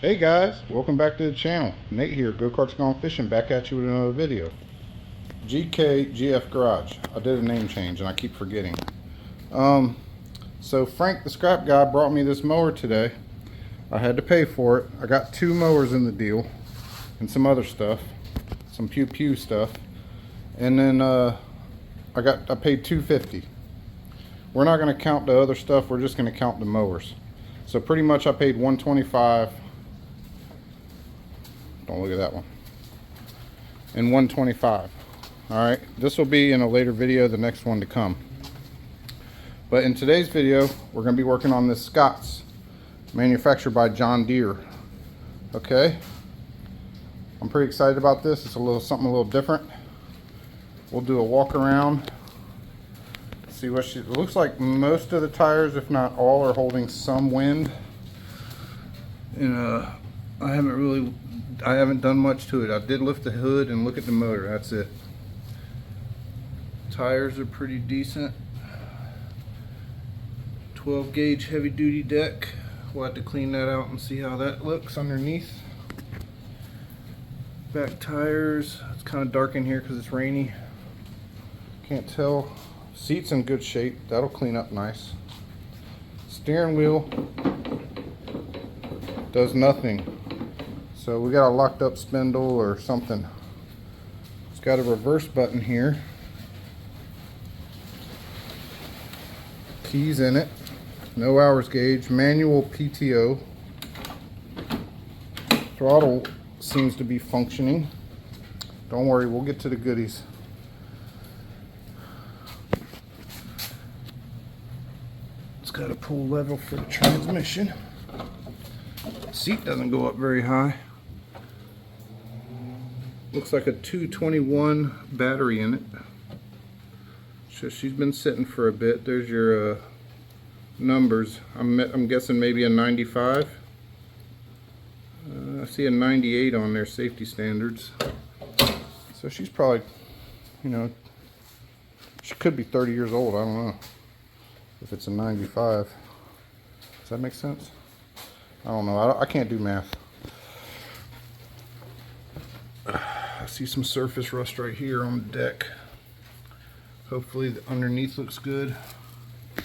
Hey guys, welcome back to the channel. Nate here, Go Karts Gone Fishing, back at you with another video. GF Garage. I did a name change and I keep forgetting. So Frank the scrap guy brought me this mower today. I had to pay for it. I got 2 mowers in the deal and some other stuff, some pew pew stuff, and then I paid $250. We're not going to count the other stuff. We're just going to count the mowers. So pretty much I paid $125. Don't look at that one. And $125. Alright, this will be in a later video, the next one to come. But in today's video, we're going to be working on this Scott's, manufactured by John Deere. Okay, I'm pretty excited about this. It's something a little different. We'll do a walk around, see what it looks like. Most of the tires, if not all, are holding some wind. And I haven't done much to it. I did lift the hood and look at the motor. That's it. Tires are pretty decent. 12 gauge heavy duty deck. We'll have to clean that out and see how that looks underneath. Back tires. It's kind of dark in here because it's rainy. Can't tell. Seat's in good shape. That'll clean up nice. Steering wheel does nothing. So we got a locked up spindle or something. It's got a reverse button here. Keys in it. No hours gauge. Manual PTO. Throttle seems to be functioning. Don't worry, we'll get to the goodies. It's got a pull level for the transmission. Seat doesn't go up very high. Looks like a 221 battery in it. So she's been sitting for a bit. There's your numbers. I'm guessing maybe a 95. I see a 98 on their safety standards. So she's probably, you know, she could be 30 years old. I don't know if it's a 95. Does that make sense? I don't know. I can't do math. I see some surface rust right here on the deck. Hopefully the underneath looks good. I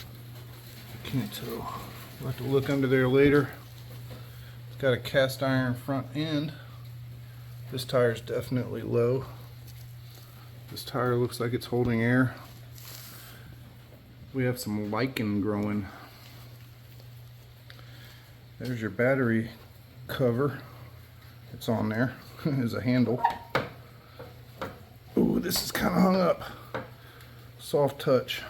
can't tell. We'll have to look under there later. It's got a cast iron front end. This tire is definitely low. This tire looks like it's holding air. We have some lichen growing. There's your battery cover. It's on there. There's a handle. Ooh, this is kind of hung up. Soft touch.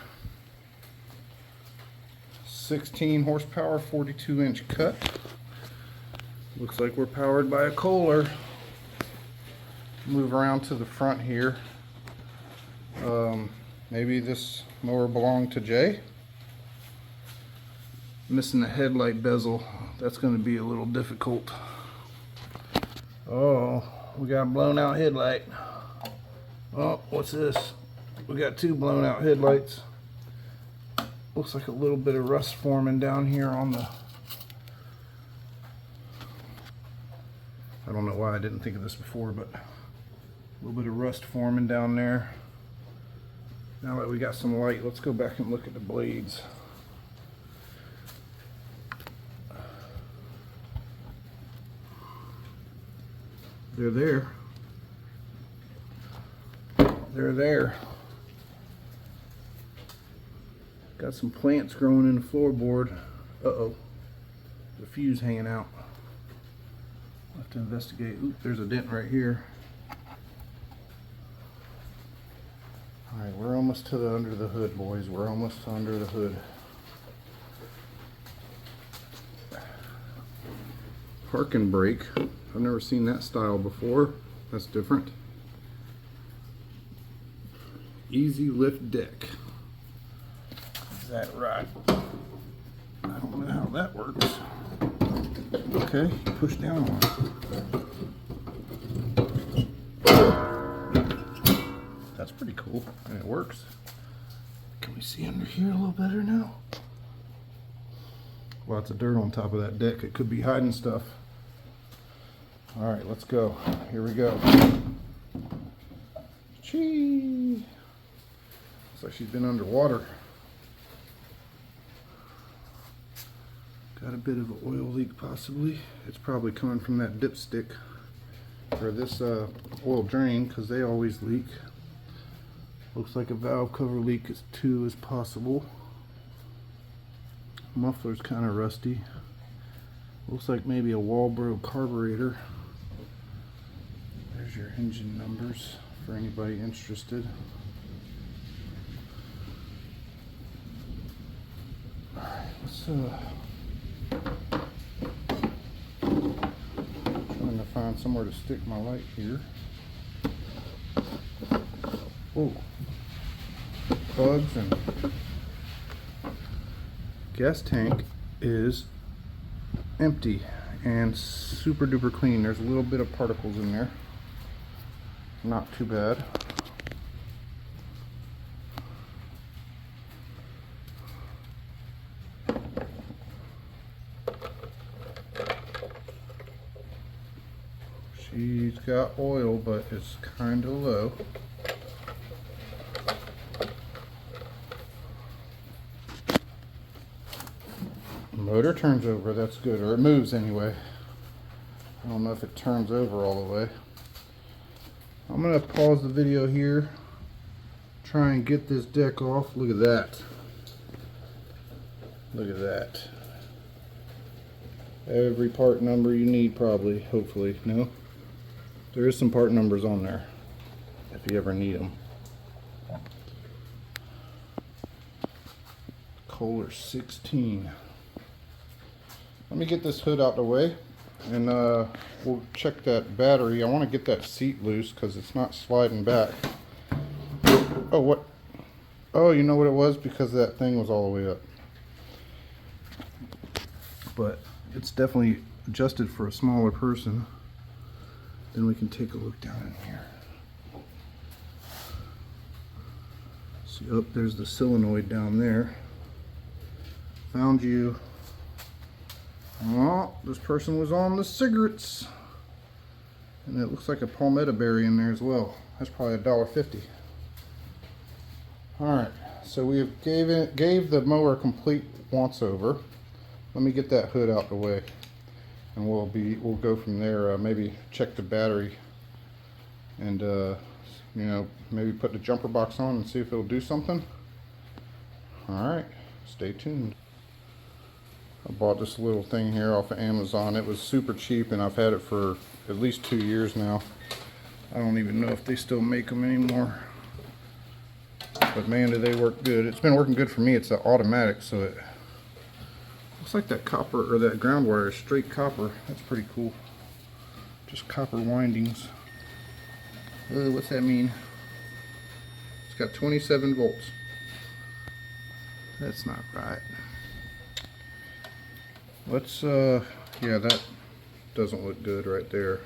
16 horsepower, 42-inch cut. Looks like we're powered by a Kohler. Move around to the front here. Maybe this mower belonged to Jay. Missing the headlight bezel. That's going to be a little difficult. Oh, we got a blown out headlight. Oh, what's this? We got 2 blown out headlights. Looks like a little bit of rust forming down here on the... I don't know why I didn't think of this before, but a little bit of rust forming down there. Now that we got some light, let's go back and look at the blades. They're there. They're there. Got some plants growing in the floorboard. Uh-oh. The fuse hanging out. I'll have to investigate. Oop, there's a dent right here. Alright, we're almost to the under the hood, boys. We're almost to under the hood. Parking brake. I've never seen that style before. That's different. Easy lift deck. Is that right? I don't know how that works. Okay, push down on it. That's pretty cool, and it works. Can we see under here a little better now? Lots of dirt on top of that deck. It could be hiding stuff. All right, let's go. Here we go. Chee. Looks like she's been underwater. Got a bit of an oil leak possibly. It's probably coming from that dipstick or this oil drain, because they always leak. Looks like a valve cover leak too is possible. Muffler's kind of rusty. Looks like maybe a Walbro carburetor. There's your engine numbers for anybody interested. Alright, let's trying to find somewhere to stick my light here. Whoa. Bugs. And gas tank is empty and super duper clean. There's a little bit of particles in there. Not too bad. She's got oil, but it's kind of low. Motor turns over, that's good, or it moves anyway. I don't know if it turns over all the way. I'm gonna pause the video here, try and get this deck off. Look at that. Look at that. Every part number you need, probably, hopefully. No? There is some part numbers on there, if you ever need them. Kohler 16. Let me get this hood out the way, and we'll check that battery. I want to get that seat loose because it's not sliding back. Oh, what? Oh, you know what it was? Because that thing was all the way up. But it's definitely adjusted for a smaller person. Then we can take a look down in here. See, oh, there's the solenoid down there. Found you. Oh, this person was on the cigarettes. And it looks like a palmetto berry in there as well. That's probably $1.50. Alright, so we have gave the mower a complete once over. Let me get that hood out the way, and we'll go from there. Maybe check the battery, and you know, maybe put the jumper box on and see if it'll do something. Alright, stay tuned. I bought this little thing here off of Amazon. It was super cheap, and I've had it for at least 2 years now. I don't even know if they still make them anymore. But man, do they work good. It's been working good for me. It's an automatic, so it looks like that copper, or that ground wire is straight copper. That's pretty cool. Just copper windings. What's that mean? It's got 27 volts. That's not right. Let's, yeah, that doesn't look good right there.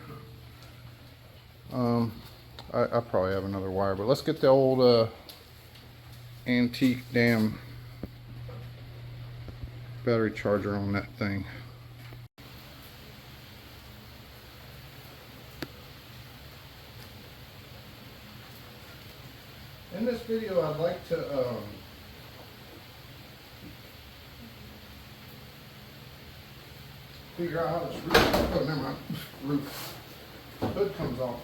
I probably have another wire, but let's get the old antique damn battery charger on that thing. In this video, I'd like to figure out how this roof, oh, never mind, roof, hood comes off.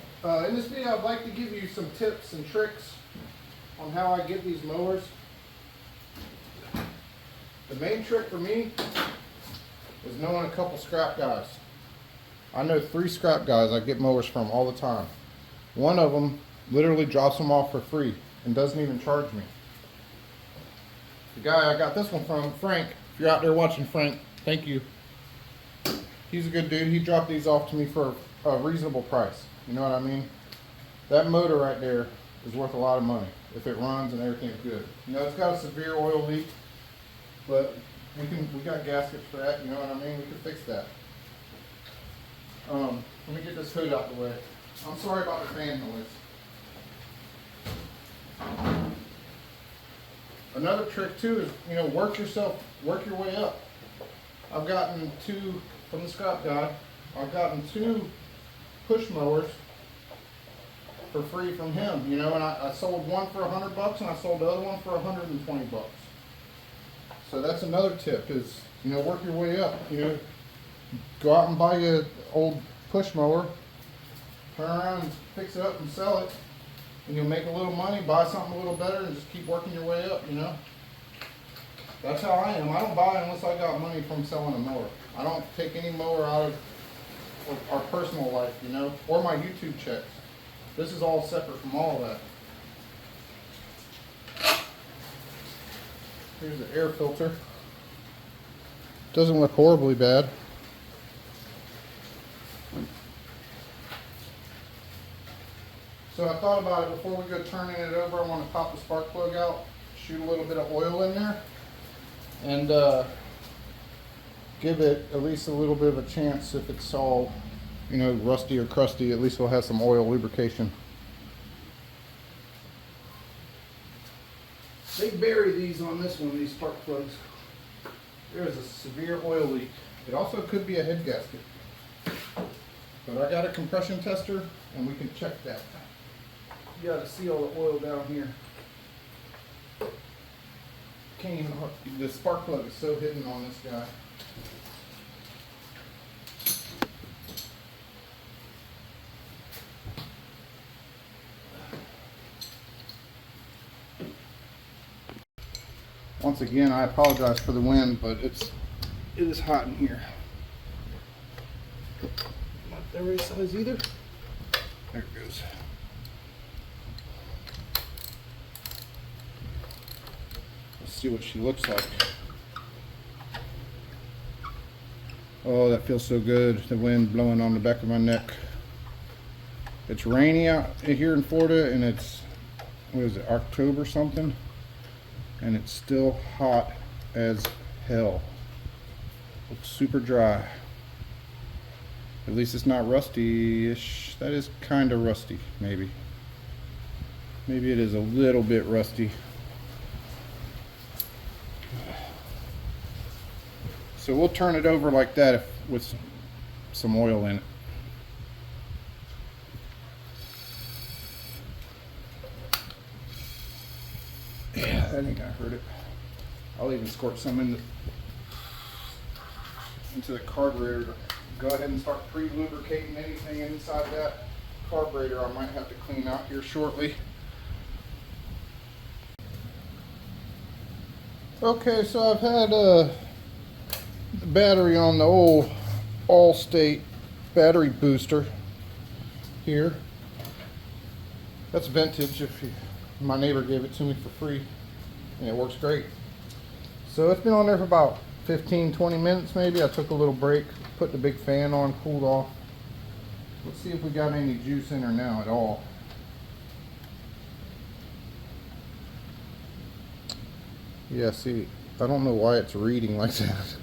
In this video, I'd like to give you some tips and tricks on how I get these mowers. The main trick for me is knowing a couple scrap guys. I know 3 scrap guys I get mowers from all the time. One of them literally drops them off for free and doesn't even charge me. The guy I got this one from, Frank, if you're out there watching, Frank, thank you. He's a good dude. He dropped these off to me for a reasonable price. You know what I mean? That motor right there is worth a lot of money if it runs and everything's good. You know, it's got a severe oil leak, but we got gaskets for that. You know what I mean? We can fix that. Let me get this hood out the way. I'm sorry about the fan noise. Another trick too is, you know, work your way up. I've gotten 2 from the scrap guy. I've gotten 2 push mowers for free from him, you know, and I sold one for $100 and I sold the other one for $120. So that's another tip is, you know, work your way up, you know, go out and buy you an old push mower, turn around and fix it up and sell it, and you'll make a little money, buy something a little better, and just keep working your way up, you know. That's how I am. I don't buy unless I got money from selling a mower. I don't take any mower out of our personal life, you know, or my YouTube checks. This is all separate from all of that. Here's the air filter. Doesn't look horribly bad. So I thought about it before we go turning it over. I want to pop the spark plug out, shoot a little bit of oil in there, and give it at least a little bit of a chance. If it's all, you know, rusty or crusty, at least we'll have some oil lubrication. They bury these on this one, these spark plugs. There's a severe oil leak. It also could be a head gasket. But I got a compression tester and we can check that. You gotta see all the oil down here. Can't even, the spark plug is so hidden on this guy. Once again, I apologize for the wind, but it is hot in here. Not the right size either. There it goes. Let's see what she looks like. Oh, that feels so good. The wind blowing on the back of my neck. It's rainy out here in Florida, and it's, what is it, October something? And it's still hot as hell. Looks super dry. At least it's not rusty-ish. That is kind of rusty, maybe. Maybe it is a little bit rusty. So we'll turn it over like that with some oil in it. Yeah, that ain't gonna hurt it. I'll even squirt some into the carburetor to go ahead and start pre-lubricating anything inside that carburetor I might have to clean out here shortly. Okay, so I've had the battery on the old All-State battery booster here. That's vintage. My neighbor gave it to me for free and it works great. So it's been on there for about 15-20 minutes maybe. I took a little break, put the big fan on, cooled off. Let's see if we got any juice in her now at all. Yeah, see, I don't know why it's reading like that.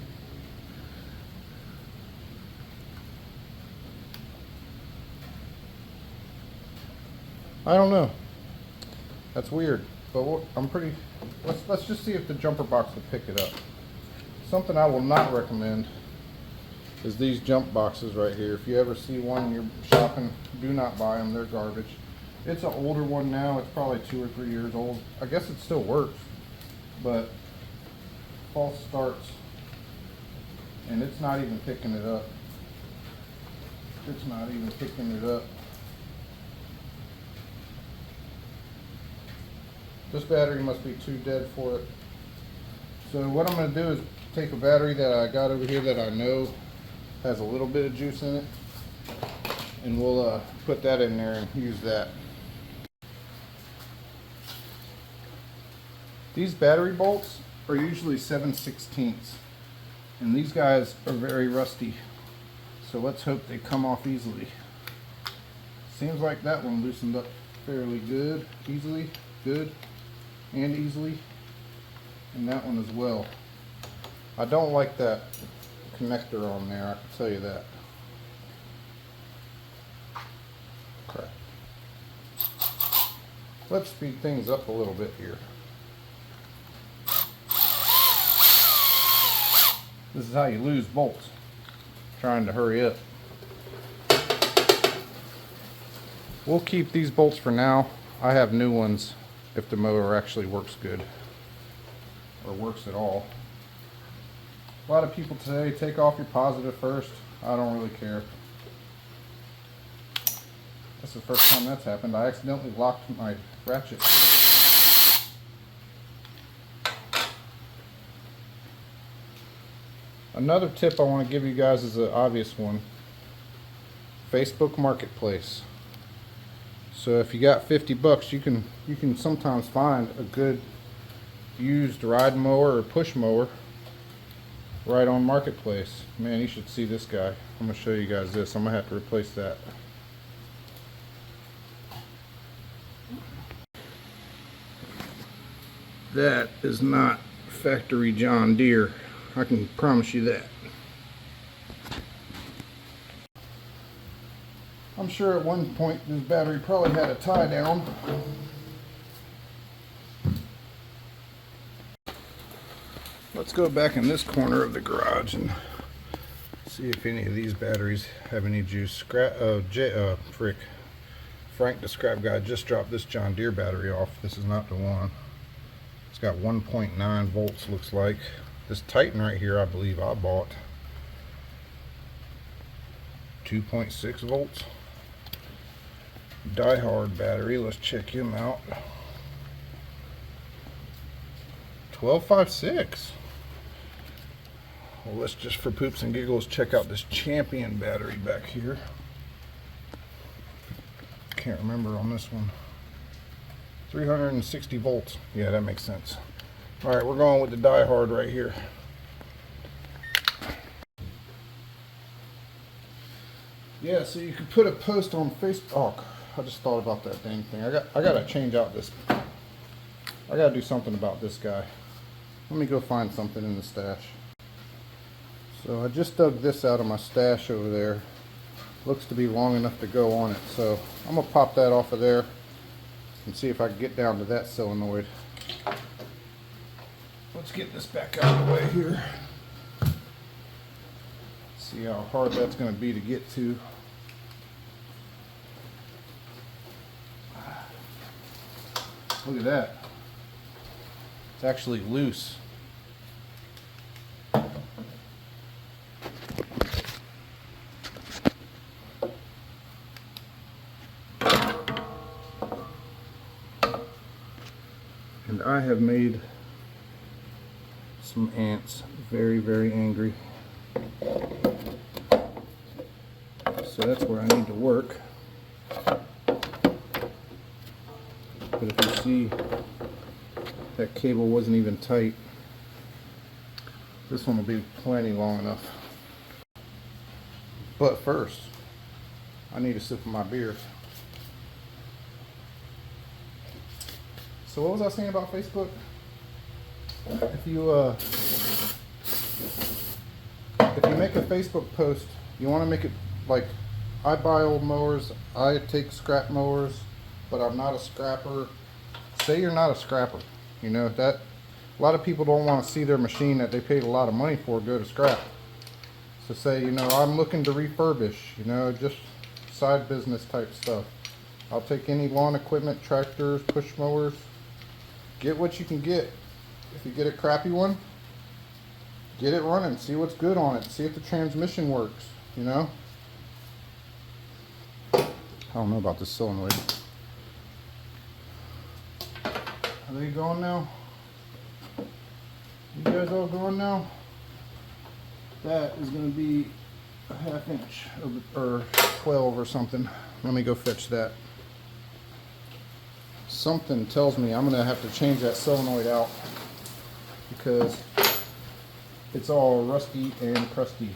I don't know. That's weird, but I'm pretty. Let's just see if the jumper box will pick it up. Something I will not recommend is these jump boxes right here. If you ever see one and you're shopping, do not buy them. They're garbage. It's an older one now. It's probably 2 or 3 years old. I guess it still works, but false starts, and it's not even picking it up. It's not even picking it up. This battery must be too dead for it. So what I'm going to do is take a battery that I got over here that I know has a little bit of juice in it, and we'll put that in there and use that. These battery bolts are usually 7/16, and these guys are very rusty. So let's hope they come off easily. Seems like that one loosened up fairly good, easily, and easily, and that one as well. I don't like that connector on there, I can tell you that. Okay. Let's speed things up a little bit here. This is how you lose bolts, trying to hurry up. We'll keep these bolts for now. I have new ones if the motor actually works good or works at all. A lot of people today take off your positive first. I don't really care. That's the first time that's happened. I accidentally locked my ratchet. Another tip I want to give you guys is an obvious one. Facebook Marketplace. So if you got 50 bucks, you can sometimes find a good used ride mower or push mower right on Marketplace. Man, you should see this guy. I'm going to show you guys this. I'm going to have to replace that. That is not factory John Deere. I can promise you that. I'm sure at one point this battery probably had a tie down. Let's go back in this corner of the garage and see if any of these batteries have any juice. Frank the scrap guy just dropped this John Deere battery off. This is not the one. It's got 1.9 volts looks like. This Titan right here I believe I bought 2.6 volts. Die Hard battery, let's check him out. 1256. Well, let's just for poops and giggles check out this Champion battery back here. Can't remember on this one. 360 volts. Yeah, that makes sense. Alright, we're going with the Die Hard right here. Yeah, so you could put a post on Facebook. Oh, I just thought about that dang thing. I gotta change out this. I gotta do something about this guy. Let me go find something in the stash. So I just dug this out of my stash over there. Looks to be long enough to go on it. So I'm gonna pop that off of there and see if I can get down to that solenoid. Let's get this back out of the way here. See how hard that's gonna be to get to. Look at that. It's actually loose. And I have made some ants very, very angry. So that's where I need to work. But if you see, that cable wasn't even tight. This one will be plenty long enough. But first, I need a sip of my beer. So what was I saying about Facebook? If you make a Facebook post, you want to make it like, I buy old mowers, I take scrap mowers, but I'm not a scrapper. Say you're not a scrapper. You know, that a lot of people don't want to see their machine that they paid a lot of money for go to scrap. So say, you know, I'm looking to refurbish, you know, just side business type stuff. I'll take any lawn equipment, tractors, push mowers. Get what you can get. If you get a crappy one, get it running, see what's good on it, see if the transmission works, you know. I don't know about this solenoid. Are they going now? You guys all going now? That is going to be a ½ inch or 12 or something. Let me go fetch that. Something tells me I'm going to have to change that solenoid out because it's all rusty and crusty.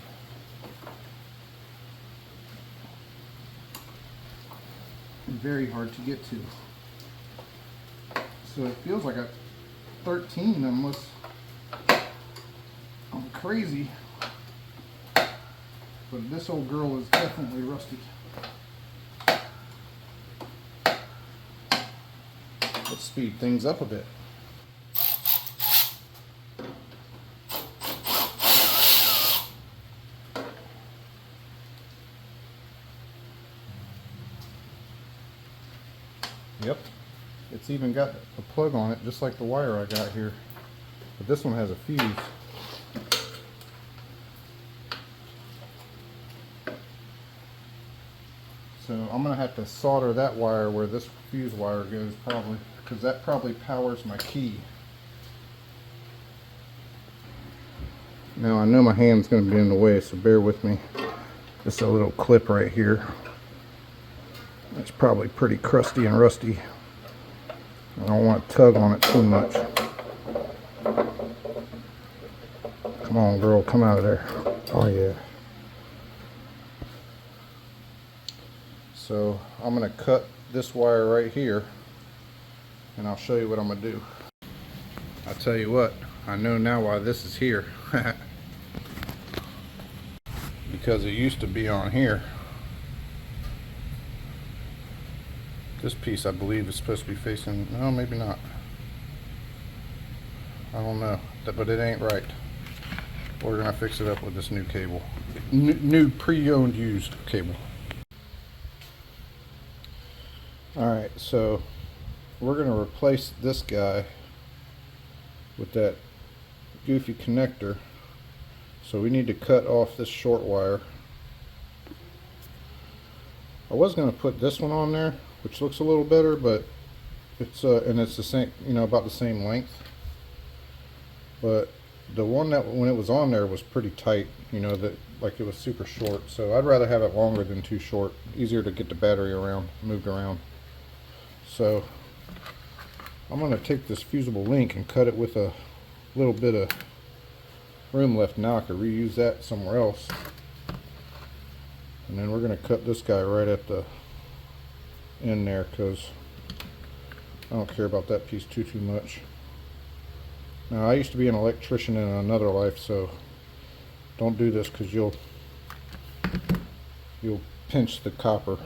And very hard to get to. So it feels like a 13 unless I'm crazy. But this old girl is definitely rusty. Let's speed things up a bit. Yep. It's even got a plug on it, just like the wire I got here. But this one has a fuse. So I'm going to have to solder that wire where this fuse wire goes probably, because that probably powers my key. Now I know my hand's going to be in the way, so bear with me. Just a little clip right here. It's probably pretty crusty and rusty. I don't want to tug on it too much. Come on, girl, come out of there. Oh yeah. So I'm going to cut this wire right here, and I'll show you what I'm going to do. I'll tell you what, I know now why this is here. Because it used to be on here. This piece, I believe, is supposed to be facing, no, maybe not. I don't know, but it ain't right. We're gonna fix it up with this new cable. New pre-owned used cable. Alright, so we're gonna replace this guy with that goofy connector. So we need to cut off this short wire. I was going to put this one on there, which looks a little better, but it's and it's the same, you know, about the same length. But the one that when it was on there was pretty tight, you know, that like it was super short. So I'd rather have it longer than too short. Easier to get the battery around, moved around. So I'm going to take this fusible link and cut it with a little bit of room left. Now I could reuse that somewhere else. And then we're going to cut this guy right at the end there, because I don't care about that piece too much. Now I used to be an electrician in another life, so don't do this, because you'll pinch the copper.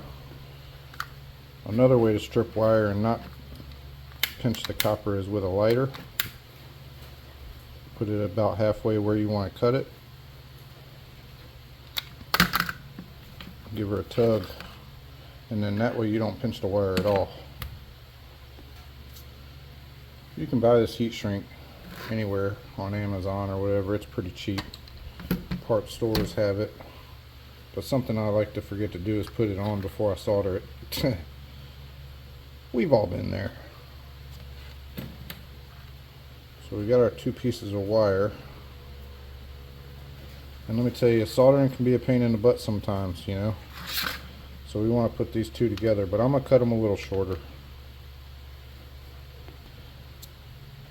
Another way to strip wire and not pinch the copper is with a lighter. Put it about halfway where you want to cut it. Give her a tug, and then that way you don't pinch the wire at all. You can buy this heat shrink anywhere on Amazon or whatever. It's pretty cheap. Parts stores have it. But something I like to forget to do is put it on before I solder it. We've all been there. So we got our two pieces of wire, and let me tell you, soldering can be a pain in the butt sometimes, you know. So we want to put these two together, but I'm gonna cut them a little shorter.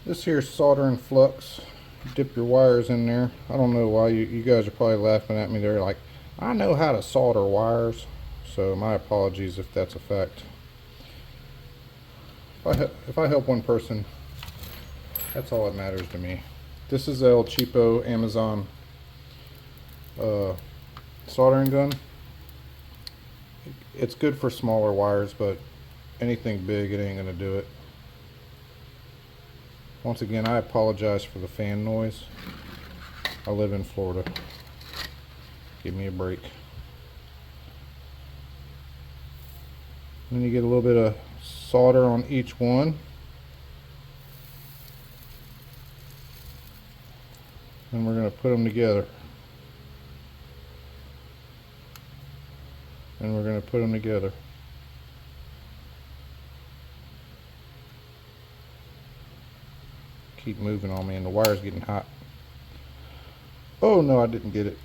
This here is soldering flux. Dip your wires in there. I don't know why you guys are probably laughing at me there, like, I know how to solder wires. So my apologies if that's a fact. If I help one person, that's all that matters to me. This is El Cheapo Amazon soldering gun. It's good for smaller wires, but anything big, it ain't gonna do it. Once again, I apologize for the fan noise. I live in Florida. Give me a break. Then you get a little bit of solder on each one. And we're going to put them together. And we're going to put them together. Keep moving on me, and the wire's getting hot. Oh no, I didn't get it.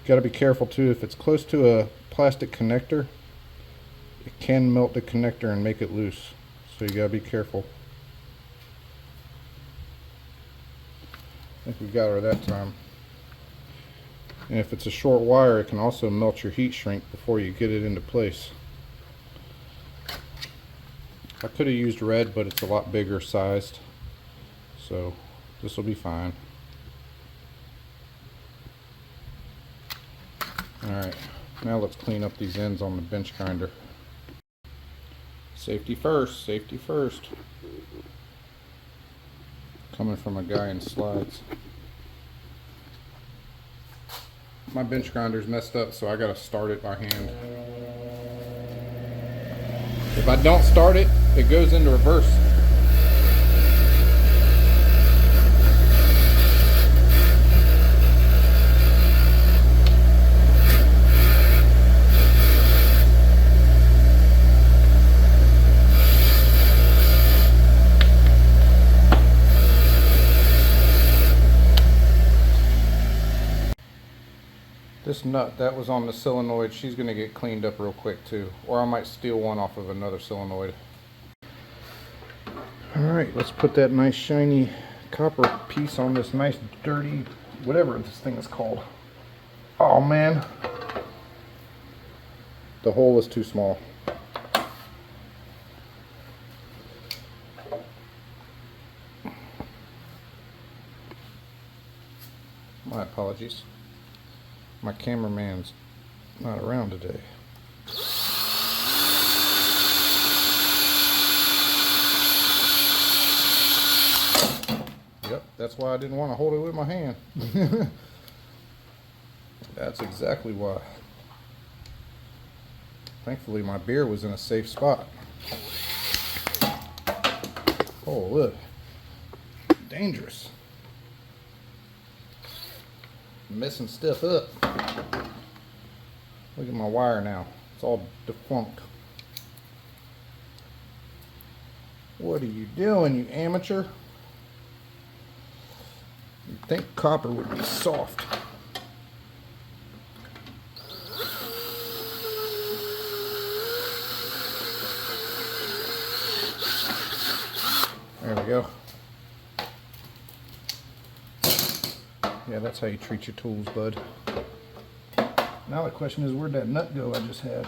Got to be careful too. If it's close to a plastic connector, it can melt the connector and make it loose. So you got to be careful. I think we got her that time. And if it's a short wire, it can also melt your heat shrink before you get it into place. I could have used red, but it's a lot bigger sized, so this will be fine. Alright, now let's clean up these ends on the bench grinder. Safety first, safety first. Coming from a guy in slides. My bench grinder's messed up, so I gotta start it by hand. If I don't start it, it goes into reverse. This nut that was on the solenoid, she's going to get cleaned up real quick too. Or I might steal one off of another solenoid. Alright, let's put that nice shiny copper piece on this nice dirty, whatever this thing is called. Oh man, the hole is too small. My apologies. My cameraman's not around today. Yep, that's why I didn't want to hold it with my hand. That's exactly why. Thankfully my beer was in a safe spot. Oh look, dangerous. Messing stuff up. Look at my wire now. It's all defunct. What are you doing, you amateur? You'd think copper would be soft. There we go. Yeah, that's how you treat your tools, bud. Now the question is, where'd that nut go I just had?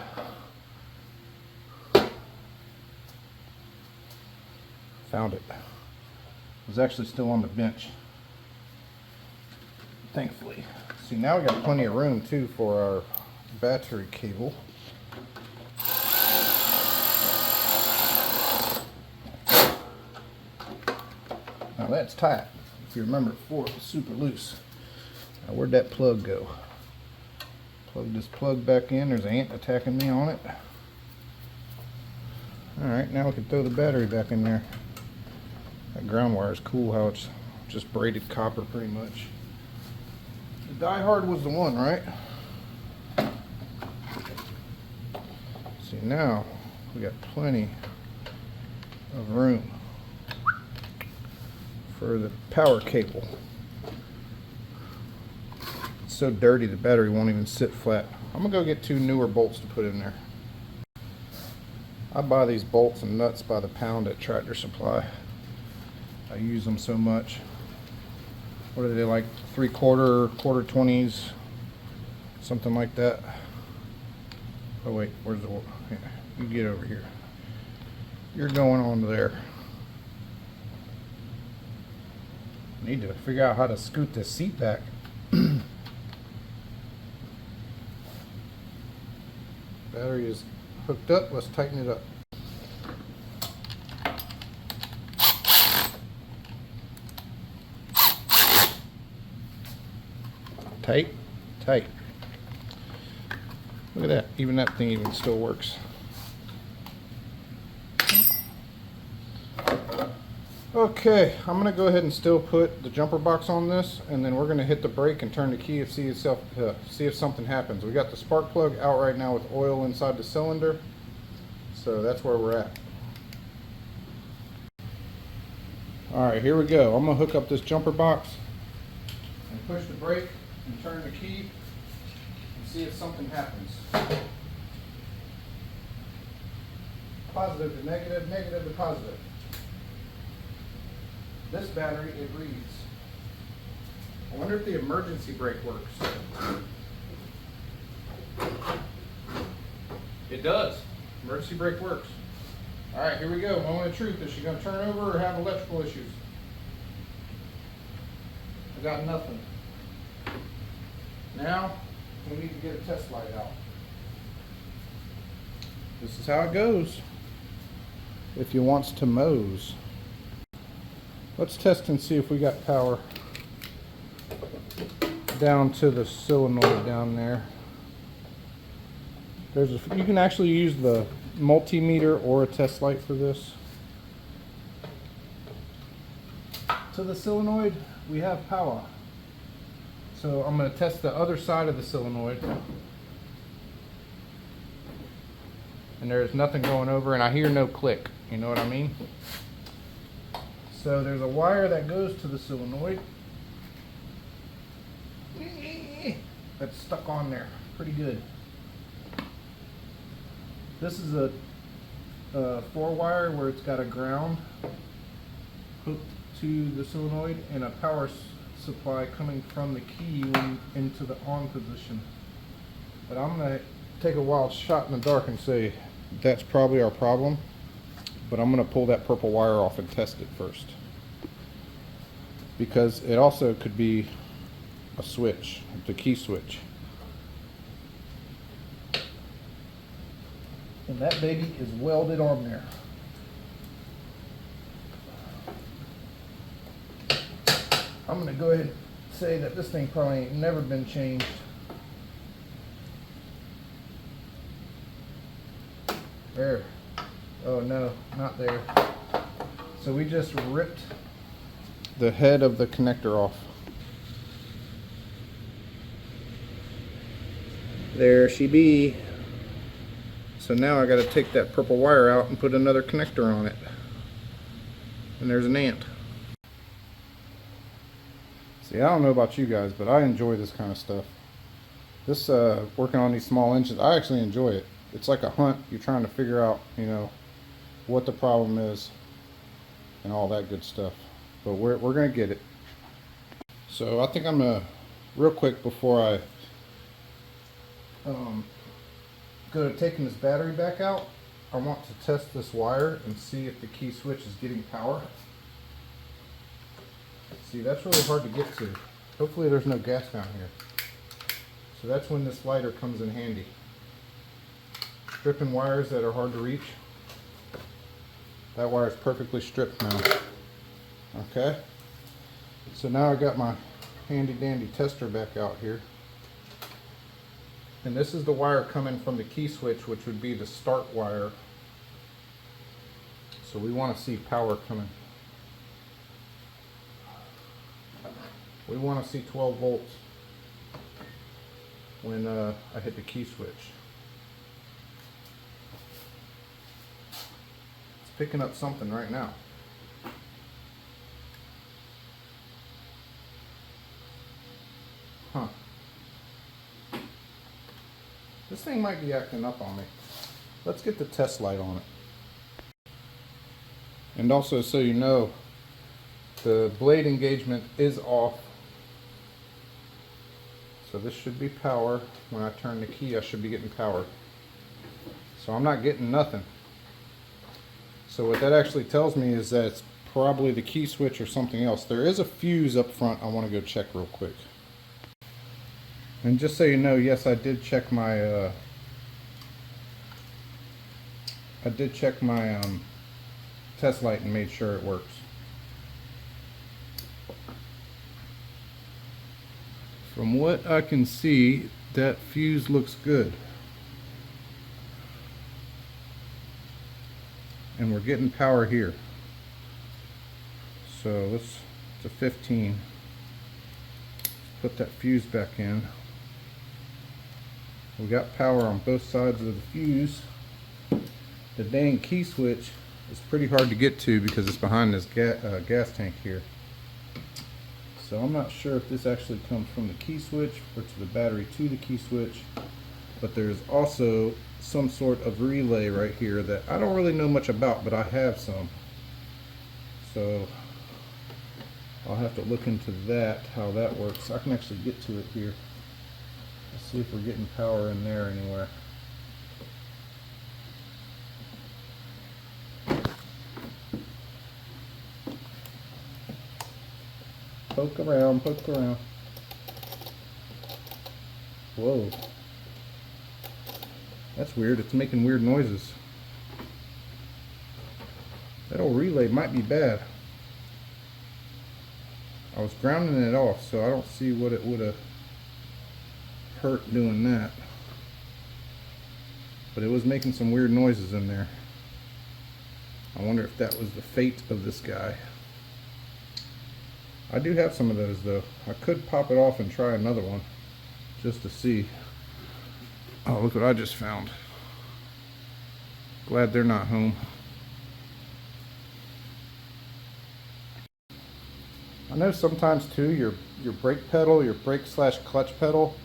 Found it. It was actually still on the bench. Thankfully. See, now we got plenty of room too for our battery cable. Now that's tight. If you remember before, it was super loose. Now where'd that plug go? Plug this plug back in. There's an ant attacking me on it. Alright, now we can throw the battery back in there. That ground wire is cool how it's just braided copper pretty much. The Die Hard was the one, right? See, now we got plenty of room for the power cable. It's so dirty the battery won't even sit flat. I'm gonna go get 2 newer bolts to put in there. I buy these bolts and nuts by the pound at Tractor Supply. I use them so much. What are they, like 3/4, quarter 20s, something like that? Oh wait, where's the, yeah, you get over here. You're going on there. Need to figure out how to scoot this seat back. Battery is hooked up. Let's tighten it up. Tight, tight. Look at that. Even that thing even still works. Okay, I'm going to go ahead and still put the jumper box on this, and then we're going to hit the brake and turn the key and see if something happens. We got the spark plug out right now with oil inside the cylinder, so that's where we're at. Alright, here we go. I'm going to hook up this jumper box and push the brake and turn the key and see if something happens. Positive to negative, negative to positive. This battery, it reads. I wonder if the emergency brake works. It does. Emergency brake works. Alright, here we go. Moment of truth. Is she going to turn over or have electrical issues? I got nothing. Now, we need to get a test light out. This is how it goes if you wants to Mose. Let's test and see if we got power down to the solenoid down there. You can actually use the multimeter or a test light for this. To the solenoid, we have power. So I'm going to test the other side of the solenoid. And there's nothing going over, and I hear no click. You know what I mean? So there's a wire that goes to the solenoid. That's stuck on there pretty good. This is a 4-wire where it's got a ground hooked to the solenoid and a power supply coming from the key when into the on position. But I'm going to take a wild shot in the dark and say that's probably our problem. But I'm going to pull that purple wire off and test it first. Because it also could be a switch, the key switch. And that baby is welded on there. I'm going to go ahead and say that this thing probably ain't never been changed. There. Oh no, not there. So we just ripped the head of the connector off. There she be. So now I got to take that purple wire out and put another connector on it. And there's an ant. See, I don't know about you guys, but I enjoy this kind of stuff. This working on these small engines, I actually enjoy it. It's like a hunt. You're trying to figure out, you know, what the problem is and all that good stuff. But we're gonna get it. So I think I'm gonna, real quick before I go to taking this battery back out, I want to test this wire and see if the key switch is getting power. See, that's really hard to get to. Hopefully there's no gas down here. So that's when this lighter comes in handy. Stripping wires that are hard to reach. That wire is perfectly stripped now. Okay. So now I got my handy dandy tester back out here. And this is the wire coming from the key switch, which would be the start wire. So we want to see power coming. We want to see 12 volts when I hit the key switch. It's picking up something right now. Huh. This thing might be acting up on me. Let's get the test light on it. And also, so you know, the blade engagement is off. So this should be power. When I turn the key, I should be getting power. So I'm not getting nothing. So what that actually tells me is that it's probably the key switch or something else. There is a fuse up front I want to go check real quick. And just so you know, yes, I did check my test light and made sure it works. From what I can see, that fuse looks good. And we're getting power here. So it's a 15. Let's put that fuse back in. We got power on both sides of the fuse. The dang key switch is pretty hard to get to because it's behind this gas tank here. So I'm not sure if this actually comes from the key switch or to the battery to the key switch, but there's also some sort of relay right here that I don't really know much about, but I have some. So I'll have to look into that, how that works. I can actually get to it here. Let's see if we're getting power in there anywhere. Poke around, poke around. Whoa. That's weird. It's making weird noises. That old relay might be bad. I was grounding it off, so I don't see what it would have hurt doing that. but it was making some weird noises in there. I wonder if that was the fate of this guy. I do have some of those though. I could pop it off and try another one just to see. Oh, look what I just found. Glad they're not home. I know sometimes too your brake pedal, your brake slash clutch pedal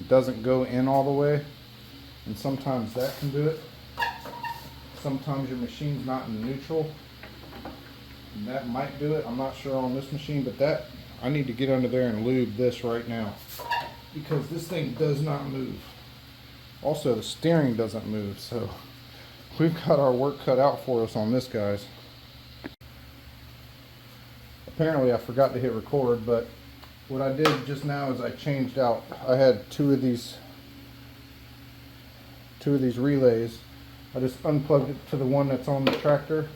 doesn't go in all the way, and sometimes that can do it. Sometimes your machine's not in neutral, and that might do it. I'm not sure on this machine, but that I need to get under there and lube this right now because this thing does not move. Also, the steering doesn't move, so we've got our work cut out for us on this, guys. Apparently I forgot to hit record, but what I did just now is I changed out. I had two of these relays. I just unplugged it to the one that's on the tractor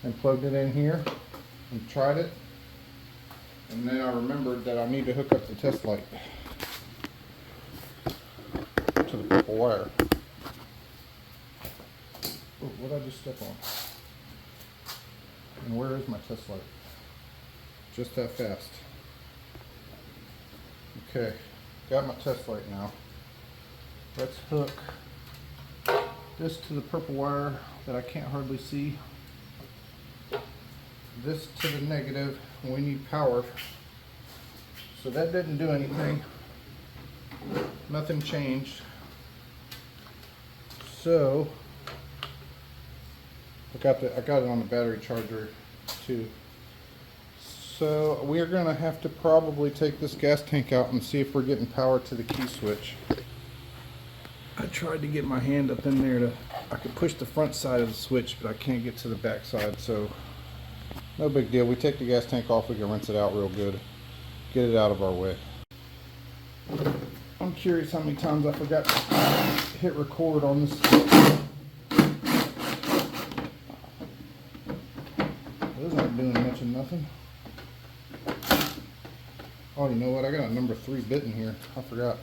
and plugged it in here and tried it. And then I remembered that I need to hook up the test light to the purple wire. Oh, what did I just step on? And where is my test light? Just that fast. Okay, got my test light now. Let's hook this to the purple wire that I can't hardly see. This to the negative. We need power. So that didn't do anything. Nothing changed. So I got it on the battery charger too. So we're gonna have to probably take this gas tank out and see if we're getting power to the key switch. I tried to get my hand up in there I could push the front side of the switch, but I can't get to the back side, so no big deal. We take the gas tank off, we can rinse it out real good, get it out of our way. I'm curious how many times I forgot to hit record on this. Those aren't doing much of nothing. Oh, you know what? I got a number 3 bit in here. I forgot.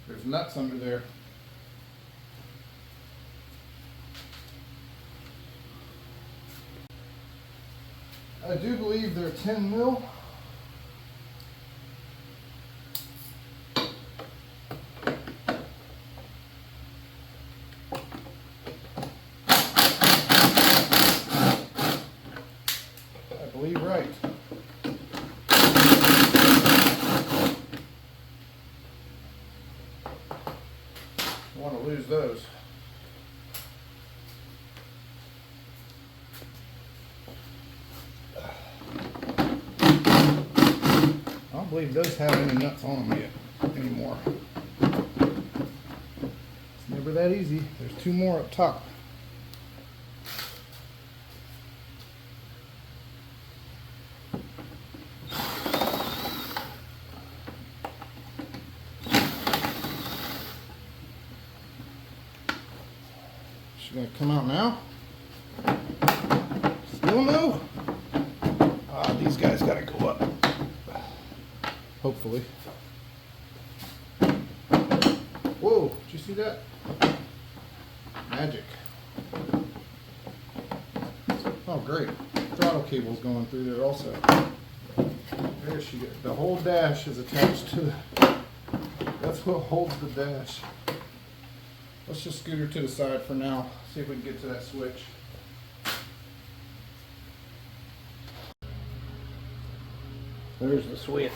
There's nuts under there. I do believe they're 10 mil. I believe right. I want to lose those. I don't believe those have any nuts on them yet anymore. It's never that easy. There's 2 more up top. She's gonna come out now. Still no. These guys gotta go up. Hopefully. Whoa, did you see that? Magic. Oh, great. Throttle cable's going through there also. There she goes. The whole dash is attached to the... That's what holds the dash. Let's just scoot her to the side for now. See if we can get to that switch. There's the switch.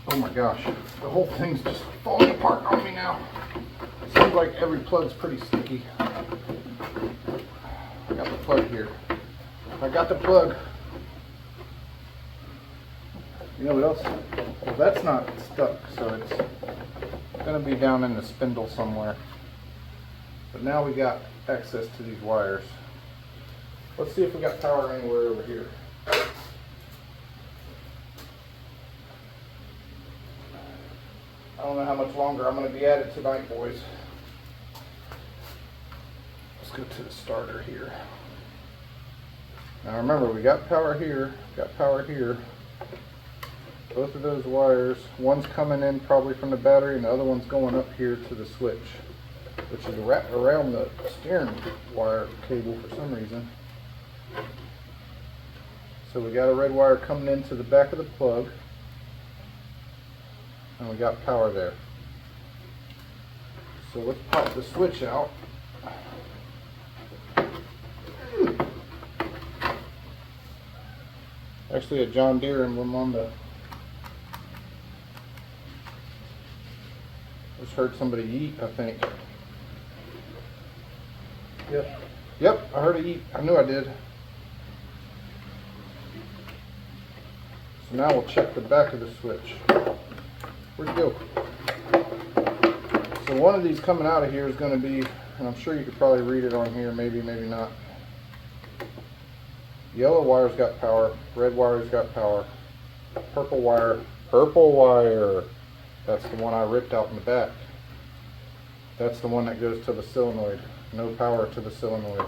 Oh my gosh, the whole thing's just falling apart on me now. Seems like every plug's pretty sticky. I got the plug here. I got the plug. You know what else? Well, that's not stuck, so gonna be down in the spindle somewhere. But now we got access to these wires. Let's see if we got power anywhere over here. I don't know how much longer I'm going to be at it tonight, boys. Let's go to the starter here. Now remember, we got power here, got power here. Both of those wires, one's coming in probably from the battery and the other one's going up here to the switch, which is wrapped around the steering wire cable for some reason. So we got a red wire coming into the back of the plug, and we got power there. So let's pop the switch out. Actually a John Deere emblem on the... Just heard somebody eat, I think. Yep, I heard it eat. I knew I did. So now we'll check the back of the switch. Where'd it go? So one of these coming out of here is going to be, and I'm sure you could probably read it on here, maybe not. Yellow wire's got power, red wire's got power, purple wire, that's the one I ripped out in the back. That's the one that goes to the solenoid. No power to the solenoid.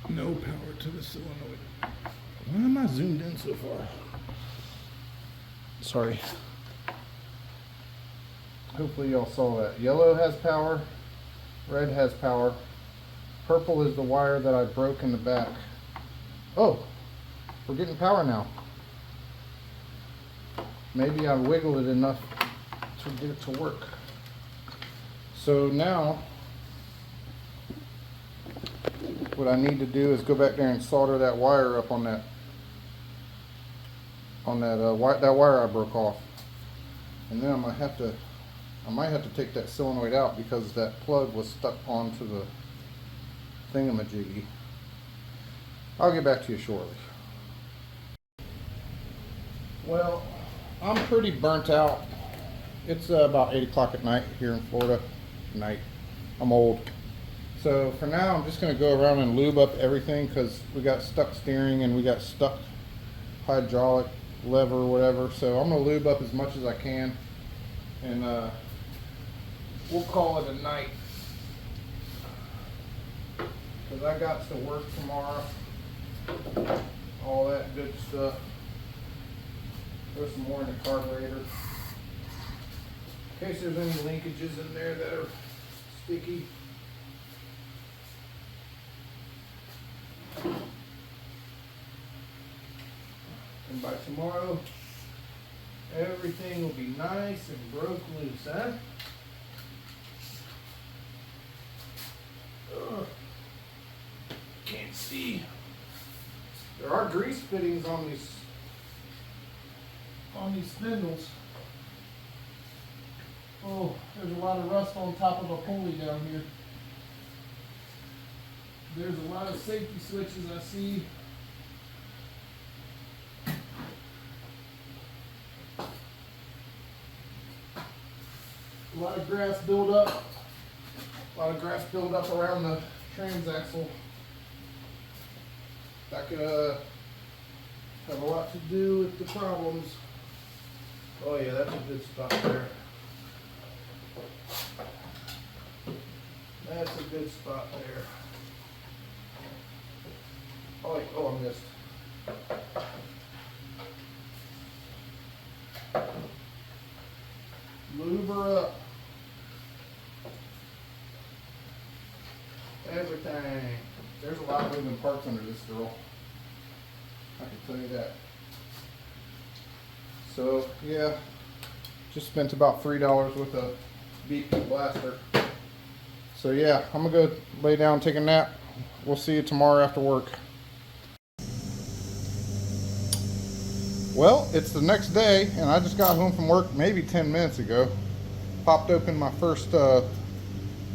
No power to the solenoid. Why am I zoomed in so far? Sorry. Hopefully y'all saw that. Yellow has power, red has power. Purple is the wire that I broke in the back. Oh, we're getting power now. Maybe I wiggled it enough to get it to work. So now, what I need to do is go back there and solder that wire up on that wire I broke off. And then I might have to take that solenoid out because that plug was stuck onto the thingamajiggy. I'll get back to you shortly. Well, I'm pretty burnt out. It's about 8 o'clock at night here in Florida. I'm old. So for now, I'm just going to go around and lube up everything because we got stuck steering and we got stuck hydraulic lever or whatever. So I'm going to lube up as much as I can, and we'll call it a night because I got to work tomorrow. All that good stuff. Throw some more in the carburetor in case there's any linkages in there that are sticky. And by tomorrow, everything will be nice and broke loose, huh? Ugh. Can't see. There are grease fittings on these spindles. Oh, there's a lot of rust on top of a pulley down here. There's a lot of safety switches I see. A lot of grass buildup. A lot of grass buildup around the transaxle. That could have a lot to do with the problems. Oh yeah, that's a good spot there. That's a good spot there. Oh, I missed. Lube her up. Everything. There's a lot of moving parts under this girl. I can tell you that. So yeah, just spent about $3 with a BP blaster. So yeah, I'm gonna go lay down, take a nap. We'll see you tomorrow after work. Well, it's the next day and I just got home from work maybe 10 minutes ago. Popped open my first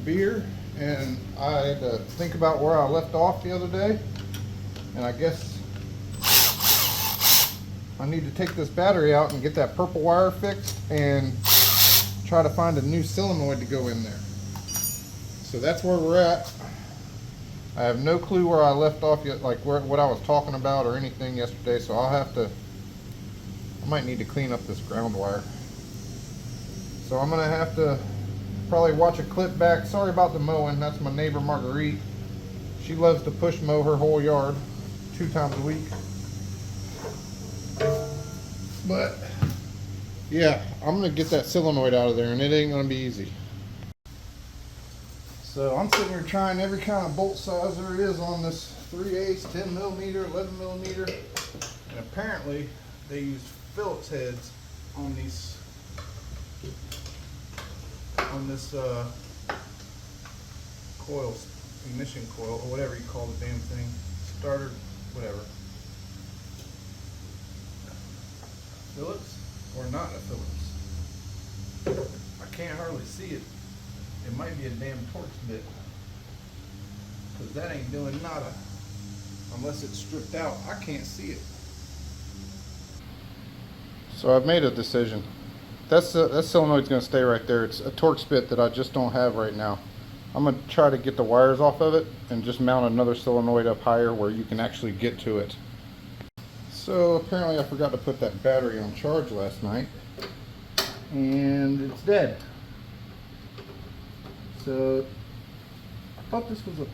beer, and I had to think about where I left off the other day, and I guess I need to take this battery out and get that purple wire fixed and try to find a new solenoid to go in there. So that's where we're at. I have no clue where I left off yet, like what I was talking about or anything yesterday, so I might need to clean up this ground wire. So I'm gonna have to probably watch a clip back. Sorry about the mowing, that's my neighbor Marguerite. She loves to push mow her whole yard 2 times a week. But yeah, I'm gonna get that solenoid out of there and it ain't gonna be easy. So I'm sitting here trying every kind of bolt size there is on this 3/8, 10 millimeter, 11 millimeter, and apparently they use Phillips heads on these, on this coil, ignition coil, or whatever you call the damn thing, starter, whatever. Phillips or not a Phillips? I can't hardly see it. It might be a damn Torx bit, because that ain't doing nada unless it's stripped out. I can't see it. So I've made a decision. That solenoid's going to stay right there. It's a Torx bit that I just don't have right now. I'm going to try to get the wires off of it and just mount another solenoid up higher where you can actually get to it. So apparently I forgot to put that battery on charge last night and it's dead. So I thought this was a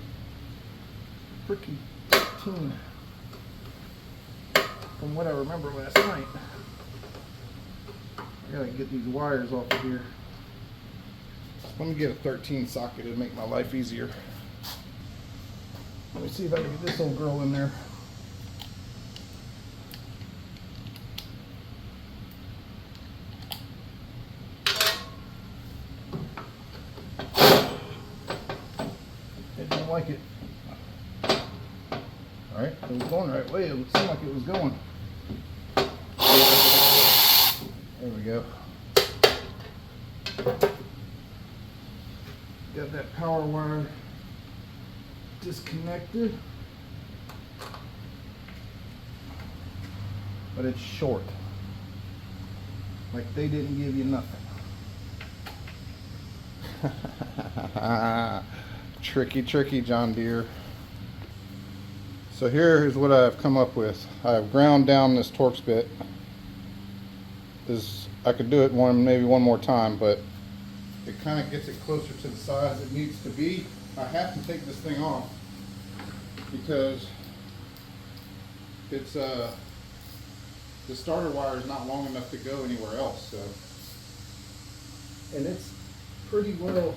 freaking 13 from what I remember last night. I gotta get these wires off of here. Let me get a 13 socket to make my life easier. Let me see if I can get this old girl in there. It didn't like it. Alright, it was going the right way. It seemed like it was going. There we go. Got that power wire disconnected, but it's short. Like they didn't give you nothing. Tricky John Deere. So here is what I've come up with. I've ground down this Torx bit. I could do it maybe one more time, but it kind of gets it closer to the size it needs to be. I have to take this thing off because it's the starter wire is not long enough to go anywhere else. So, and it's pretty well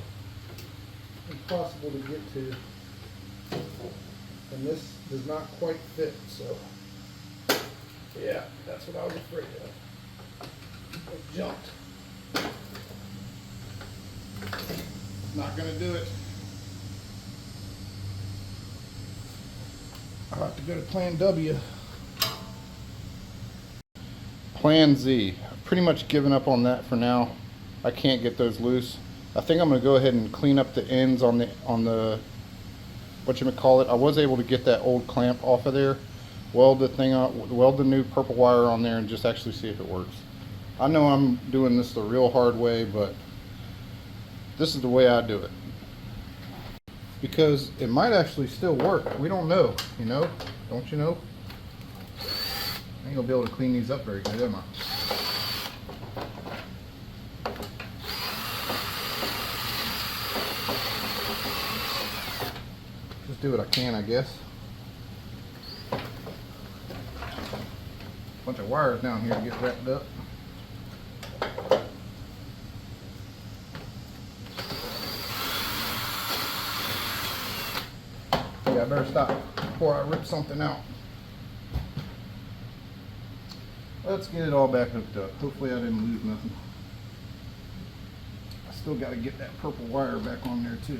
impossible to get to, and this does not quite fit. So yeah, that's what I was afraid of. It jumped. Not gonna do it. I'll have to go to Plan W. Plan Z. I've pretty much given up on that for now. I can't get those loose. I think I'm gonna go ahead and clean up the ends on the whatchamacallit. I was able to get that old clamp off of there, weld the thing up, weld the new purple wire on there, and just actually see if it works. I know I'm doing this the real hard way, but this is the way I do it. Because it might actually still work. We don't know, you know? Don't you know? I ain't gonna be able to clean these up very good, am I? Just do what I can, I guess. Bunch of wires down here to get wrapped up. Yeah, I better stop before I rip something out. Let's get it all back hooked up. Hopefully I didn't lose nothing. I still got to get that purple wire back on there too.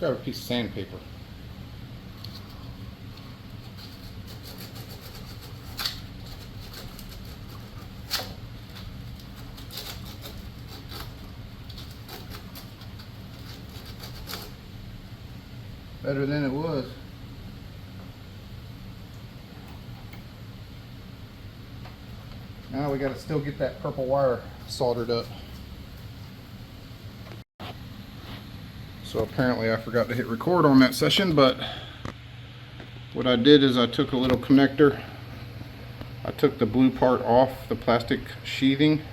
grab a piece of sandpaper. Better than it was. Now we gotta still get that purple wire soldered up. So apparently I forgot to hit record on that session, but what I did is I took a little connector. I took the blue part off the plastic sheathing.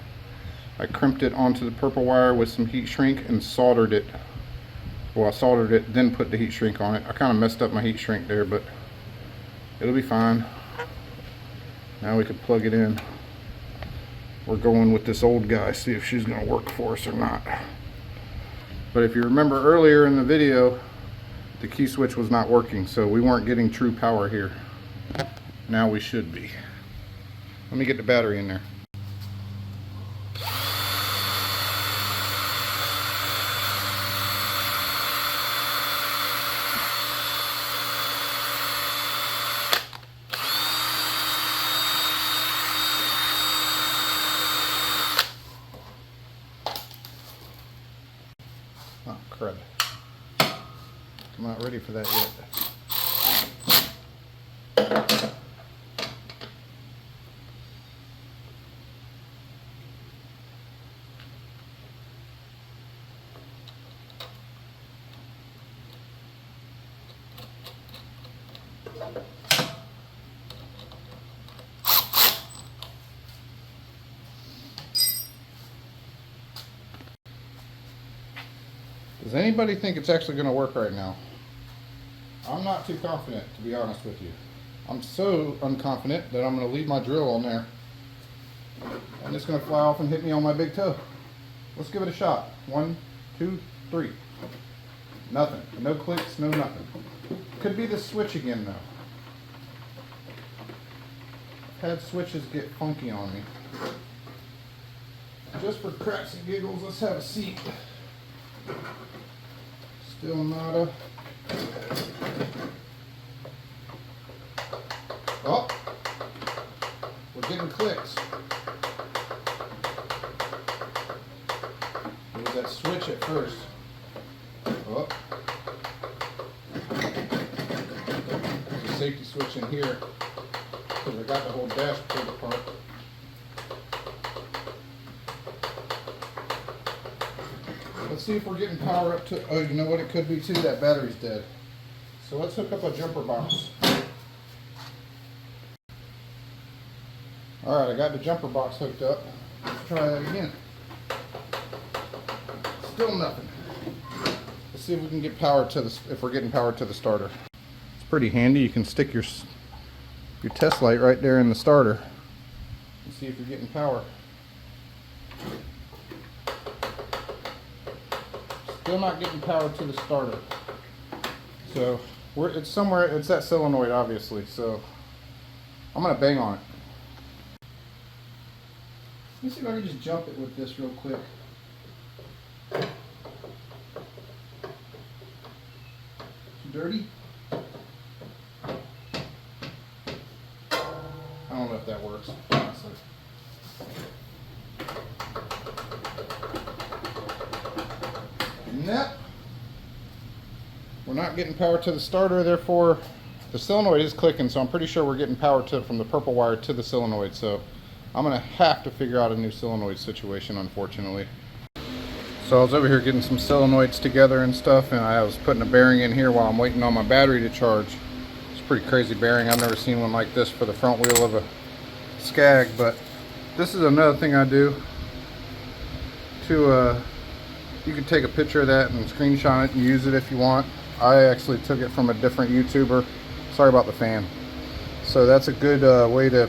I crimped it onto the purple wire with some heat shrink and soldered it. Well, I soldered it, then put the heat shrink on it. I kind of messed up my heat shrink there, but it'll be fine. Now we can plug it in. We're going with this old guy, see if she's gonna work for us or not. But if you remember earlier in the video, the key switch was not working, so we weren't getting true power here. Now we should be. Let me get the battery in there. Oh, crud. I'm not ready for that yet. Does anybody think it's actually going to work right now? I'm not too confident, to be honest with you. I'm so unconfident that I'm going to leave my drill on there. And it's going to fly off and hit me on my big toe. Let's give it a shot. 1, 2, 3. Nothing. No clicks, no nothing. Could be the switch again though. I've had switches get funky on me. Just for cracks and giggles, let's have a seat. Still nada. Oh, we're getting clicks. It was that switch at first. Oh, there's a safety switch in here because I got the whole dash pulled apart. Let's see if we're getting power up to, oh, you know what it could be too? That battery's dead. So let's hook up a jumper box. Alright, I got the jumper box hooked up. Let's try that again. Still nothing. Let's see if we can get power to the, if we're getting power to the starter. It's pretty handy. You can stick your test light right there in the starter and see if you're getting power. Still not getting power to the starter. So it's somewhere, it's that solenoid obviously, so I'm gonna bang on it. Let me see if I can just jump it with this real quick. Too dirty? I don't know if that works, honestly. Nope. We're not getting power to the starter, therefore the solenoid is clicking, so I'm pretty sure we're getting power to from the purple wire to the solenoid, so I'm going to have to figure out a new solenoid situation, unfortunately. So I was over here getting some solenoids together and stuff, and I was putting a bearing in here while I'm waiting on my battery to charge. It's a pretty crazy bearing. I've never seen one like this for the front wheel of a Skag, but this is another thing I do to you can take a picture of that and screenshot it and use it if you want. I actually took it from a different YouTuber. Sorry about the fan. So that's a good way to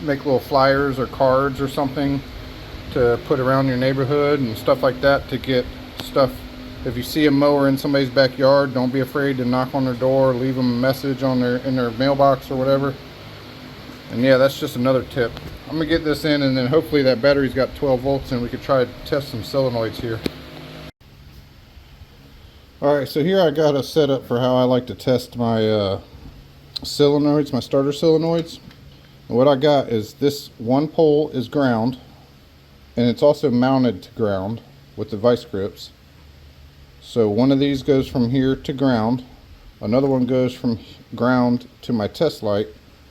make little flyers or cards or something to put around your neighborhood and stuff like that, to get stuff. If you see a mower in somebody's backyard, don't be afraid to knock on their door, leave them a message on in their mailbox or whatever. And yeah, that's just another tip. I'm gonna get this in, and then hopefully that battery's got 12 volts and we could try to test some solenoids here. Alright, so here I got a setup for how I like to test my solenoids, my starter solenoids. And what I got is this one pole is ground, and it's also mounted to ground with the vice grips. So one of these goes from here to ground, another one goes from ground to my test light,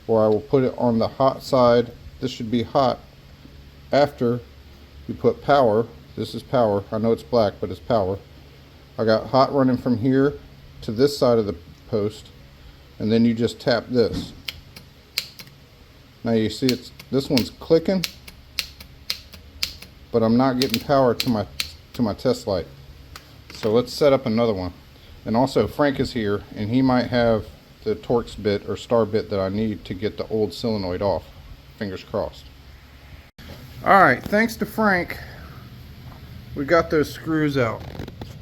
where I will put it on the hot side. This should be hot after you put power. This is power. I know it's black, but it's power. I got hot running from here to this side of the post, and then you just tap this. Now you see this one's clicking, but I'm not getting power to my test light. So let's set up another one. And also Frank is here, and he might have the Torx bit or star bit that I need to get the old solenoid off. Fingers crossed. Alright, thanks to Frank, we got those screws out.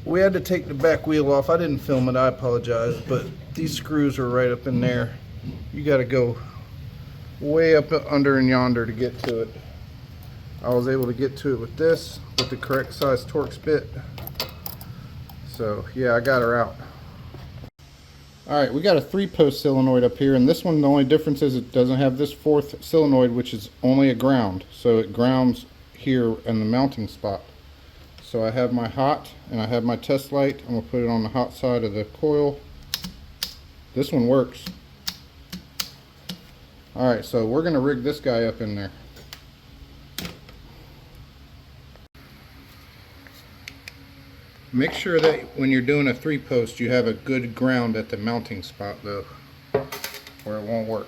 We had to take the back wheel off. I didn't film it, I apologize, but these screws are right up in there. You got to go way up under and yonder to get to it. I was able to get to it with this, with the correct size Torx bit. So yeah, I got her out. Alright, we got a 3-post solenoid up here, and this one, the only difference is it doesn't have this 4th solenoid, which is only a ground. So it grounds here in the mounting spot. So I have my hot and I have my test light. I'm going to put it on the hot side of the coil. This one works. Alright, so we're going to rig this guy up in there. Make sure that when you're doing a 3-post you have a good ground at the mounting spot though, or it won't work.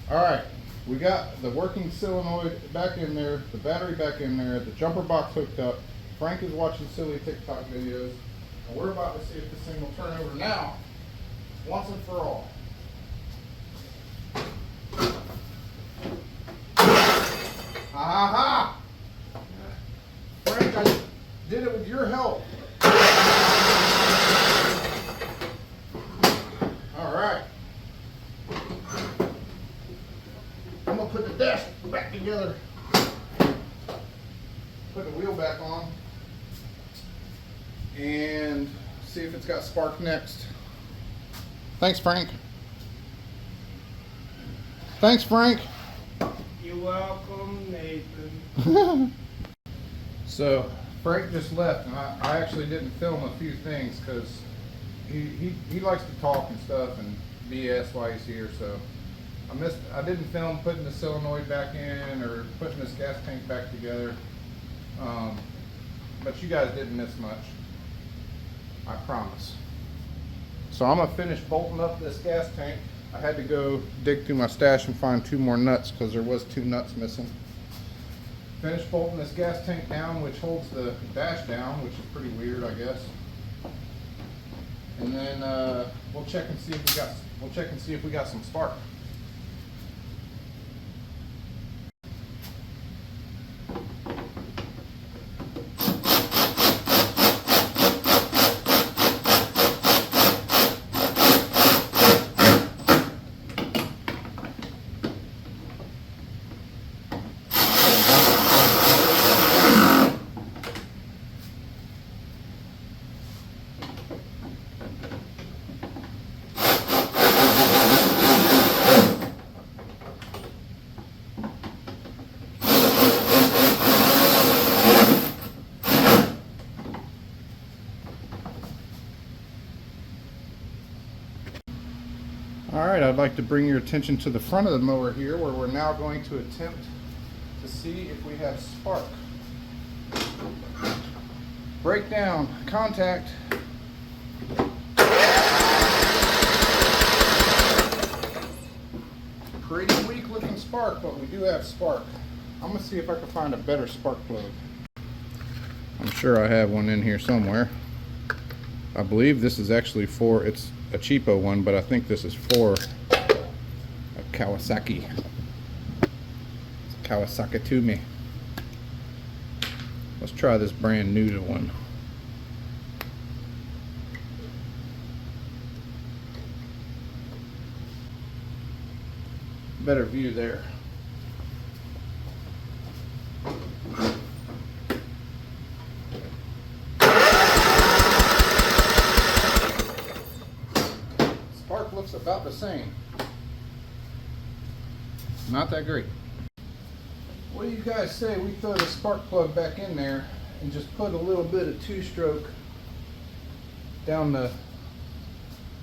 Alright. We got the working solenoid back in there, the battery back in there, the jumper box hooked up. Frank is watching silly TikTok videos, and we're about to see if this thing will turn over now, once and for all. Aha! Frank, I did it with your help. Alright. I'm going to put the dash back together, put the wheel back on, and see if it's got spark next. Thanks, Frank. Thanks, Frank. You're welcome, Nathan. So Frank just left, and I actually didn't film a few things because he likes to talk and stuff and BS while he's here. So I didn't film putting the solenoid back in or putting this gas tank back together. But you guys didn't miss much, I promise. So I'm gonna finish bolting up this gas tank. I had to go dig through my stash and find 2 more nuts because there was 2 nuts missing. Finish bolting this gas tank down, which holds the dash down, which is pretty weird, I guess. And then we'll check and see if we got some spark. Alright, I'd like to bring your attention to the front of the mower here, where we're now going to attempt to see if we have spark. Breakdown, contact. Pretty weak looking spark, but we do have spark. I'm going to see if I can find a better spark plug. I'm sure I have one in here somewhere. I believe this is actually for, it's a cheapo one, but I think this is for a Kawasaki. It's Kawasaki to me. Let's try this brand new to one. Better view there. about the same. Not that great. What do you guys say we throw the spark plug back in there and just put a little bit of two-stroke down the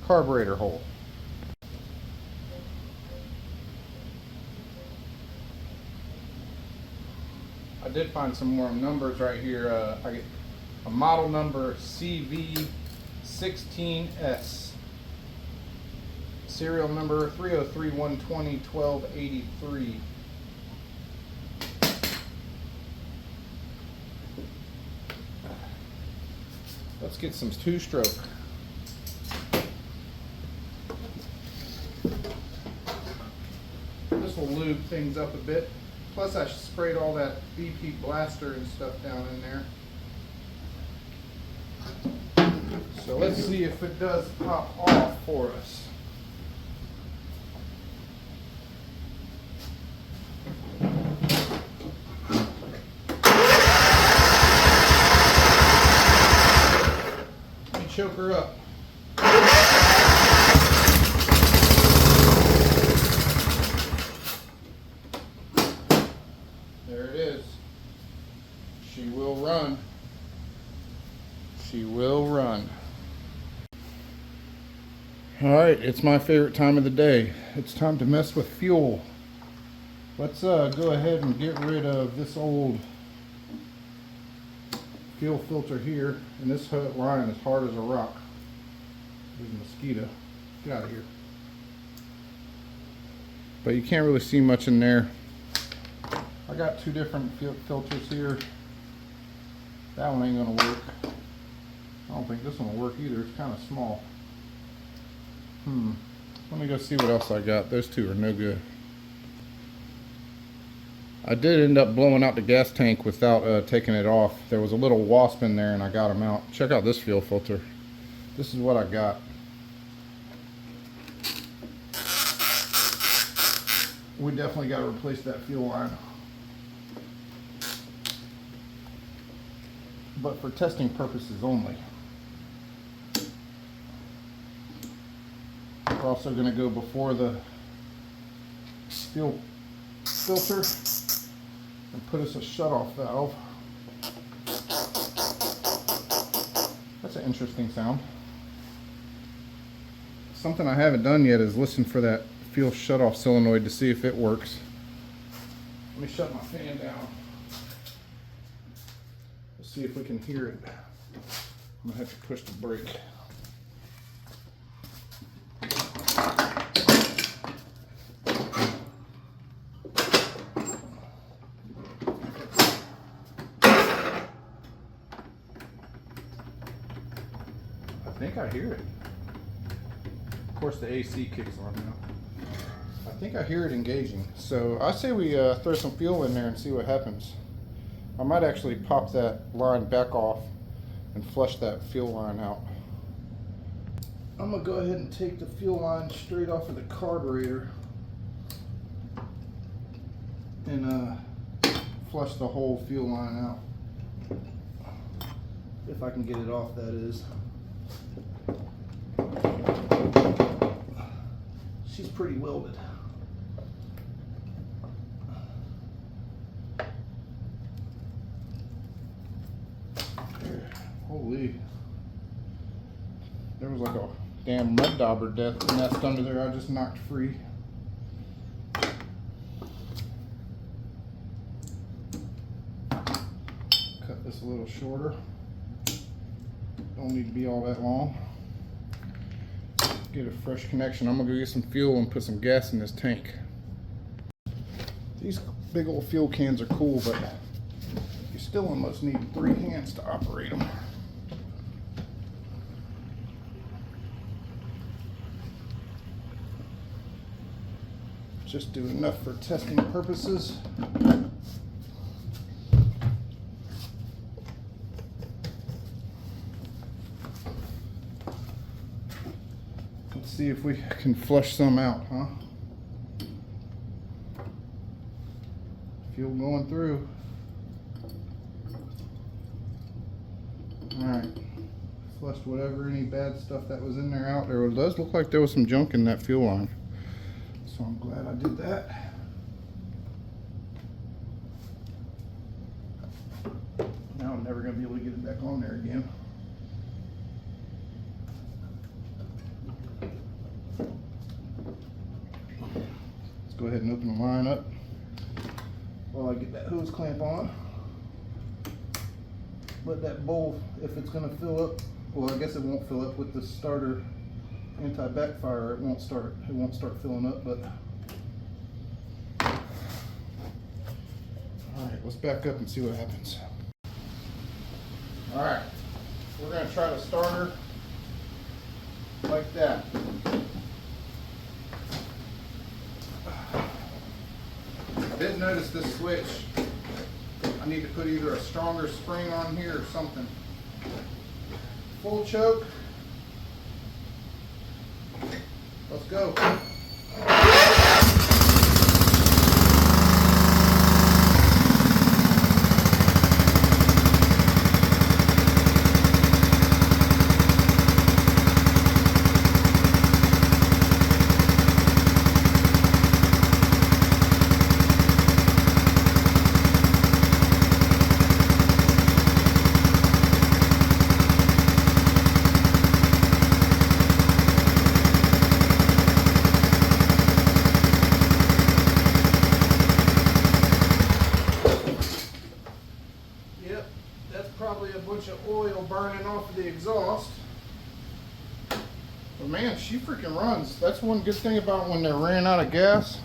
carburetor hole? I did find some more numbers right here. I get a model number CV16S. Serial number 303-120-1283. Let's get some two-stroke. This will lube things up a bit. Plus I sprayed all that BP blaster and stuff down in there. So let's see if it does pop off for us. Let me choke her up. There it is. She will run. She will run. Alright, it's my favorite time of the day. It's time to mess with fuel. Let's go ahead and get rid of this old fuel filter here. And this line is hard as a rock. There's a mosquito. Get out of here. But you can't really see much in there. I got two different filters here. That one ain't gonna work. I don't think this one will work either. It's kind of small. Let me go see what else I got. Those two are no good. I did end up blowing out the gas tank without taking it off. There was a little wasp in there and I got them out. Check out this fuel filter. This is what I got. We definitely got to replace that fuel line. But for testing purposes only. We're also going to go before the fuel filter and put us a shutoff valve. That's an interesting sound. Something I haven't done yet is listen for that fuel shutoff solenoid to see if it works. Let me shut my fan down. Let's see if we can hear it. I'm going to have to push the brake. I think I hear it. Of course the AC kicks on now. I think I hear it engaging. So I say we throw some fuel in there and see what happens. I might actually pop that line back off and flush that fuel line out. I'm gonna go ahead and take the fuel line straight off of the carburetor and flush the whole fuel line out. If I can get it off, that is. She's pretty welded. Holy. There was like a damn mud dauber nest under there I just knocked free. Cut this a little shorter. Don't need to be all that long. Get a fresh connection. I'm gonna go get some fuel and put some gas in this tank. These big old fuel cans are cool, but you still almost need 3 hands to operate them. Just do enough for testing purposes. Let's see if we can flush some out, huh? Fuel going through. All right, flushed whatever, any bad stuff that was in there out. There does look like there was some junk in that fuel line. So I'm glad I did that. Now I'm never going to be able to get it back on there again. Let's go ahead and open the line up while I get that hose clamp on. Let that bowl, if it's going to fill up, well, I guess it won't fill up with the starter anti-backfire. It won't start filling up, but all right, let's back up and see what happens. All right, we're going to try to start her like that. I did notice this switch. I need to put either a stronger spring on here or something. Full choke. Let's go. A bunch of oil burning off of the exhaust. But man, she freaking runs. That's one good thing about when they're ran out of gas.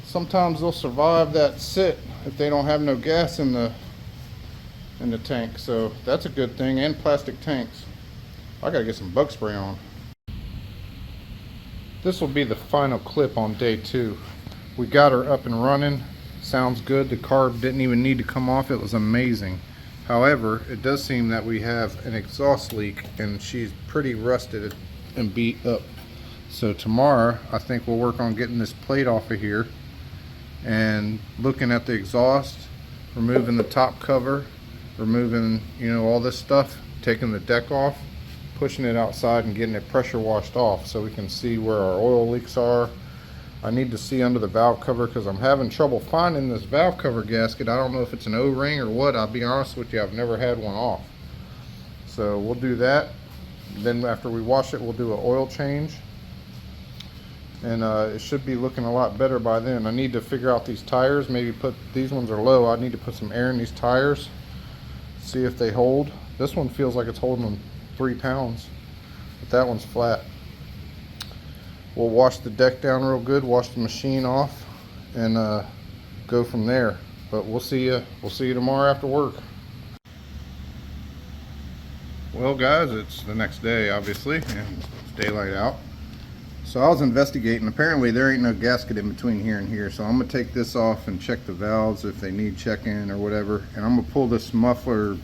Sometimes they'll survive that sit if they don't have no gas in the tank. So that's a good thing. And plastic tanks. I gotta get some bug spray on. This will be the final clip on day 2. We got her up and running. Sounds good. The carb didn't even need to come off. It was amazing. However, it does seem that we have an exhaust leak and she's pretty rusted and beat up. So tomorrow, I think we'll work on getting this plate off of here and looking at the exhaust, removing the top cover, removing, you know, all this stuff, taking the deck off, pushing it outside and getting it pressure washed off so we can see where our oil leaks are. I need to see under the valve cover because I'm having trouble finding this valve cover gasket. I don't know if it's an O-ring or what. I'll be honest with you, I've never had one off. So we'll do that. Then after we wash it, we'll do an oil change. And it should be looking a lot better by then. I need to figure out these tires. Maybe these ones are low. I need to put some air in these tires. See if they hold. This one feels like it's holding 3 pounds. But that one's flat. We'll wash the deck down real good, wash the machine off, and go from there. But we'll see you tomorrow after work. Well guys, it's the next day obviously, and it's daylight out. So I was investigating. Apparently there ain't no gasket in between here and here. So I'm gonna take this off and check the valves if they need checking or whatever. And I'm gonna pull this muffler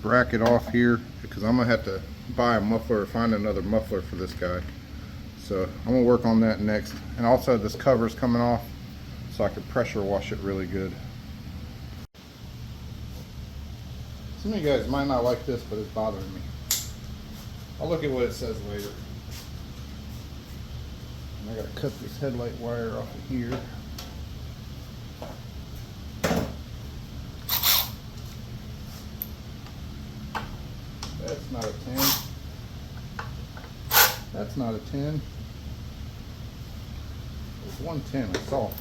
bracket off here because I'm gonna have to buy a muffler or find another muffler for this guy. So I'm gonna work on that next. And also this cover's coming off so I can pressure wash it really good. Some of you guys might not like this, but it's bothering me. I'll look at what it says later. And I gotta cut this headlight wire off of here. That's not a 10. That's not a 10. It's 110, I saw.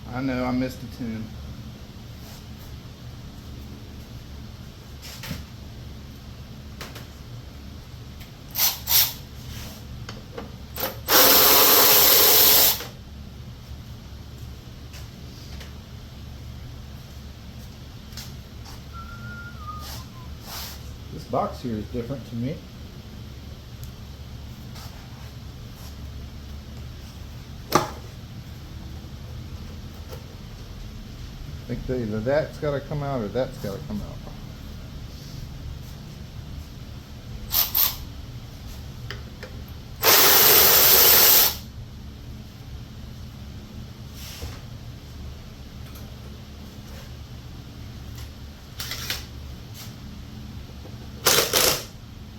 I know, I missed a 10. box here is different to me. I think either that's got to come out or that's got to come out.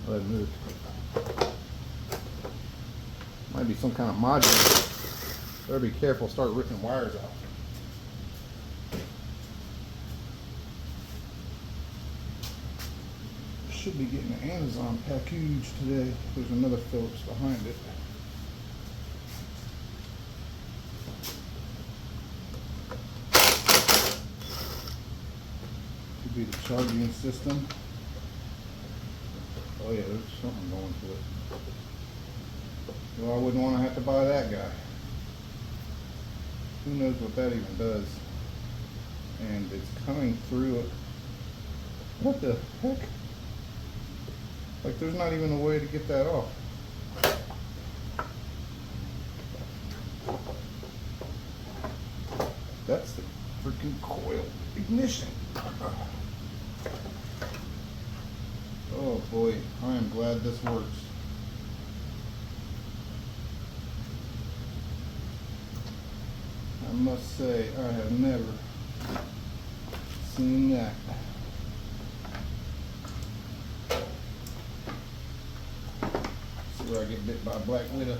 Let it move. Might be some kind of module. Better be careful, start ripping wires out. Should be getting an Amazon package today. There's another Phillips behind it. Could be the charging system. Oh yeah, there's something going to it. Well, I wouldn't want to have to buy that guy. Who knows what that even does? And it's coming through it. What the heck? Like there's not even a way to get that off. That's the freaking coil ignition. Oh boy, I am glad this works. I must say, I have never seen that. Where I get bit by a black widow.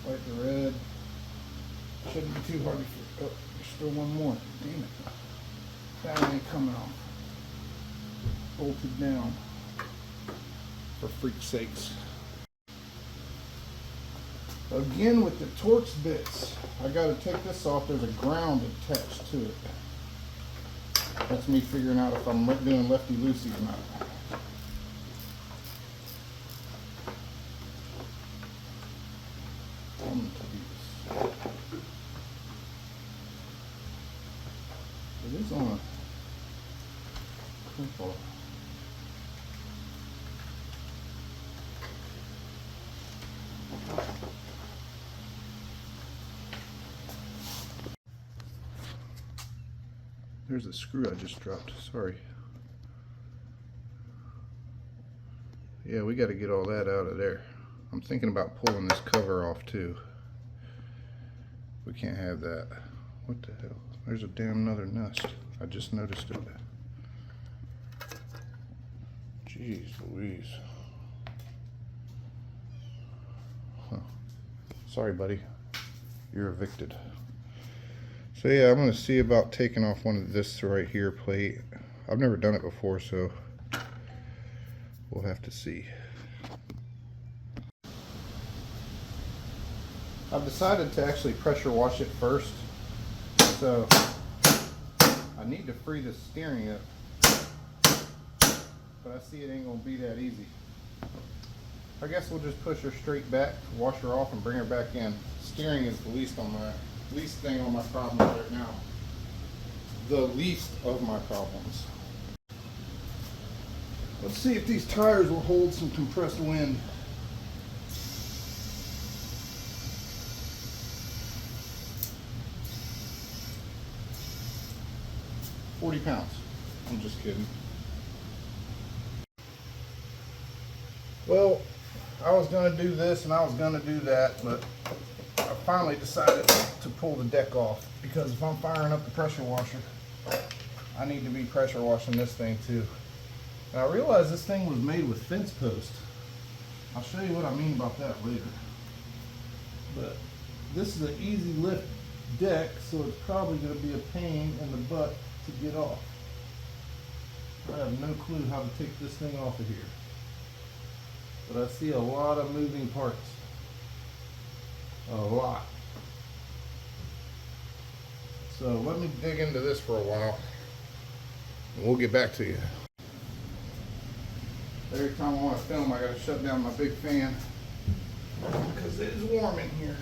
White to red. Shouldn't be too hard to fit. Oh, there's still one more. Damn it. That one ain't coming off. Bolted down. For freak's sakes. Again with the Torx bits, I got to take this off. There's a ground attached to it. That's me figuring out if I'm doing lefty loosey or not. It is on a simple. There's the screw I just dropped, sorry. Yeah, we got to get all that out of there. I'm thinking about pulling this cover off too. We can't have that. What the hell? There's a damn another nest. I just noticed it. Jeez Louise. Huh. Sorry buddy, you're evicted. So yeah, I'm going to see about taking off one of this right here plate. I've never done it before, so we'll have to see. I've decided to actually pressure wash it first. So I need to free the steering up. But I see it ain't going to be that easy. I guess we'll just push her straight back, wash her off, and bring her back in. Steering is the least thing on my problems right now. The least of my problems. Let's see if these tires will hold some compressed wind. £40. I'm just kidding. Well, I was going to do this and I was going to do that, but I finally decided to pull the deck off, because if I'm firing up the pressure washer, I need to be pressure washing this thing too. And I realized this thing was made with fence post. I'll show you what I mean about that later. But this is an easy lift deck, so it's probably going to be a pain in the butt to get off. I have no clue how to take this thing off of here. But I see a lot of moving parts. A lot. So let me dig into this for a while, and we'll get back to you. Every time I want to film, I got to shut down my big fan. because it is warm in here.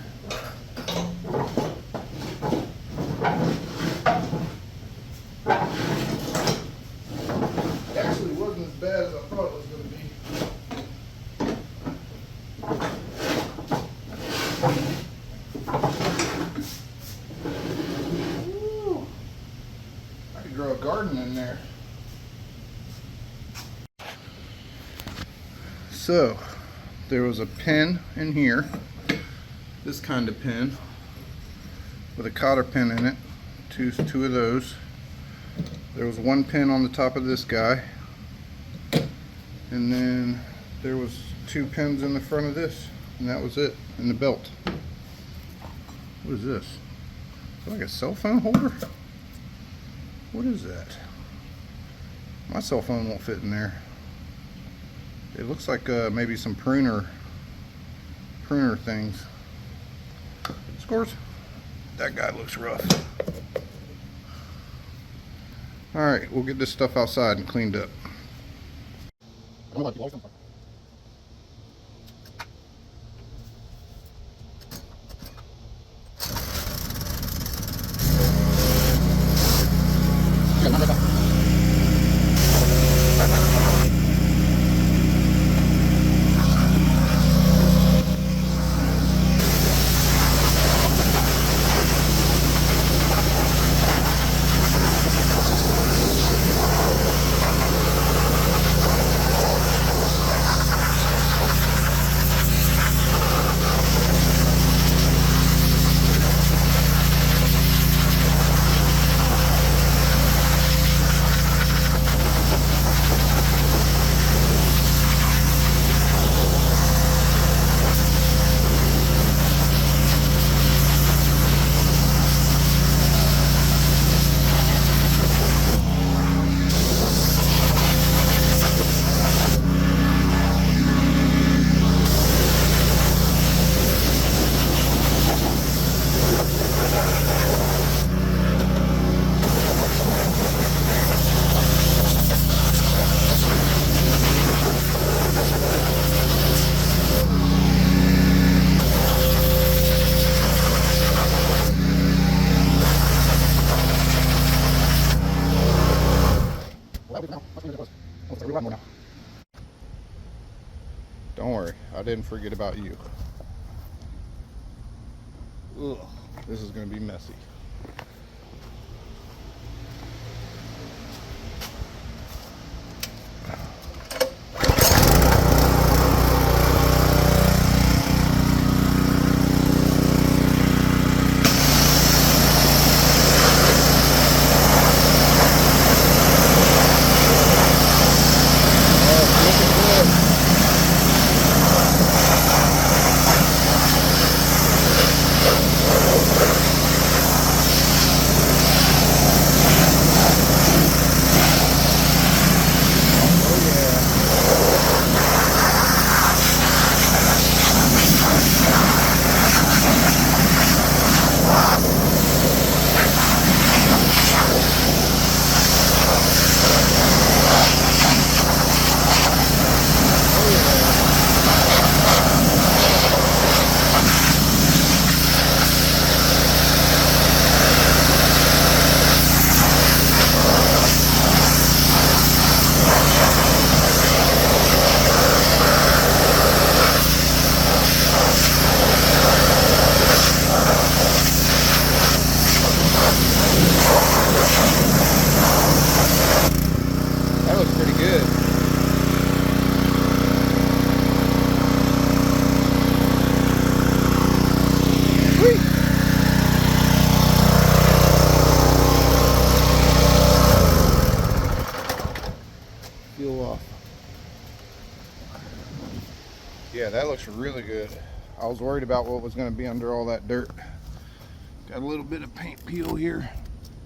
It actually wasn't as bad as I thought it was going to be. Woo. I could grow a garden in there. So, there was a pin in here, this kind of pin, with a cotter pin in it, two of those. There was one pin on the top of this guy, and then there was 2 pins in the front of this, and that was it, in the belt. What is this? Is it like a cell phone holder? What is that? My cell phone won't fit in there. It looks like maybe some pruner things. Scores. That guy looks rough. Alright, we'll get this stuff outside and cleaned up. Don't worry, I didn't forget about you. Ugh, this is going to be messy. Yeah, that looks really good. I was worried about what was going to be under all that dirt. Got a little bit of paint peel here.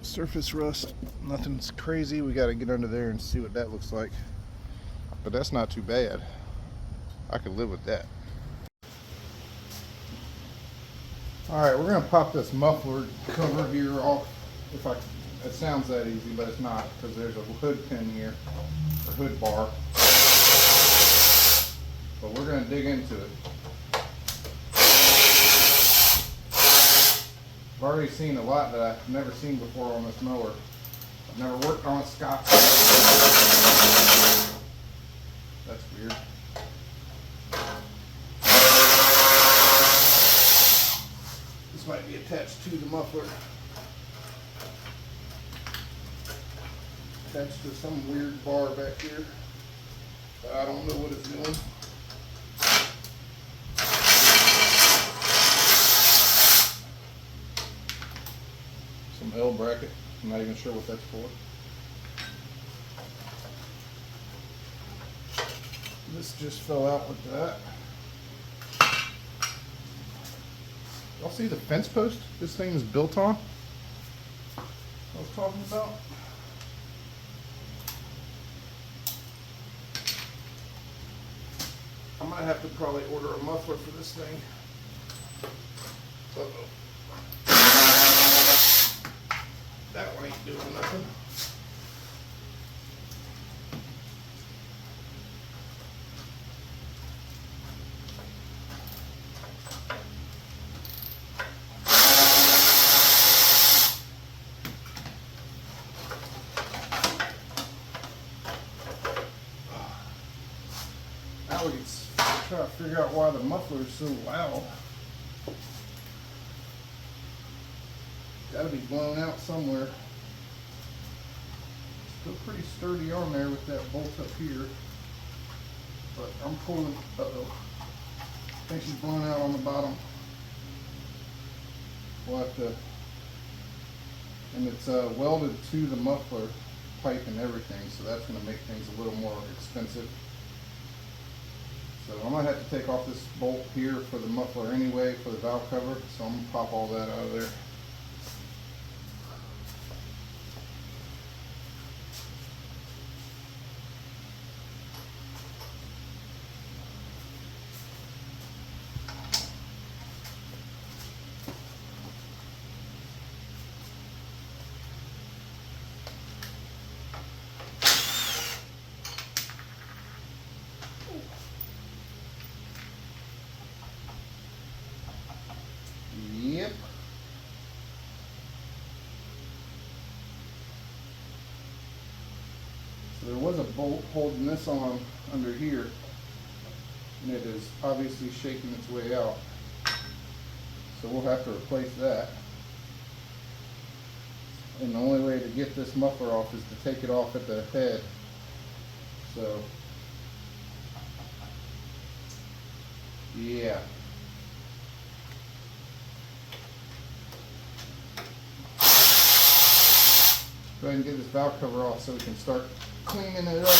Surface rust. Nothing's crazy. We got to get under there and see what that looks like. But that's not too bad. I could live with that. Alright, we're going to pop this muffler cover here off. It sounds that easy, but it's not, because there's a hood pin here, or hood bar. But we're going to dig into it. I've already seen a lot that I've never seen before on this mower. I've never worked on a Scott. That's weird. This might be attached to the muffler. Attached to some weird bar back here. But I don't know what it's doing. Some L bracket. I'm not even sure what that's for. This just fell out with that. Y'all see the fence post this thing is built on? I was talking about. I might have to probably order a muffler for this thing. Uh-oh. That one ain't doing nothing. Now we can try to figure out why the muffler is so loud. Gotta be blown out somewhere. Still pretty sturdy on there with that bolt up here. But I'm pulling, uh-oh. I think she's blown out on the bottom. We'll have to, and it's welded to the muffler pipe and everything, so that's gonna make things a little more expensive. So I'm gonna have to take off this bolt here for the muffler anyway, for the valve cover, so I'm gonna pop all that out of there. Yep. So there was a bolt holding this on under here, and it is obviously shaking its way out. So we'll have to replace that. And the only way to get this muffler off is to take it off at the head. So, yeah. Go ahead and get this valve cover off so we can start cleaning it up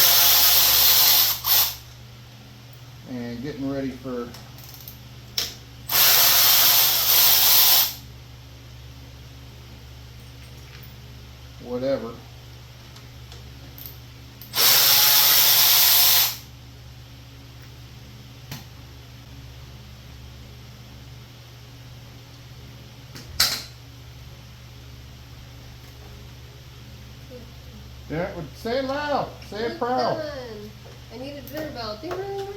and getting ready for whatever. Yeah, say it loud. Say it proud. I need a dinner bell. Ding, ding, ding, ding,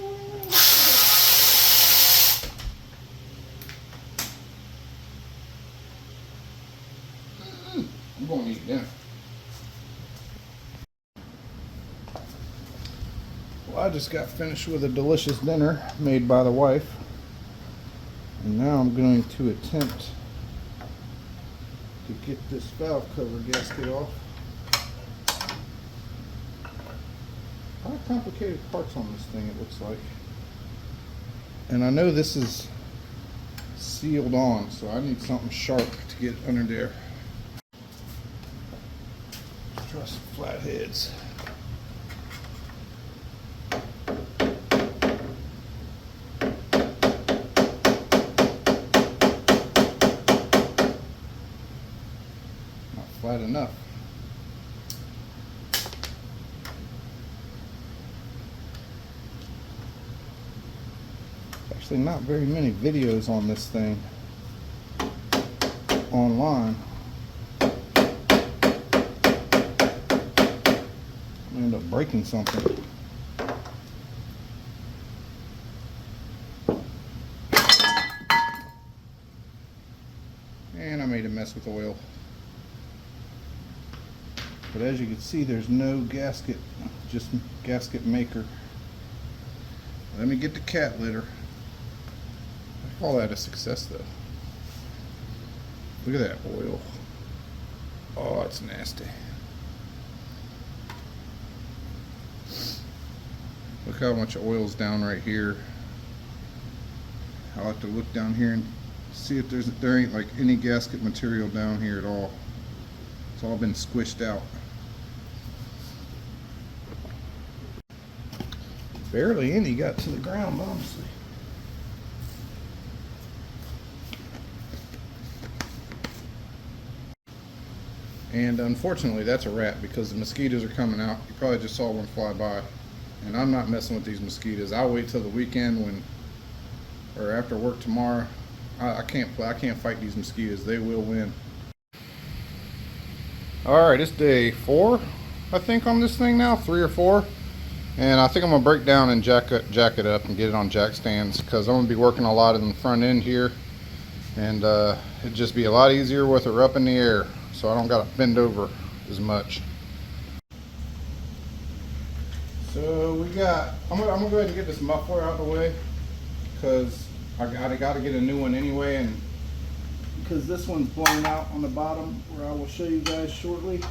ding. I'm going to eat dinner. Well, I just got finished with a delicious dinner made by the wife. And now I'm going to attempt to get this valve cover gasket off. A lot of complicated parts on this thing, it looks like. And I know this is sealed on, so I need something sharp to get under there. Let's try some flatheads. Not flat enough. Actually, not very many videos on this thing online. I end up breaking something. And I made a mess. with oil. But as you can see, there's no gasket, just gasket maker. Let me get the cat litter. I call that a success though. Look at that oil. Oh, it's nasty. Look how much oil's down right here. I'll have to look down here and see if there ain't like any gasket material down here at all. It's all been squished out. Barely any got to the ground, honestly. And unfortunately, that's a wrap because the mosquitoes are coming out. You probably just saw one fly by. And I'm not messing with these mosquitoes. I'll wait till the weekend or after work tomorrow. I can't fight these mosquitoes. They will win. All right, it's day 4, I think, on this thing now, 3 or 4. And I think I'm gonna break down and jack it up and get it on jack stands because I'm gonna be working a lot in the front end here, and it'd just be a lot easier with her up in the air, so I don't gotta bend over as much. So I'm gonna go ahead and get this muffler out of the way because I gotta get a new one anyway, and because this one's blown out on the bottom, where I will show you guys shortly.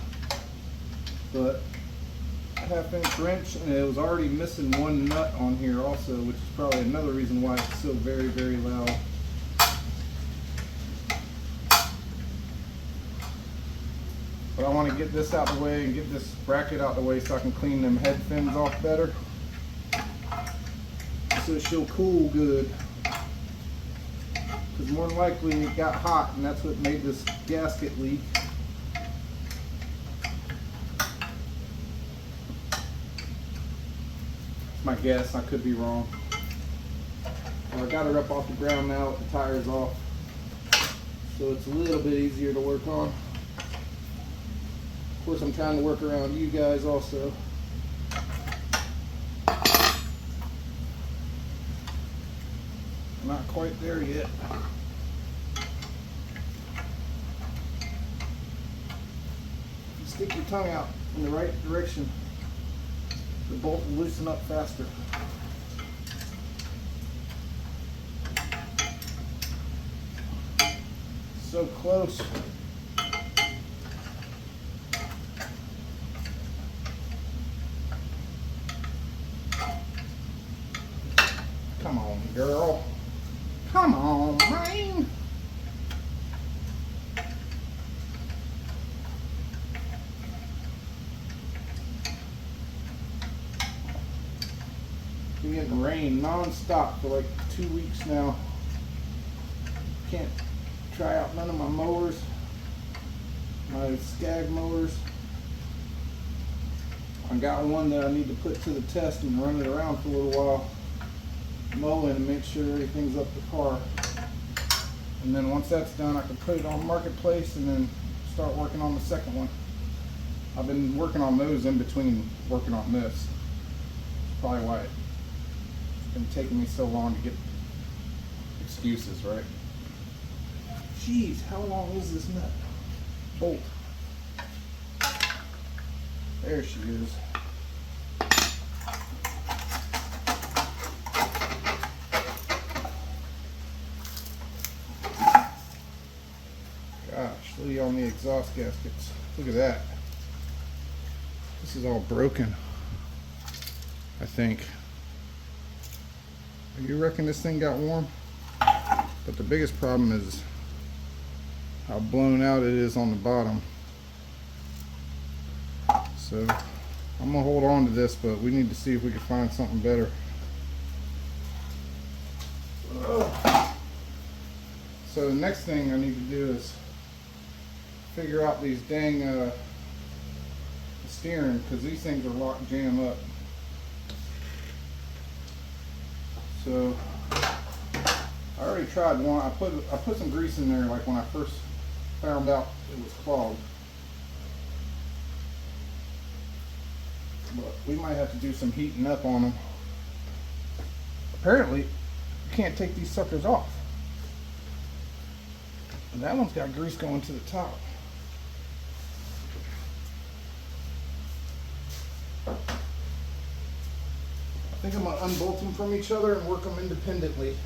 But 1/2 wrench, and it was already missing one nut on here also, which is probably another reason why it's so very, very loud. But I want to get this out of the way and get this bracket out of the way so I can clean them head fins off better, so she'll cool good. Because more than likely it got hot and that's what made this gasket leak. My guess, I could be wrong. Well, I got her up off the ground now with the tires off, so it's a little bit easier to work on. Of course, I'm trying to work around you guys also. Not quite there yet. Stick your tongue out in the right direction. The bolt will loosen up faster. So close. Come on, girl. Come on, man. Been getting rain non-stop for like 2 weeks now. Can't try out none of my mowers, my Skag mowers. I got one that I need to put to the test and run it around for a little while, mowing and make sure everything's up to par. And then once that's done, I can put it on Marketplace and then start working on the second one. I've been working on those in between working on this. That's probably why it's been taking me so long to get excuses, right? Jeez, how long is this nut? Bolt. There she is. Gosh, look on the exhaust gaskets. Look at that. This is all broken, I think. You reckon this thing got warm? But the biggest problem is how blown out it is on the bottom. So I'm gonna hold on to this, but we need to see if we can find something better. So the next thing I need to do is figure out these dang steering, because these things are lock jam up. So I already tried one. I put some grease in there like when I first found out it was clogged. But we might have to do some heating up on them. Apparently, you can't take these suckers off. And that one's got grease going to the top. I think I'm gonna unbolt them from each other and work them independently.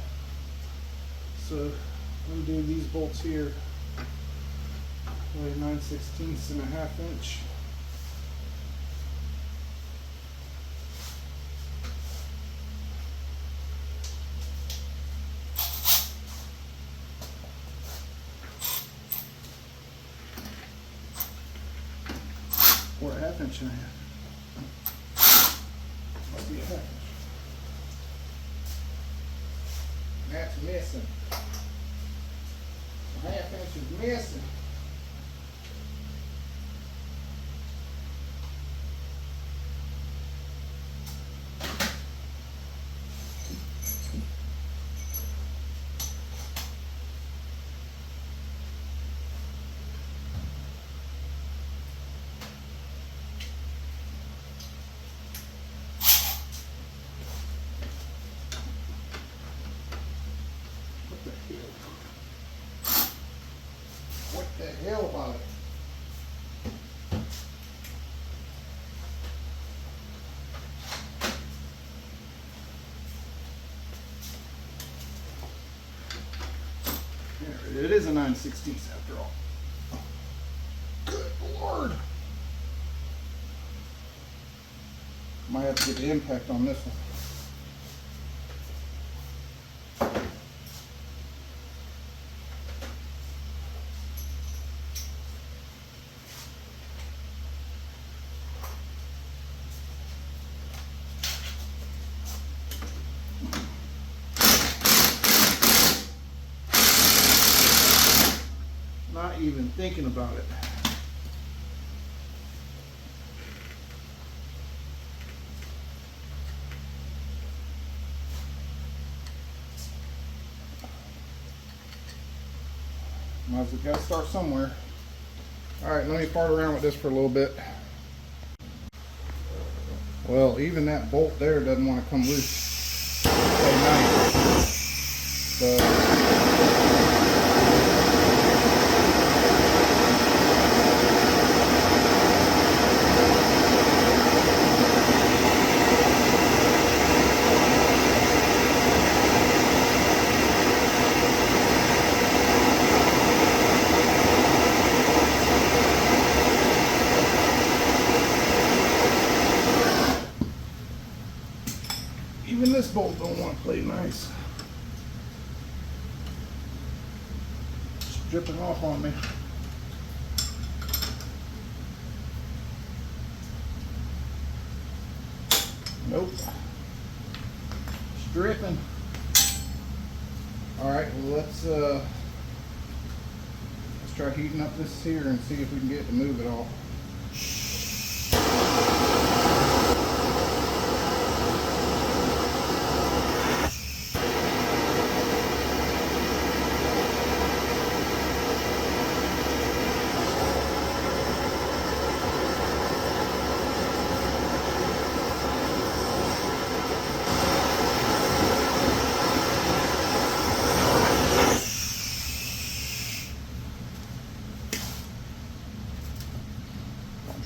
So undo these bolts here. 9/16 and a half inch. Or a 1/2 inch and a half. Must be a 1/2 inch. That's missing. A 1/2 inch is missing. What the hell about it? It is a 9/16 after all. Good Lord. Might have to get the impact on this one. Not even thinking about it. Might as well gotta start somewhere. Alright, let me fart around with this for a little bit. Well, even that bolt there doesn't want to come loose. So nice. So even this bolt don't want to play nice. It's dripping off on me. Nope. It's dripping. Alright, well let's try heating up this here and see if we can get it to move it all.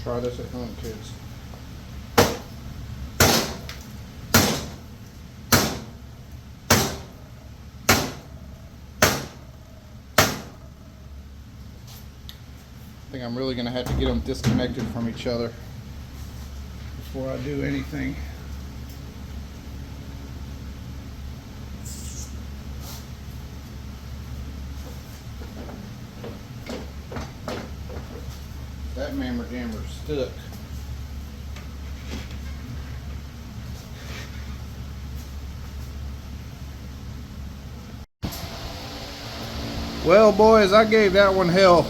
Try this at home, kids. I think I'm really going to have to get them disconnected from each other before I do anything. That mammer jammer stuck. Well, boys, I gave that one hell.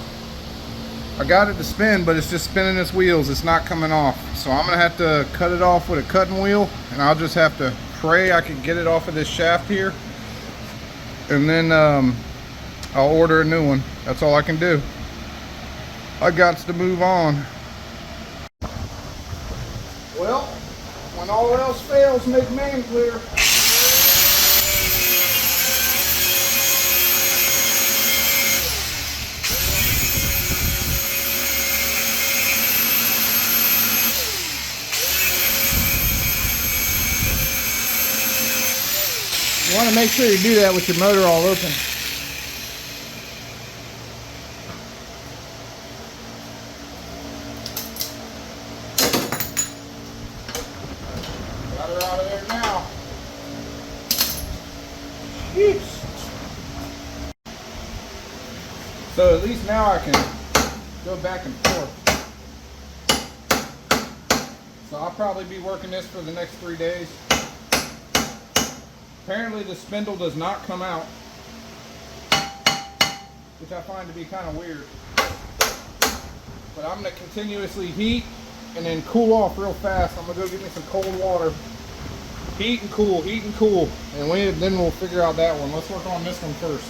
I got it to spin, but it's just spinning its wheels. It's not coming off. So I'm gonna have to cut it off with a cutting wheel, and I'll just have to pray I can get it off of this shaft here. And then I'll order a new one. That's all I can do. I got to move on. Well, when all else fails, make man clear. You want to make sure you do that with your motor all open. Got her out of there now. Jeez. So at least now I can go back and forth. So I'll probably be working this for the next 3 days. Apparently the spindle does not come out, which I find to be kind of weird. But I'm going to continuously heat and then cool off real fast. I'm going to go get me some cold water. Heat and cool, and then we'll figure out that one. Let's work on this one first.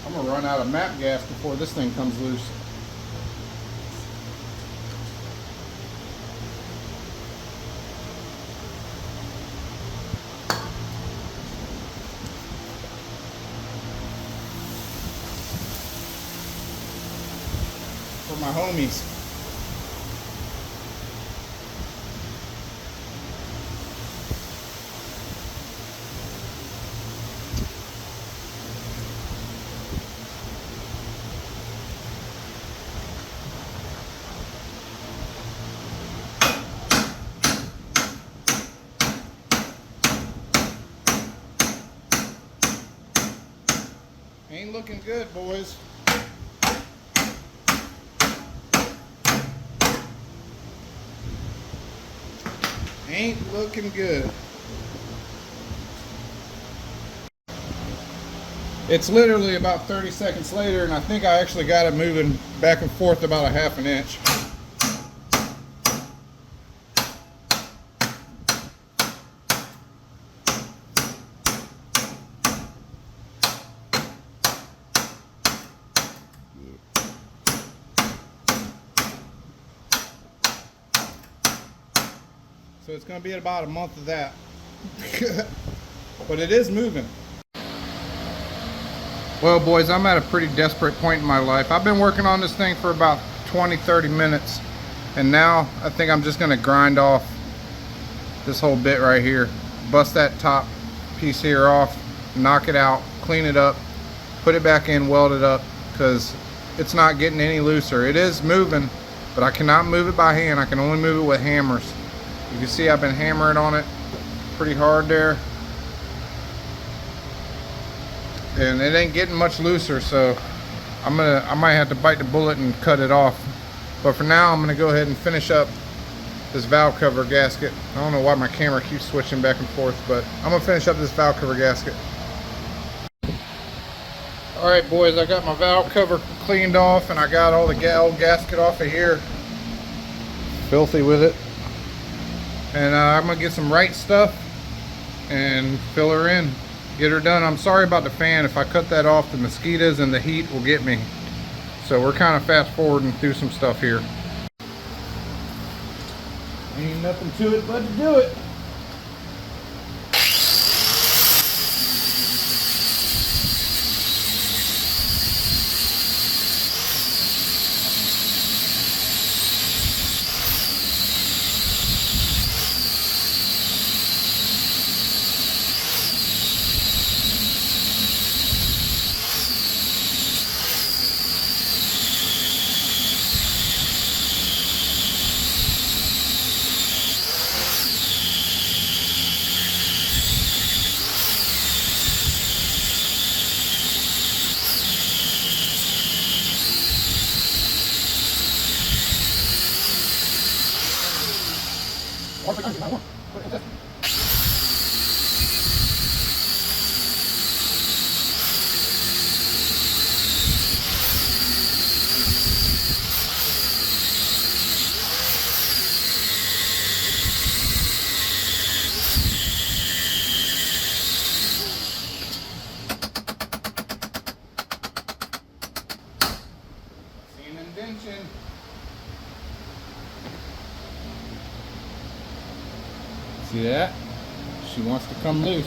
I'm gonna run out of map gas before this thing comes loose. For my homies. Ain't looking good, boys. Ain't looking good. It's literally about 30 seconds later, and I think I actually got it moving back and forth about a half an inch. So it's going to be about a month of that. But it is moving. Well, boys, I'm at a pretty desperate point in my life. I've been working on this thing for about 20-30 minutes. And now I think I'm just going to grind off this whole bit right here. Bust that top piece here off. Knock it out. Clean it up. Put it back in. Weld it up. Because it's not getting any looser. It is moving. But I cannot move it by hand. I can only move it with hammers. You can see I've been hammering on it pretty hard there. And it ain't getting much looser, so I might have to bite the bullet and cut it off. But for now, I'm gonna go ahead and finish up this valve cover gasket. I don't know why my camera keeps switching back and forth, but I'm gonna finish up this valve cover gasket. All right, boys, I got my valve cover cleaned off, and I got all the old gasket off of here. Filthy with it. And I'm gonna get some right stuff and fill her in, get her done. I'm sorry about the fan. If I cut that off, the mosquitoes and the heat will get me. So we're kind of fast forwarding through some stuff here. Ain't nothing to it but to do it. See that? She wants to come loose.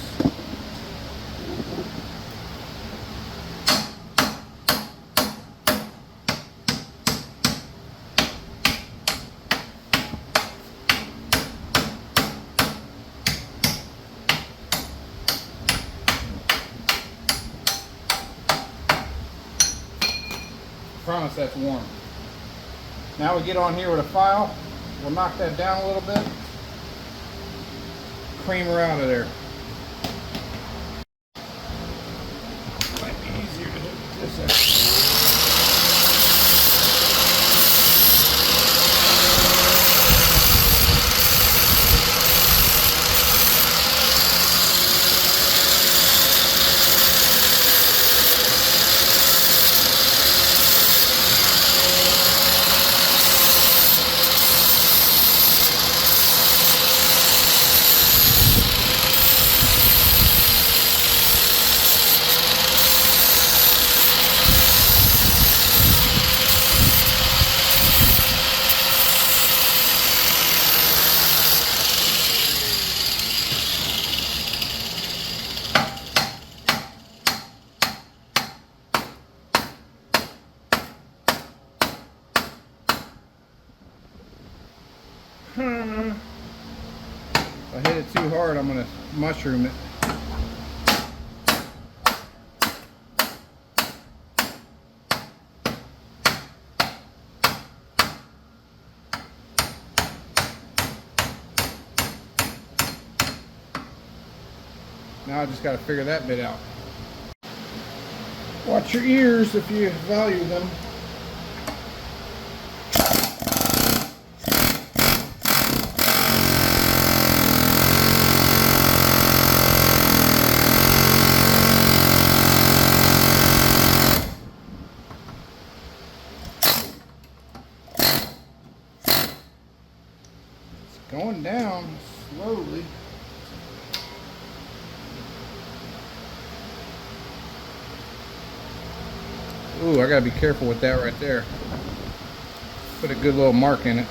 Promise that's warm. Now we get on here with a file. We'll knock that down a little bit. Cream her out of there. Might be easier to do this end. If I hit it too hard, I'm going to mushroom it. Now I just got to figure that bit out. Watch your ears if you value them. It's going down slowly. Ooh, I gotta be careful with that right there. Put a good little mark in it.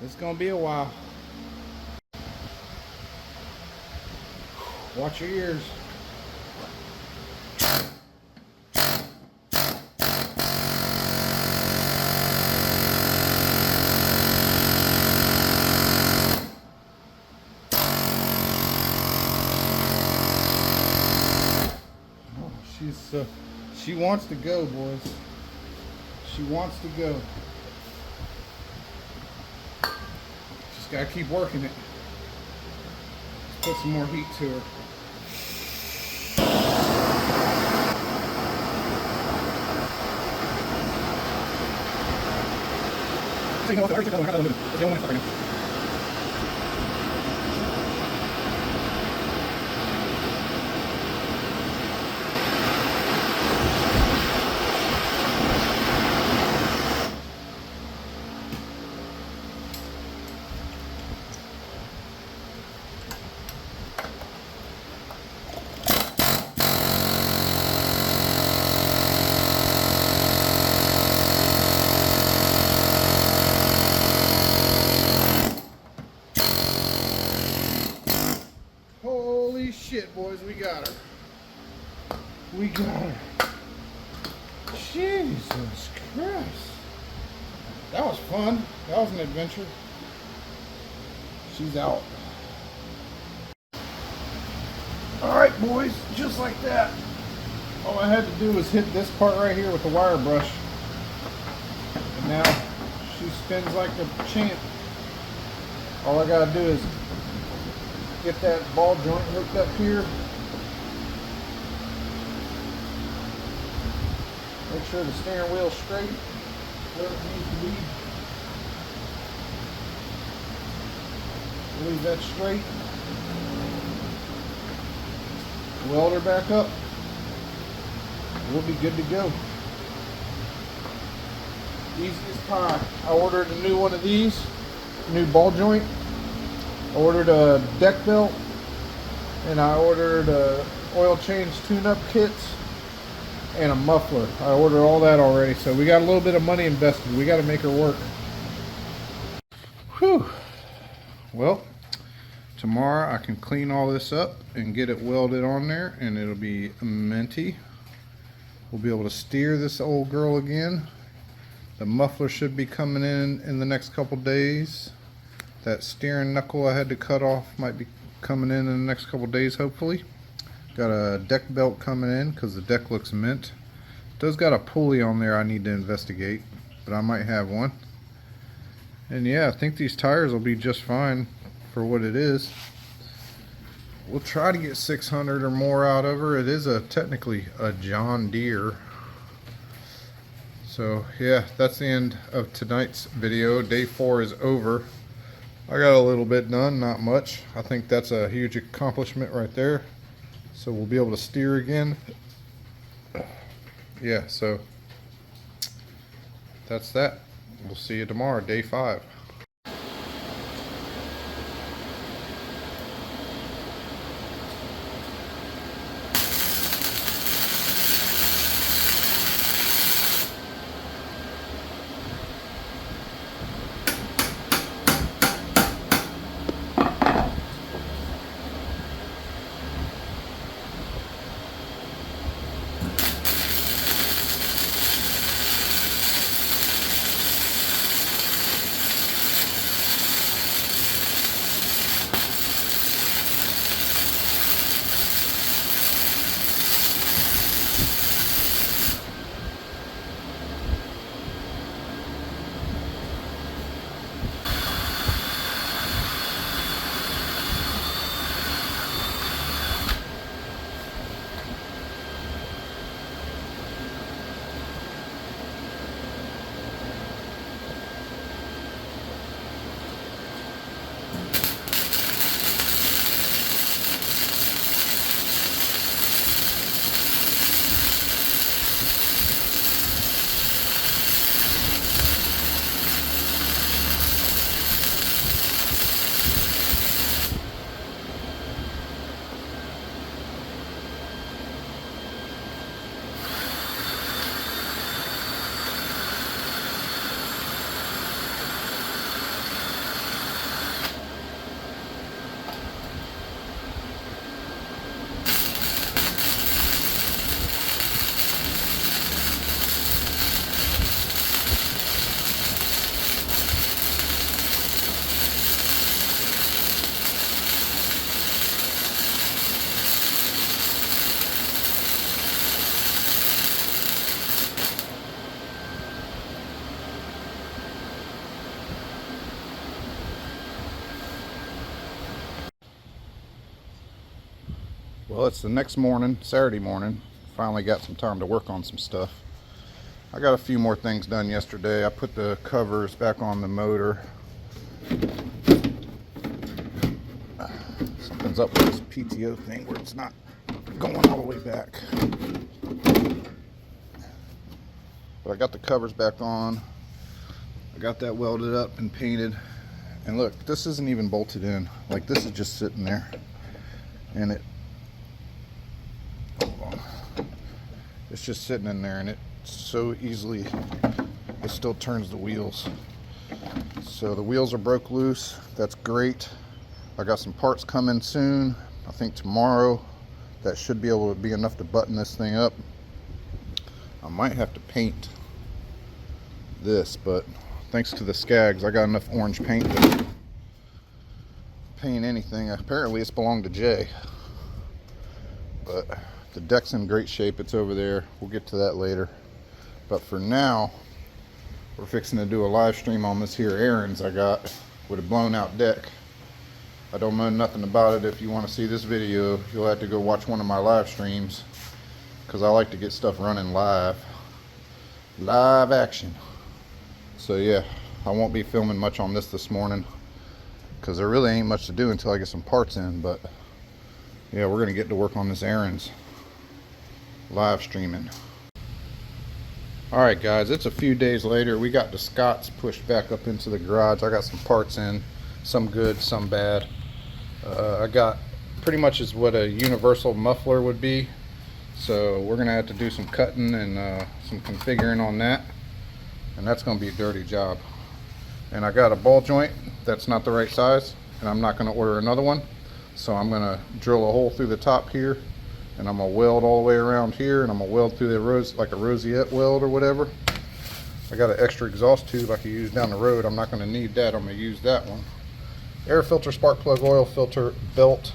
It's gonna be a while. Watch your ears. Oh, she wants to go, boys. She wants to go. Gotta keep working it. Let's put some more heat to her. Holy shit, boys, we got her. We got her. Jesus Christ. That was fun. That was an adventure. She's out. Alright, boys, just like that. All I had to do was hit this part right here with the wire brush. And now she spins like a champ. All I gotta do is get that ball joint hooked up here. Make sure the steering wheel's straight where it needs to be. Leave that straight. Weld her back up. we'll be good to go. Easy as pie. I ordered a new one of these, new ball joint. I ordered a deck belt, and I ordered oil change tune-up kits and a muffler. I ordered all that already, so we got a little bit of money invested. We got to make her work. Whew. Well, tomorrow I can clean all this up and get it welded on there, and it'll be minty. We'll be able to steer this old girl again. The muffler should be coming in the next couple days. That steering knuckle I had to cut off might be coming in the next couple days, hopefully. Got a deck belt coming in because the deck looks mint. It does got a pulley on there I need to investigate, but I might have one. And yeah, I think these tires will be just fine for what it is. We'll try to get 600 or more out of her. It is technically a John Deere. So yeah, that's the end of tonight's video. Day 4 is over. I got a little bit done, not much. I think that's a huge accomplishment right there. So we'll be able to steer again. Yeah, so that's that. We'll see you tomorrow, day 5. Well, it's the next morning, Saturday morning. Finally got some time to work on some stuff. I got a few more things done yesterday. I put the covers back on the motor. Something's up with this PTO thing where it's not going all the way back. But I got the covers back on. I got that welded up and painted. And look, this isn't even bolted in. Like, this is just sitting there. And it's just sitting in there, and it so easily, it still turns the wheels. So the wheels are broke loose. That's great. I got some parts coming soon. I think tomorrow. That should be able to be enough to button this thing up. I might have to paint this, but thanks to the Skags, I got enough orange paint to paint anything. Apparently it's belonged to Jay, but the deck's in great shape. It's over there. We'll get to that later. But for now, we're fixing to do a live stream on this here errands I got with a blown out deck. I don't know nothing about it. If you want to see this video, you'll have to go watch one of my live streams, because I like to get stuff running live action. So yeah, I won't be filming much on this morning, because there really ain't much to do until I get some parts in. But yeah, we're gonna get to work on this errands live streaming. Alright guys, it's a few days later. We got the Scots pushed back up into the garage. I got some parts in, some good, some bad. I got pretty much is what a universal muffler would be. So we're gonna have to do some cutting and some configuring on that. And that's gonna be a dirty job. And I got a ball joint that's not the right size, and I'm not gonna order another one. So I'm gonna drill a hole through the top here, and I'm gonna weld all the way around here, and I'm gonna weld through the rose like a roseette weld or whatever. I got an extra exhaust tube I can use down the road. I'm not gonna need that. I'm gonna use that one. Air filter, spark plug, oil filter, belt,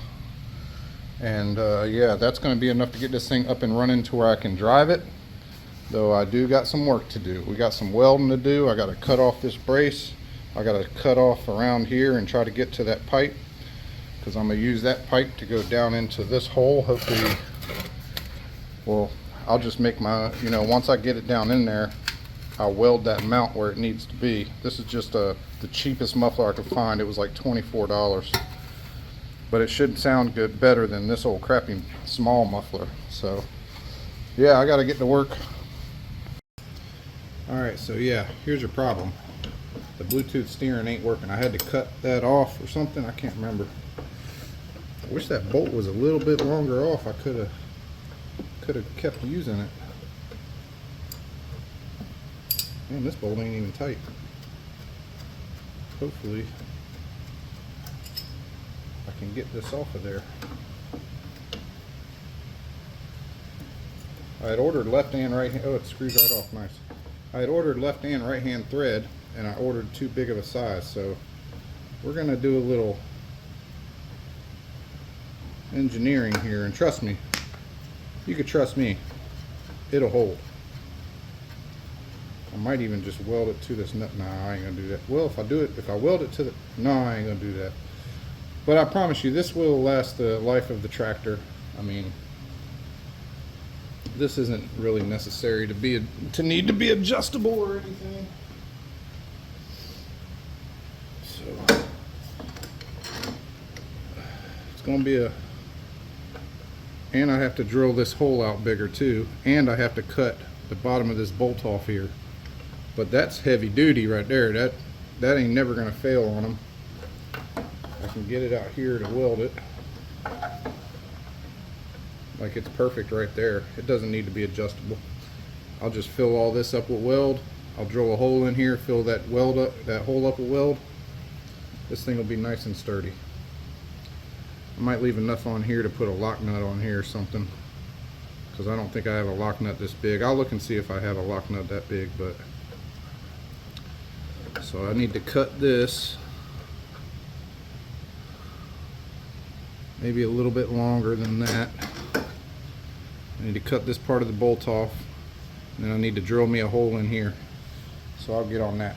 and yeah, that's gonna be enough to get this thing up and running to where I can drive it. Though I do got some work to do. We got some welding to do. I got to cut off this brace. I got to cut off around here and try to get to that pipe, because I'm gonna use that pipe to go down into this hole. Hopefully, well, I'll just make my, you know, once I get it down in there, I'll weld that mount where it needs to be. This is just the cheapest muffler I could find. It was like $24, but it should sound good, better than this old crappy small muffler. So yeah, I got to get to work. All right, so yeah, here's your problem. The Bluetooth steering ain't working. I had to cut that off or something. I can't remember. I wish that bolt was a little bit longer off. I could have kept using it. Man, this bolt ain't even tight. Hopefully I can get this off of there. I had ordered left and right hand. Oh, it screws right off. Nice. I had ordered left and right hand thread, and I ordered too big of a size, so we're gonna do a little engineering here, and trust me, you could trust me, it'll hold. I might even just weld it to this nut. Nah, I ain't gonna do that. Well, if I weld it to the, no, I ain't gonna do that. But I promise you, this will last the life of the tractor. I mean, this isn't really necessary to need to be adjustable or anything. So it's gonna be and I have to drill this hole out bigger too, and I have to cut the bottom of this bolt off here. But that's heavy duty right there. That ain't never gonna fail on them. I can get it out here to weld it. Like, it's perfect right there. It doesn't need to be adjustable. I'll just fill all this up with weld. I'll drill a hole in here, fill that hole up with weld. This thing will be nice and sturdy. I might leave enough on here to put a lock nut on here or something, because I don't think I have a lock nut this big. I'll look and see if I have a lock nut that big, but so I need to cut this maybe a little bit longer than that. I need to cut this part of the bolt off, and then I need to drill me a hole in here. So I'll get on that.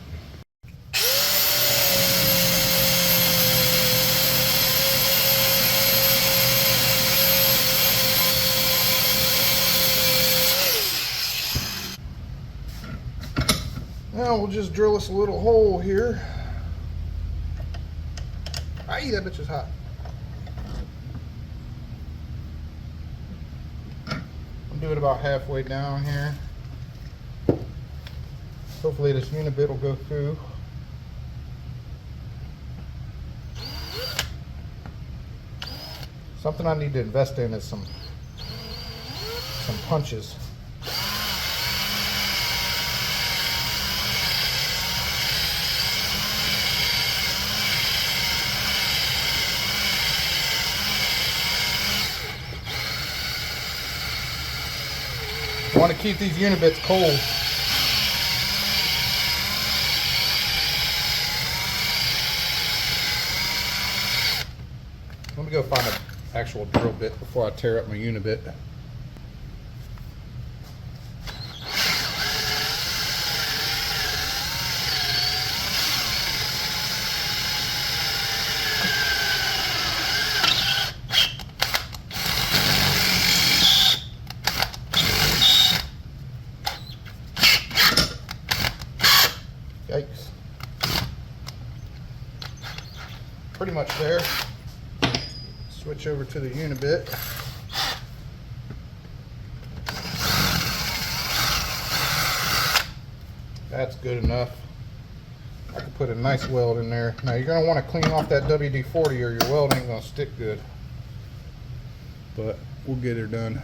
Now we'll just drill us a little hole here. Aye, that bitch is hot. Do it about halfway down here. Hopefully this unibit will go through. Something I need to invest in is some punches. I want to keep these unibits cold. Let me go find an actual drill bit before I tear up my unibit. Yikes. Pretty much there. Switch over to the unibit. That's good enough. I could put a nice weld in there. Now you're going to want to clean off that WD-40 or your weld ain't going to stick good. But we'll get her done.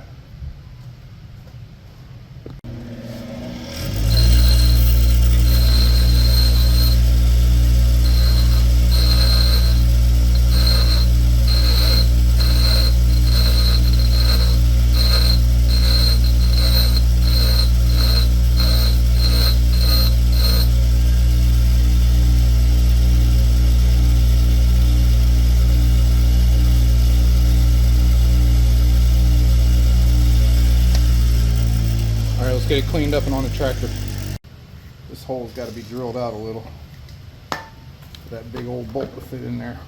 Let's get it cleaned up and on the tractor. This hole's got to be drilled out a little for that big old bolt to fit in there.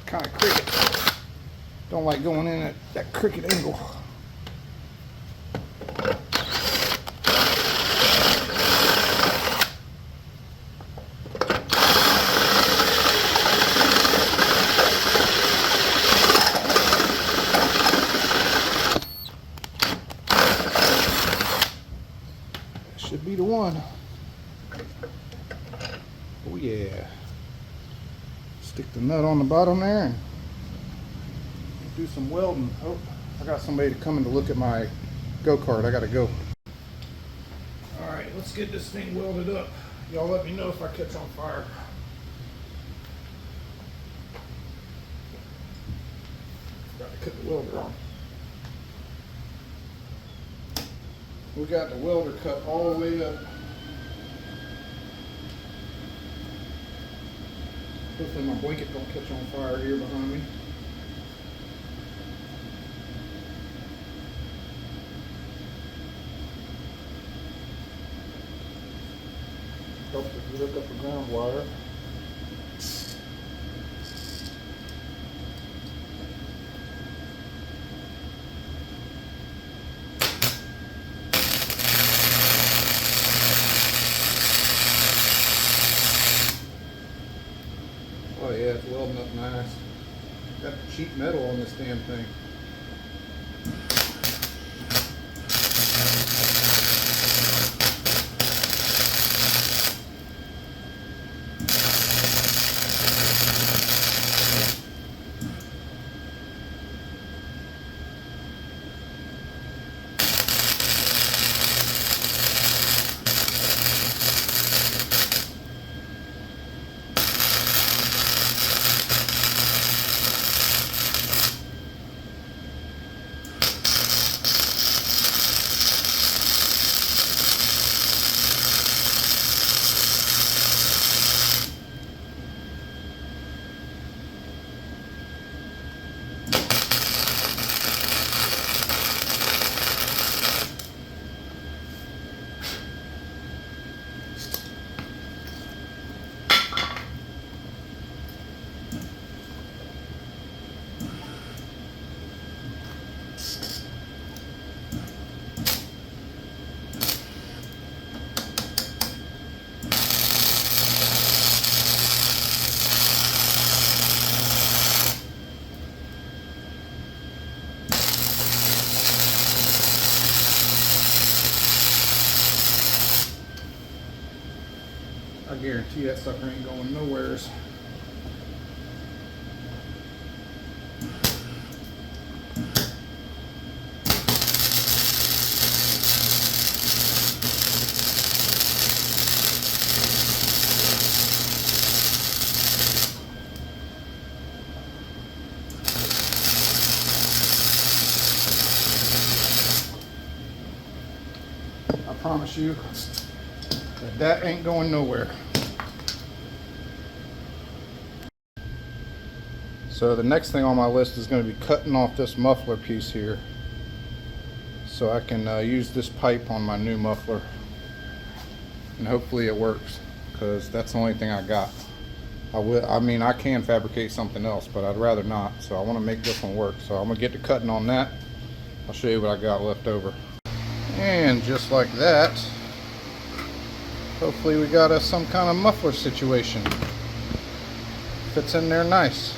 Kind of crooked. Don't like going in at that crooked angle. Should be the one. Oh yeah. Stick the nut on the bottom there and do some welding. Oh, I got somebody to come in to look at my go-kart. I gotta go. Alright, let's get this thing welded up. Y'all let me know if I catch on fire. Got to cut the welder on. We got the welder cut all the way up. Hopefully my blanket don't catch on fire here behind me. Help to hook up the ground wire. Oh yeah, it's welding up nice. Got cheap metal on this damn thing. I guarantee that sucker ain't going nowheres. I promise you that ain't going nowhere. So the next thing on my list is going to be cutting off this muffler piece here so I can use this pipe on my new muffler, and hopefully it works, because that's the only thing I got. I mean I can fabricate something else, but I'd rather not, so I want to make this one work. So I'm going to get to cutting on that. I'll show you what I got left over. And just like that, hopefully we got us some kind of muffler situation. fits in there nice.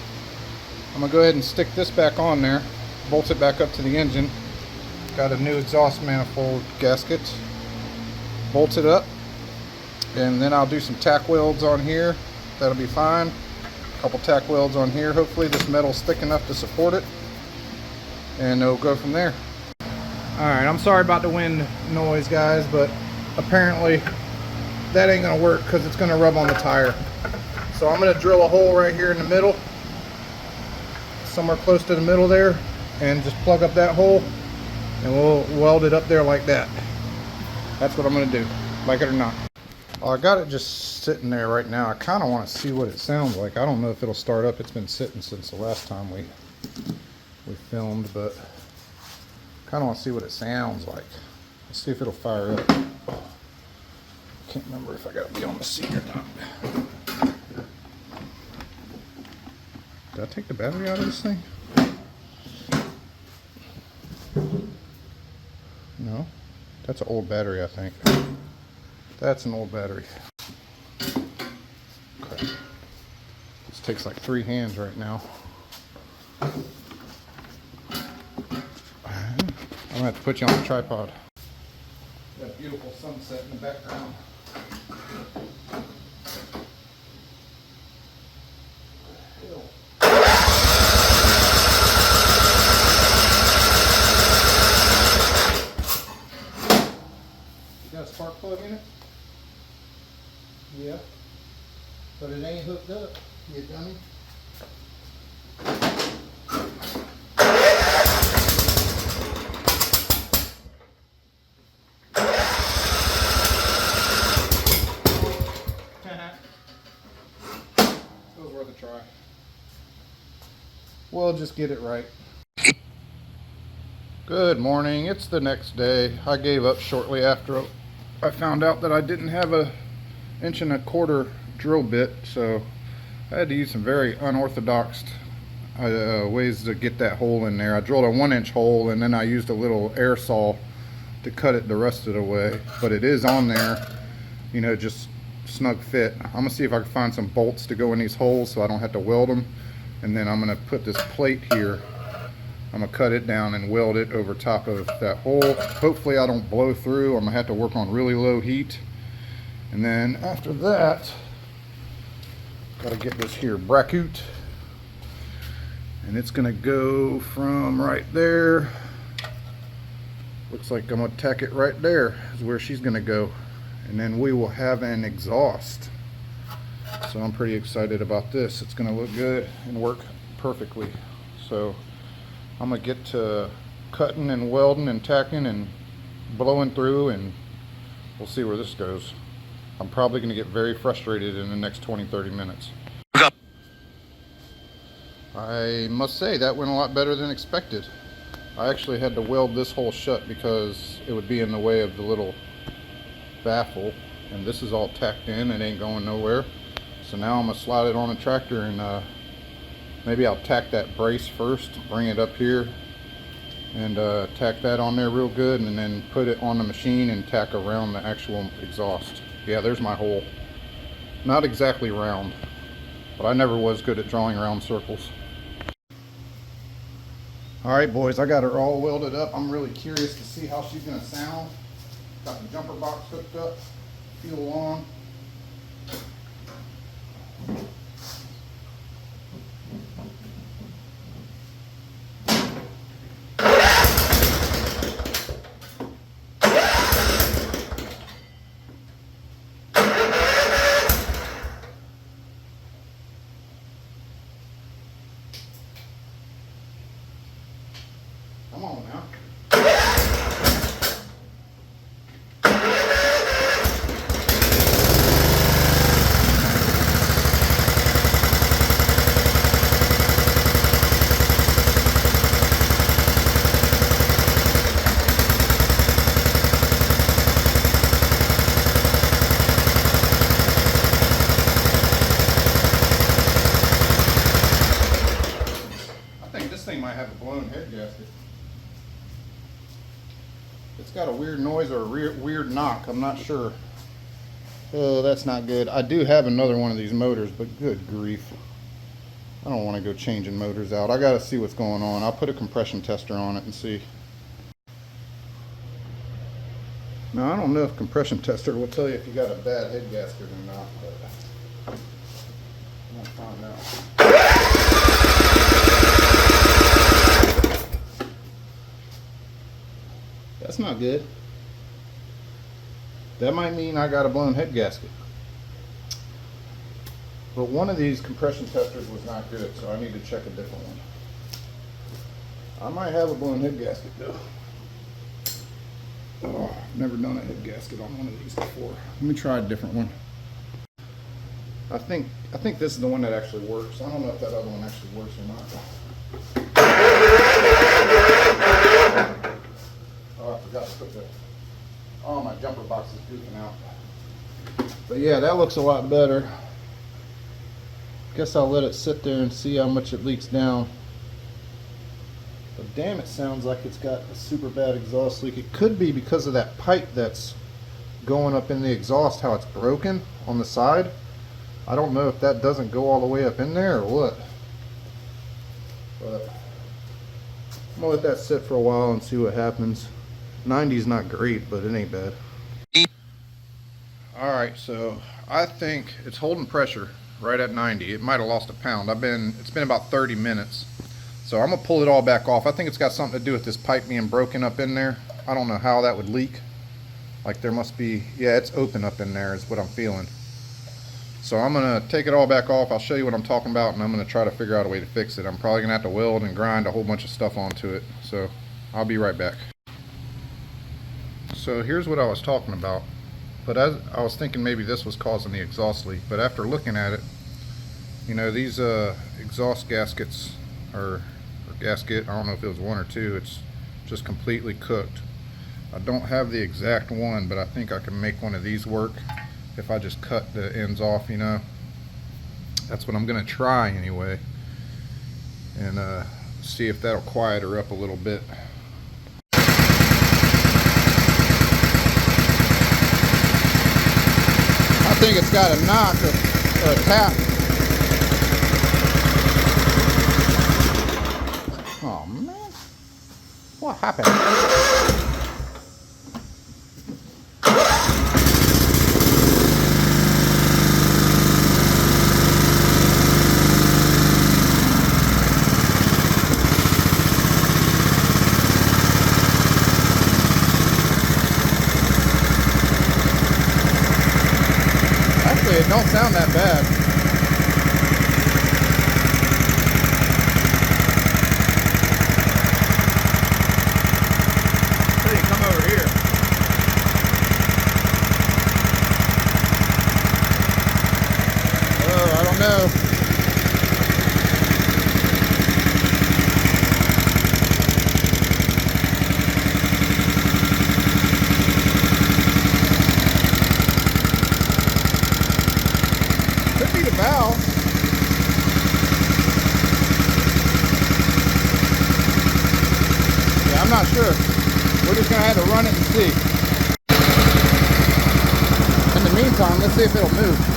I'm gonna go ahead and stick this back on there, bolt it back up to the engine. Got a new exhaust manifold gasket, bolt it up, and then I'll do some tack welds on here. That'll be fine. A couple tack welds on here. Hopefully this metal's thick enough to support it, and it'll go from there. Alright, I'm sorry about the wind noise, guys, but apparently that ain't gonna work because it's gonna rub on the tire. So I'm gonna drill a hole right here in the middle, somewhere close to the middle there, and just plug up that hole, and we'll weld it up there like that. That's what I'm gonna do, like it or not. Well, I got it just sitting there right now. I kind of want to see what it sounds like. I don't know if it'll start up. It's been sitting since the last time we filmed, but kind of want to see what it sounds like. Let's see if it'll fire up. Can't remember if I got to be on the seat or not. Did I take the battery out of this thing? No, that's an old battery, I think. That's an old battery. Okay. This takes like 3 hands right now. I'm gonna have to put you on the tripod. Got a beautiful sunset in the background. You got a spark plug in it? Yeah. But it ain't hooked up, you dummy. It was worth a try. We'll just get it right. Good morning. It's the next day. I gave up shortly after I found out that I didn't have a 1.25" drill bit, so I had to use some very unorthodox ways to get that hole in there. I drilled a 1-inch hole, and then I used a little air saw to cut it the rest of the way, but it is on there, you know, just snug fit. I'm gonna see if I can find some bolts to go in these holes so I don't have to weld them, and then I'm gonna put this plate here. I'm gonna cut it down and weld it over top of that hole. Hopefully I don't blow through. I'm gonna have to work on really low heat. And then after that, gotta get this here bracket, and it's gonna go from right there. Looks like I'm gonna tack it right there is where she's gonna go, and then we will have an exhaust. So I'm pretty excited about this. It's gonna look good and work perfectly. So I'm gonna get to cutting and welding and tacking and blowing through, and we'll see where this goes. I'm probably going to get very frustrated in the next 20-30 minutes. I must say that went a lot better than expected. I actually had to weld this hole shut because it would be in the way of the little baffle, and this is all tacked in. It ain't going nowhere. So now I'm going to slide it on the tractor, and maybe I'll tack that brace first, bring it up here, and tack that on there real good, and then put it on the machine and tack around the actual exhaust. Yeah, there's my hole. Not exactly round, but I never was good at drawing round circles. Alright boys, I got her all welded up. I'm really curious to see how she's going to sound. Got the jumper box hooked up, fuel on. Come on now. I think this thing might have a blown head gasket. It's got a weird noise or a weird knock. I'm not sure. Oh, that's not good. I do have another one of these motors, but good grief. I don't want to go changing motors out. I got to see what's going on. I'll put a compression tester on it and see. Now, I don't know if compression tester will tell you if you got a bad head gasket or not, but I'm gonna find out. That's not good. That might mean I got a blown head gasket. But one of these compression testers was not good, so I need to check a different one. I might have a blown head gasket though. Oh, I've never done a head gasket on one of these before. Let me try a different one. I think this is the one that actually works. I don't know if that other one actually works or not. Oh, I forgot to put the... Oh, my jumper box is goofing out. But yeah, that looks a lot better. Guess I'll let it sit there and see how much it leaks down. But damn, it sounds like it's got a super bad exhaust leak. It could be because of that pipe that's going up in the exhaust, how it's broken on the side. I don't know if that doesn't go all the way up in there or what. But I'm gonna let that sit for a while and see what happens. 90's not great, but it ain't bad. Alright, so I think it's holding pressure right at 90. It might have lost a pound. It's been about 30 minutes. So I'm gonna pull it all back off. I think it's got something to do with this pipe being broken up in there. I don't know how that would leak. Like there must be, yeah, it's open up in there is what I'm feeling. So I'm gonna take it all back off. I'll show you what I'm talking about, and I'm gonna try to figure out a way to fix it. I'm probably gonna have to weld and grind a whole bunch of stuff onto it. So I'll be right back. So here's what I was talking about. But as I was thinking maybe this was causing the exhaust leak, but after looking at it, you know, these exhaust gaskets or gasket, I don't know if it was one or two, it's just completely cooked. I don't have the exact one, but I think I can make one of these work if I just cut the ends off, you know. That's what I'm gonna try anyway, and see if that'll quiet her up a little bit. I think it's got a knock or a tap. Oh man, what happened? Actually, it don't sound that bad. No. Could be the valve. Yeah, I'm not sure. We're just gonna have to run it and see. In the meantime, let's see if it'll move.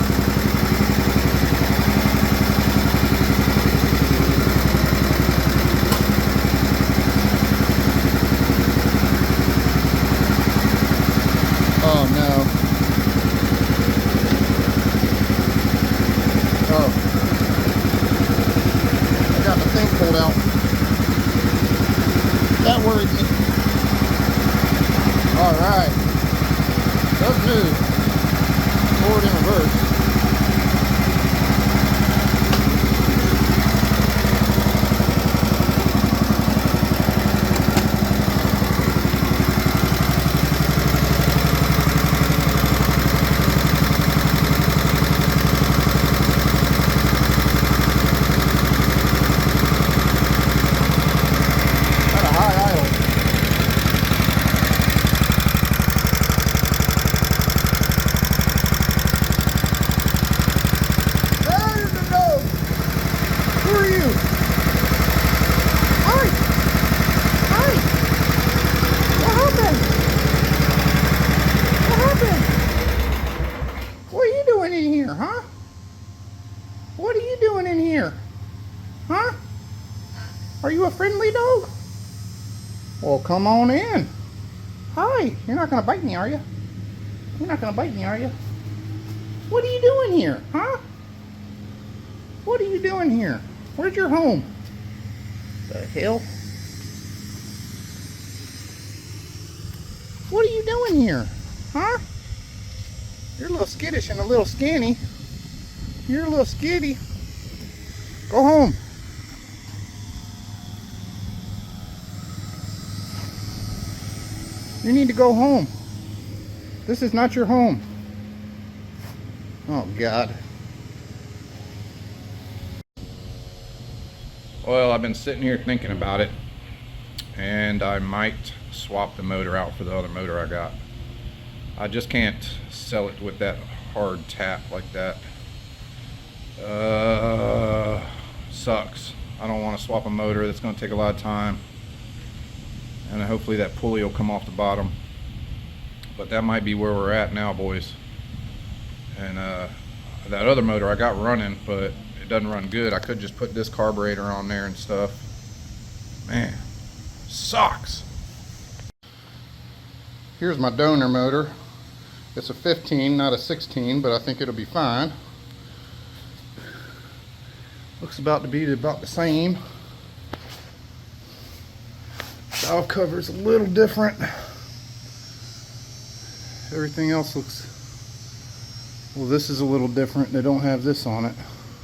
Oh no. Oh. I got the thing pulled out. That worried me. Alright. Does move. Forward and reverse. Are you a friendly dog? Well, come on in. Hi, you're not gonna bite me, are you? You're not gonna bite me, are you? What are you doing here, huh? What are you doing here? Where's your home? The hell? What are you doing here? Huh? You're a little skittish and a little skinny. You're a little skitty. Go home. You need to go home. This is not your home. Oh, God. Well, I've been sitting here thinking about it, and I might swap the motor out for the other motor I got. I just can't sell it with that hard tap like that. Sucks. I don't want to swap a motor. That's going to take a lot of time, and hopefully that pulley will come off the bottom. But that might be where we're at now, boys. And that other motor I got running, but it doesn't run good. I could just put this carburetor on there and stuff. Man, sucks. Here's my donor motor. It's a 15, not a 16, but I think it'll be fine. Looks about to be about the same. Valve cover's a little different. Everything else looks, well, this is a little different. They don't have this on it.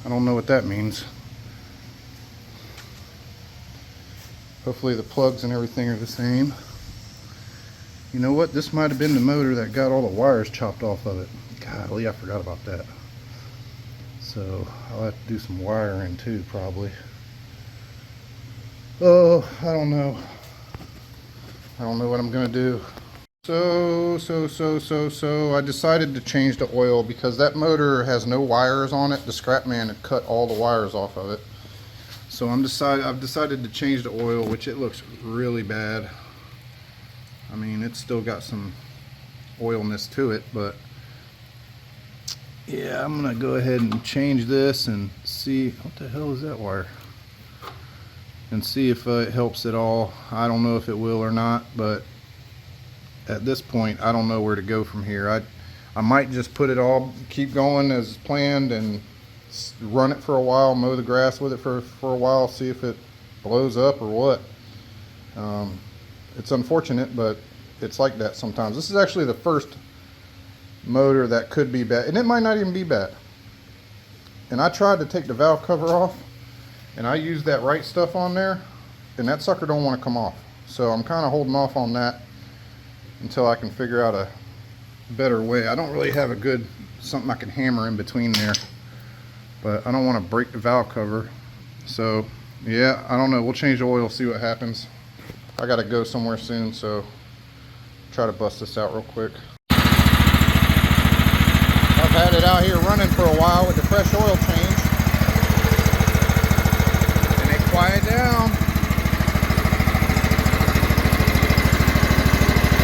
I don't know what that means. Hopefully the plugs and everything are the same. You know what? This might have been the motor that got all the wires chopped off of it. Golly, I forgot about that. So I'll have to do some wiring too, probably. Oh, I don't know. I don't know what I'm gonna do. So I decided to change the oil because that motor has no wires on it. The scrap man had cut all the wires off of it. So I've decided to change the oil, which it looks really bad. I mean, it's still got some oilness to it, but yeah, I'm gonna go ahead and change this and see what the hell is that wire, and see if it helps at all. I don't know if it will or not, but at this point I don't know where to go from here. I might just put it all, keep going as planned, and run it for a while, mow the grass with it for a while, see if it blows up or what. It's unfortunate, but it's like that sometimes. This is actually the first motor that could be bad, and it might not even be bad. And I tried to take the valve cover off, and I used that right stuff on there, and that sucker don't want to come off. So I'm kind of holding off on that until I can figure out a better way. I don't really have a good something I can hammer in between there, but I don't want to break the valve cover. So yeah, I don't know. We'll change the oil, see what happens. I gotta go somewhere soon, so try to bust this out real quick. I've had it out here running for a while with the fresh oil change, and it quieted down.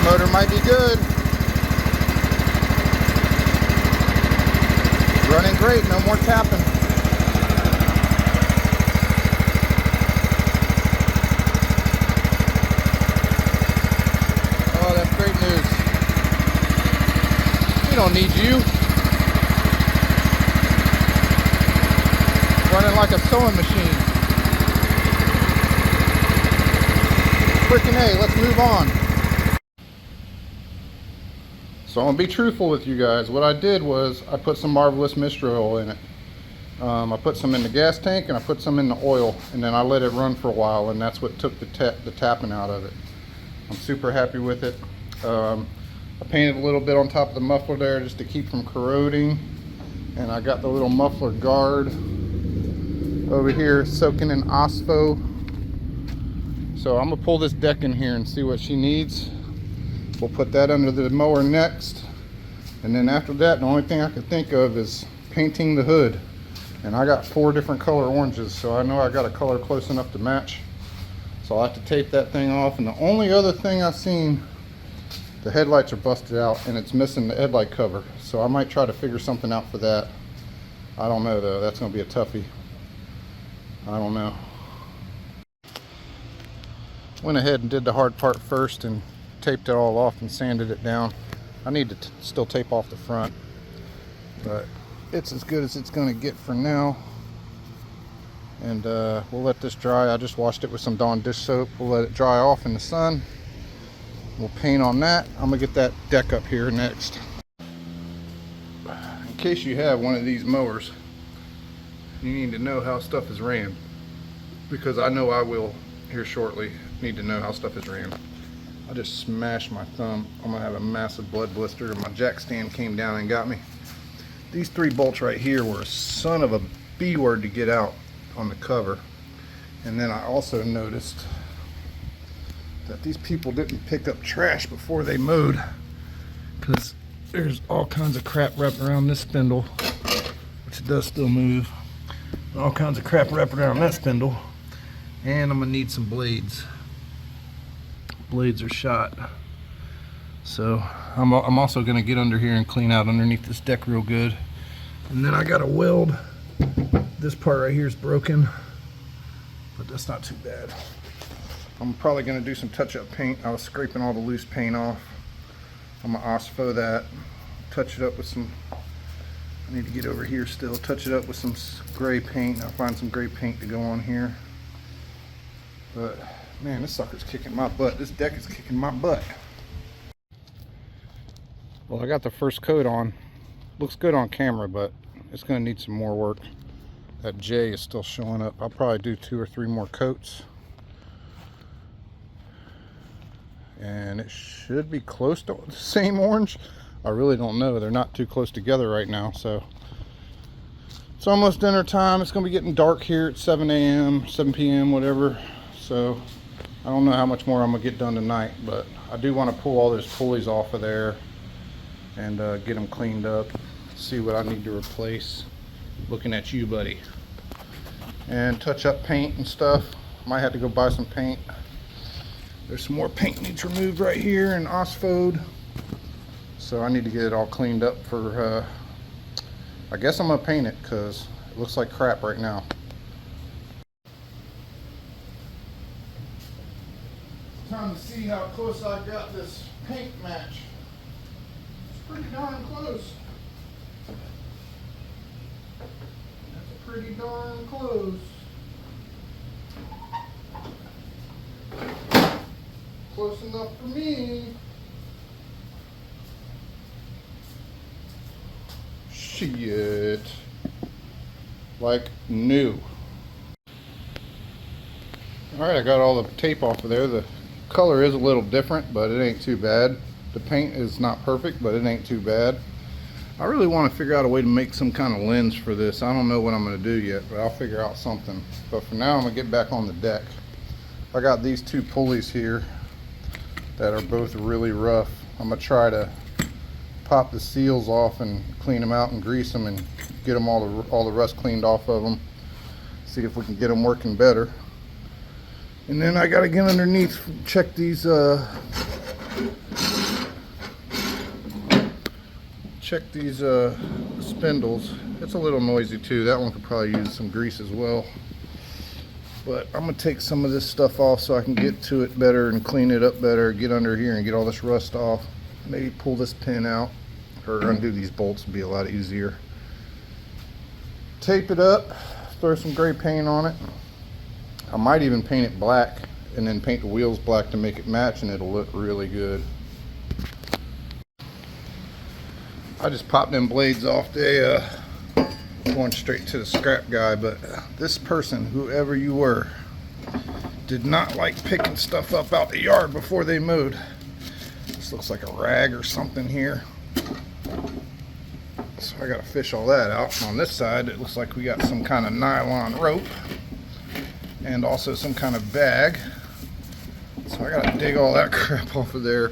Motor might be good. Running great, no more tapping. Oh, that's great news. We don't need you. Running like a sewing machine. Freaking A, let's move on. So I'm gonna be truthful with you guys. What I did was I put some Marvelous Mystery Oil in it. I put some in the gas tank and I put some in the oil, and then I let it run for a while, and that's what took the tapping out of it. I'm super happy with it. I painted a little bit on top of the muffler there just to keep from corroding, and I got the little muffler guard over here soaking in Ospo. So I'm gonna pull this deck in here and see what she needs. We'll put that under the mower next, and then after that, the only thing I can think of is painting the hood. And I got 4 different color oranges, so I know I got a color close enough to match. So I'll have to tape that thing off. And the only other thing I've seen, the headlights are busted out and it's missing the headlight cover. So I might try to figure something out for that. I don't know though, that's gonna be a toughie. I don't know. Went ahead and did the hard part first and taped it all off and sanded it down. I need to still tape off the front, but it's as good as it's going to get for now. And we'll let this dry. I just washed it with some Dawn dish soap. We'll let it dry off in the sun. We'll paint on that. I'm gonna get that deck up here next. In case you have one of these mowers, you need to know how stuff is ran, because I know I will here shortly need to know how stuff is ran. I just smashed my thumb. I'm gonna have a massive blood blister. My jack stand came down and got me. These 3 bolts right here were a son of a B word to get out on the cover. And then I also noticed that these people didn't pick up trash before they mowed, because there's all kinds of crap wrapped around this spindle, which does still move. All kinds of crap wrapped around that spindle. And I'm gonna need some blades. Blades are shot. So I'm also gonna get under here and clean out underneath this deck real good. And then I gotta weld. This part right here is broken, but that's not too bad. I'm probably gonna do some touch-up paint. I was scraping all the loose paint off. I'm gonna ospo that, touch it up with some, I need to get over here still, touch it up with some gray paint. I'll find some gray paint to go on here. But man, this sucker's kicking my butt. This deck is kicking my butt. Well, I got the first coat on. Looks good on camera, but it's gonna need some more work. That J is still showing up. I'll probably do 2 or 3 more coats. And it should be close to the same orange. I really don't know. They're not too close together right now, so it's almost dinner time. It's gonna be getting dark here at 7 a.m., 7 p.m., whatever. So I don't know how much more I'm gonna get done tonight, but I do want to pull all those pulleys off of there and get them cleaned up, see what I need to replace. Looking at you, buddy. And touch up paint and stuff. Might have to go buy some paint. There's some more paint needs removed right here and osfoed. So I need to get it all cleaned up for, I guess I'm gonna paint it because it looks like crap right now. Time to see how close I got this paint match. It's pretty darn close. Pretty darn close. Close enough for me. Shit. Like new. Alright, I got all the tape off of there. The color is a little different, but it ain't too bad. The paint is not perfect, but it ain't too bad. I really want to figure out a way to make some kind of lens for this. I don't know what I'm going to do yet, but I'll figure out something. But for now, I'm going to get back on the deck. I got these 2 pulleys here that are both really rough. I'm going to try to pop the seals off and clean them out and grease them and get them all the rust cleaned off of them. See if we can get them working better. And then I got to get underneath, check these spindles. It's a little noisy too. That one could probably use some grease as well. But I'm gonna take some of this stuff off so I can get to it better and clean it up better, get under here and get all this rust off. Maybe pull this pin out or undo these bolts would be a lot easier. Tape it up, throw some gray paint on it. I might even paint it black and then paint the wheels black to make it match, and it'll look really good. I just popped them blades off. They going straight to the scrap guy, but this person, whoever you were, did not like picking stuff up out the yard before they mowed. This looks like a rag or something here. So I gotta fish all that out. On this side, it looks like we got some kind of nylon rope and also some kind of bag. So I gotta dig all that crap off of there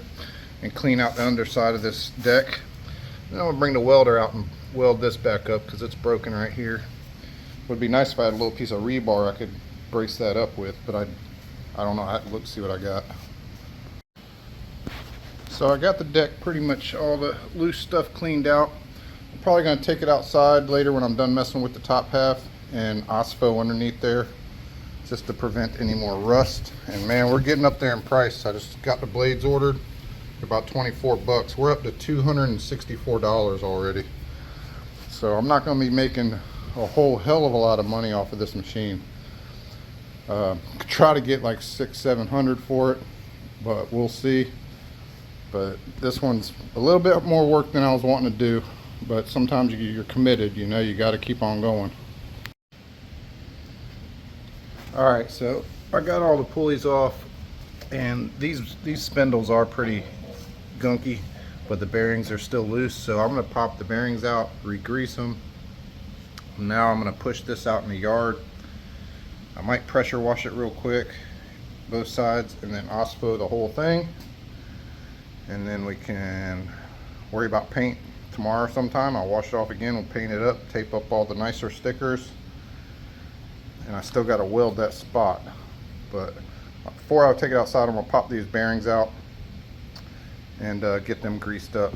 and clean out the underside of this deck. Then I'm gonna bring the welder out and weld this back up because it's broken right here. It would be nice if I had a little piece of rebar I could brace that up with, but I don't know. I have to look, see what I got. So I got the deck pretty much all the loose stuff cleaned out. I'm probably gonna take it outside later when I'm done messing with the top half and ospo underneath there. just to prevent any more rust. And man, we're getting up there in price. I just got the blades ordered. They're about 24 bucks. We're up to $264 already. So I'm not going to be making a whole hell of a lot of money off of this machine. Try to get like 600-700 for it, but we'll see. But this one's a little bit more work than I was wanting to do, but sometimes you're committed, you know, you got to keep on going. All right, so I got all the pulleys off, and these spindles are pretty gunky, but the bearings are still loose. So I'm going to pop the bearings out, re-grease them. Now I'm going to push this out in the yard. I might pressure wash it real quick, both sides, and then OSPO the whole thing. And then we can worry about paint tomorrow sometime. I'll wash it off again, we'll paint it up, tape up all the nicer stickers. And I still got to weld that spot. But before I take it outside, I'm going to pop these bearings out and get them greased up.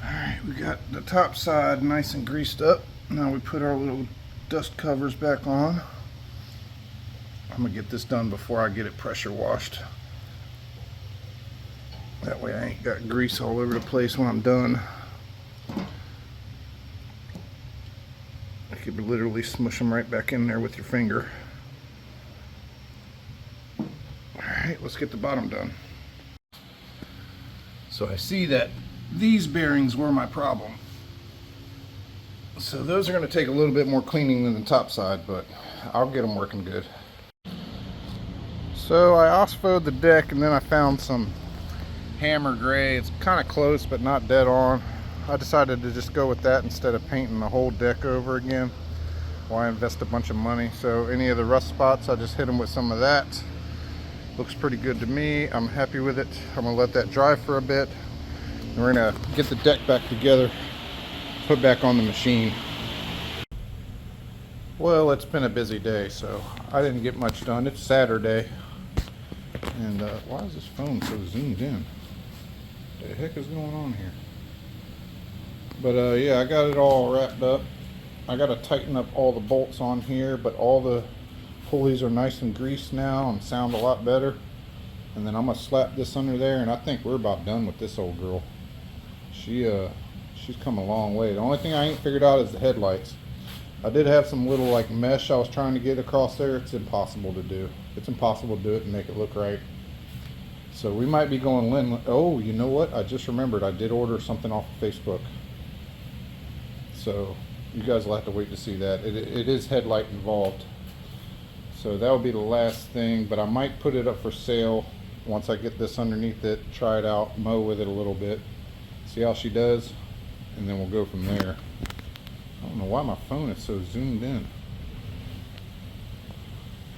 Alright, we got the top side nice and greased up. Now we put our little dust covers back on. I'm going to get this done before I get it pressure washed. That way I ain't got grease all over the place when I'm done. You could literally smush them right back in there with your finger. Alright, let's get the bottom done. So I see that these bearings were my problem. So those are going to take a little bit more cleaning than the top side, but I'll get them working good. So I OSPO'd the deck, and then I found some hammer gray. It's kind of close but not dead on. I decided to just go with that instead of painting the whole deck over again. Why invest a bunch of money? So any of the rust spots, I just hit them with some of that. Looks pretty good to me. I'm happy with it. I'm gonna let that dry for a bit, and we're gonna get the deck back together, put back on the machine. Well, it's been a busy day, so I didn't get much done. It's Saturday, and why is this phone so zoomed in? What the heck is going on here? But yeah, I got it all wrapped up. I got to tighten up all the bolts on here, but all the pulleys are nice and greased now and sound a lot better. And then I'm gonna slap this under there, and I think we're about done with this old girl. She's come a long way. The only thing I ain't figured out is the headlights. I did have some little like mesh I was trying to get across there. It's impossible to do. It's impossible to do it and make it look right. So we might be going oh, you know what? I just remembered I did order something off of Facebook. So you guys will have to wait to see that. It is headlight involved. So that will be the last thing, but I might put it up for sale once I get this underneath it, try it out, mow with it a little bit, see how she does, and then we'll go from there. I don't know why my phone is so zoomed in.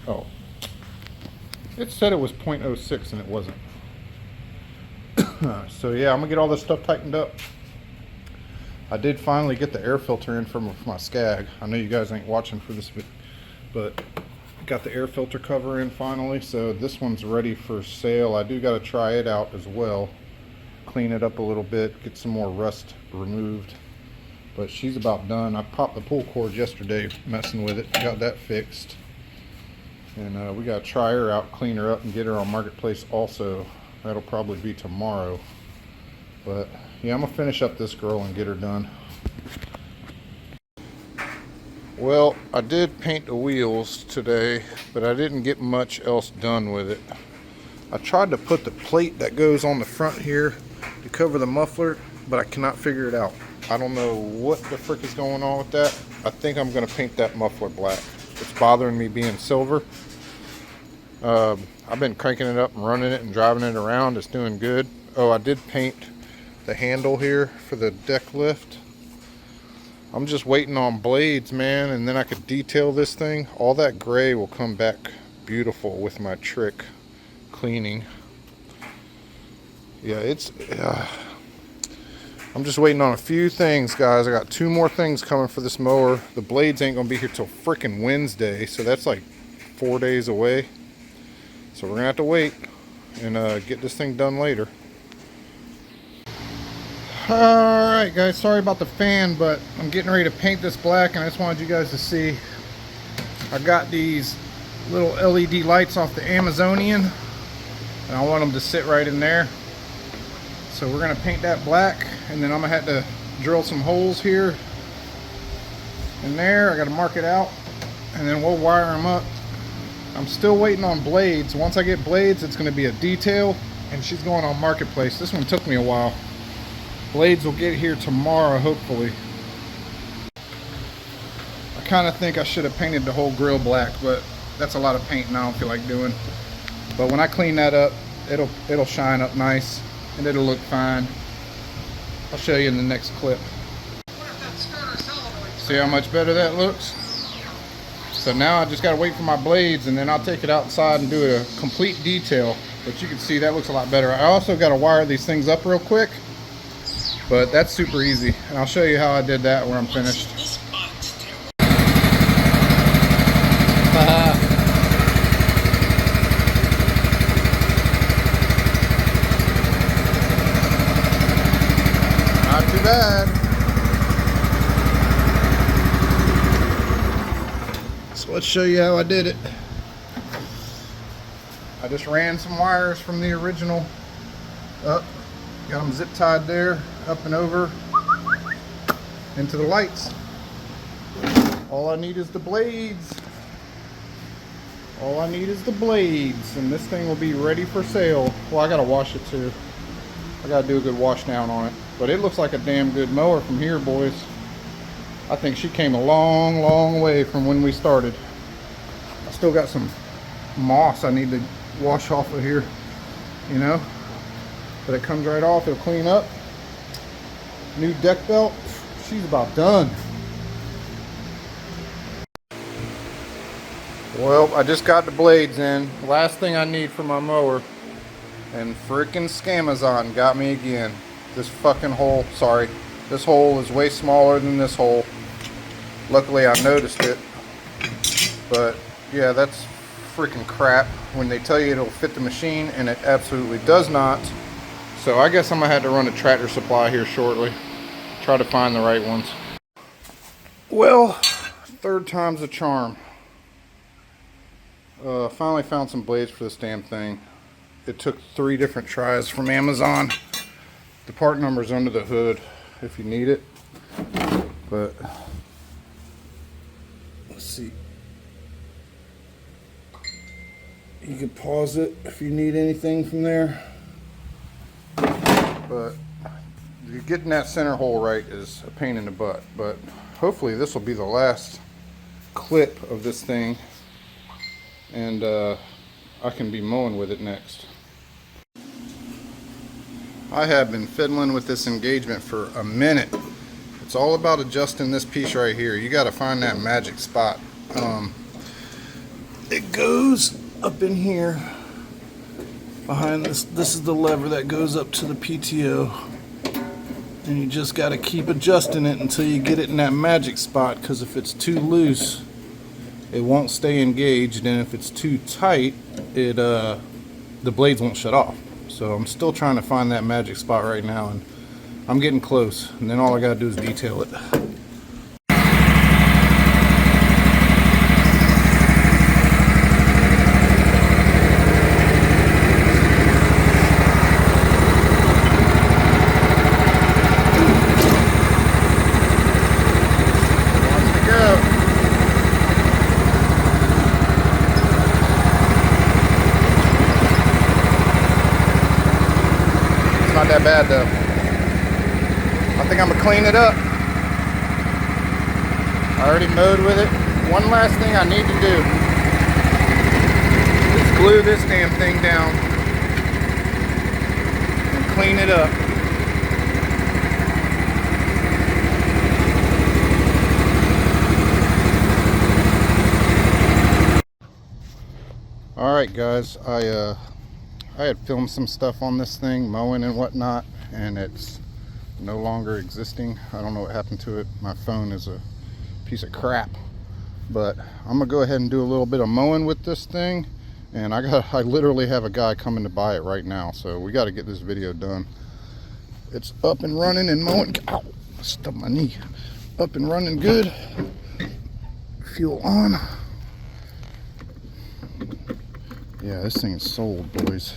Oh. It said it was 0.06 and it wasn't. So yeah, I'm gonna get all this stuff tightened up. I did finally get the air filter in for my Skag. I know you guys ain't watching for this, but got the air filter cover in finally, so this one's ready for sale. I do got to try it out as well, clean it up a little bit, get some more rust removed, but she's about done. I popped the pull cord yesterday messing with it, got that fixed, and we got to try her out, clean her up, and get her on Marketplace also. That'll probably be tomorrow, but yeah, I'm gonna finish up this girl and get her done. Well, I did paint the wheels today, but I didn't get much else done with it. I tried to put the plate that goes on the front here to cover the muffler, but I cannot figure it out. I don't know what the frick is going on with that. I think I'm going to paint that muffler black. It's bothering me being silver. I've been cranking it up and running it and driving it around. It's doing good. Oh, I did paint the handle here for the deck lift. I'm just waiting on blades, man, and then I could detail this thing. All that gray will come back beautiful with my trick cleaning. Yeah, I'm just waiting on a few things, guys. I got 2 more things coming for this mower. The blades ain't gonna be here till freaking Wednesday, so that's like 4 days away. So we're gonna have to wait and get this thing done later. Alright guys, sorry about the fan, but I'm getting ready to paint this black, and I just wanted you guys to see I got these little LED lights off the Amazonian, and I want them to sit right in there. So we're gonna paint that black, and then I'm gonna have to drill some holes here and there. I gotta mark it out, and then we'll wire them up. I'm still waiting on blades. Once I get blades, it's gonna be a detail, and she's going on Marketplace. This one took me a while. Blades will get here tomorrow, hopefully. I kind of think I should have painted the whole grill black, but that's a lot of paint and I don't feel like doing. But when I clean that up, it'll shine up nice and it'll look fine. I'll show you in the next clip. See how much better that looks? So now I just gotta wait for my blades, and then I'll take it outside and do a complete detail. But you can see that looks a lot better. I also gotta wire these things up real quick, but that's super easy. And I'll show you how I did that when I'm finished. Not too bad. So let's show you how I did it. I just ran some wires from the original up, got them zip tied there, up and over into the lights. All I need is the blades. All I need is the blades, and this thing will be ready for sale. Well, I gotta wash it too. I gotta do a good wash down on it. But it looks like a damn good mower from here, boys. I think she came a long, long way from when we started. I still got some moss I need to wash off of here, you know. But it comes right off, it'll clean up. New deck belt, she's about done. Well, I just got the blades in. Last thing I need for my mower. And frickin' Scamazon got me again. This fucking hole, sorry. This hole is way smaller than this hole. Luckily I noticed it. But yeah, that's freaking crap when they tell you it'll fit the machine and it absolutely does not. So I guess I'm gonna have to run a Tractor Supply here shortly. Try to find the right ones. Well, third time's a charm. Finally found some blades for this damn thing. It took 3 different tries from Amazon. The part number's under the hood if you need it. But let's see. You can pause it if you need anything from there. But getting that center hole right is a pain in the butt. But hopefully this will be the last clip of this thing, and I can be mowing with it next. I have been fiddling with this engagement for a minute. It's all about adjusting this piece right here. You got to find that magic spot. It goes up in here behind this. This is the lever that goes up to the PTO, and you just got to keep adjusting it until you get it in that magic spot, because if it's too loose it won't stay engaged, and if it's too tight the blades won't shut off. So I'm still trying to find that magic spot right now, and I'm getting close, and then all I gotta do is detail it. Not that bad though. I think I'm gonna clean it up. I already mowed with it. One last thing I need to do is glue this damn thing down and clean it up. Alright guys, I had filmed some stuff on this thing, mowing and whatnot, and it's no longer existing. I don't know what happened to it. My phone is a piece of crap. But I'm gonna go ahead and do a little bit of mowing with this thing, and I literally have a guy coming to buy it right now, so we got to get this video done. It's up and running and mowing. Ow, stubbed my knee. Up and running good. Fuel on. Yeah, this thing is sold, boys.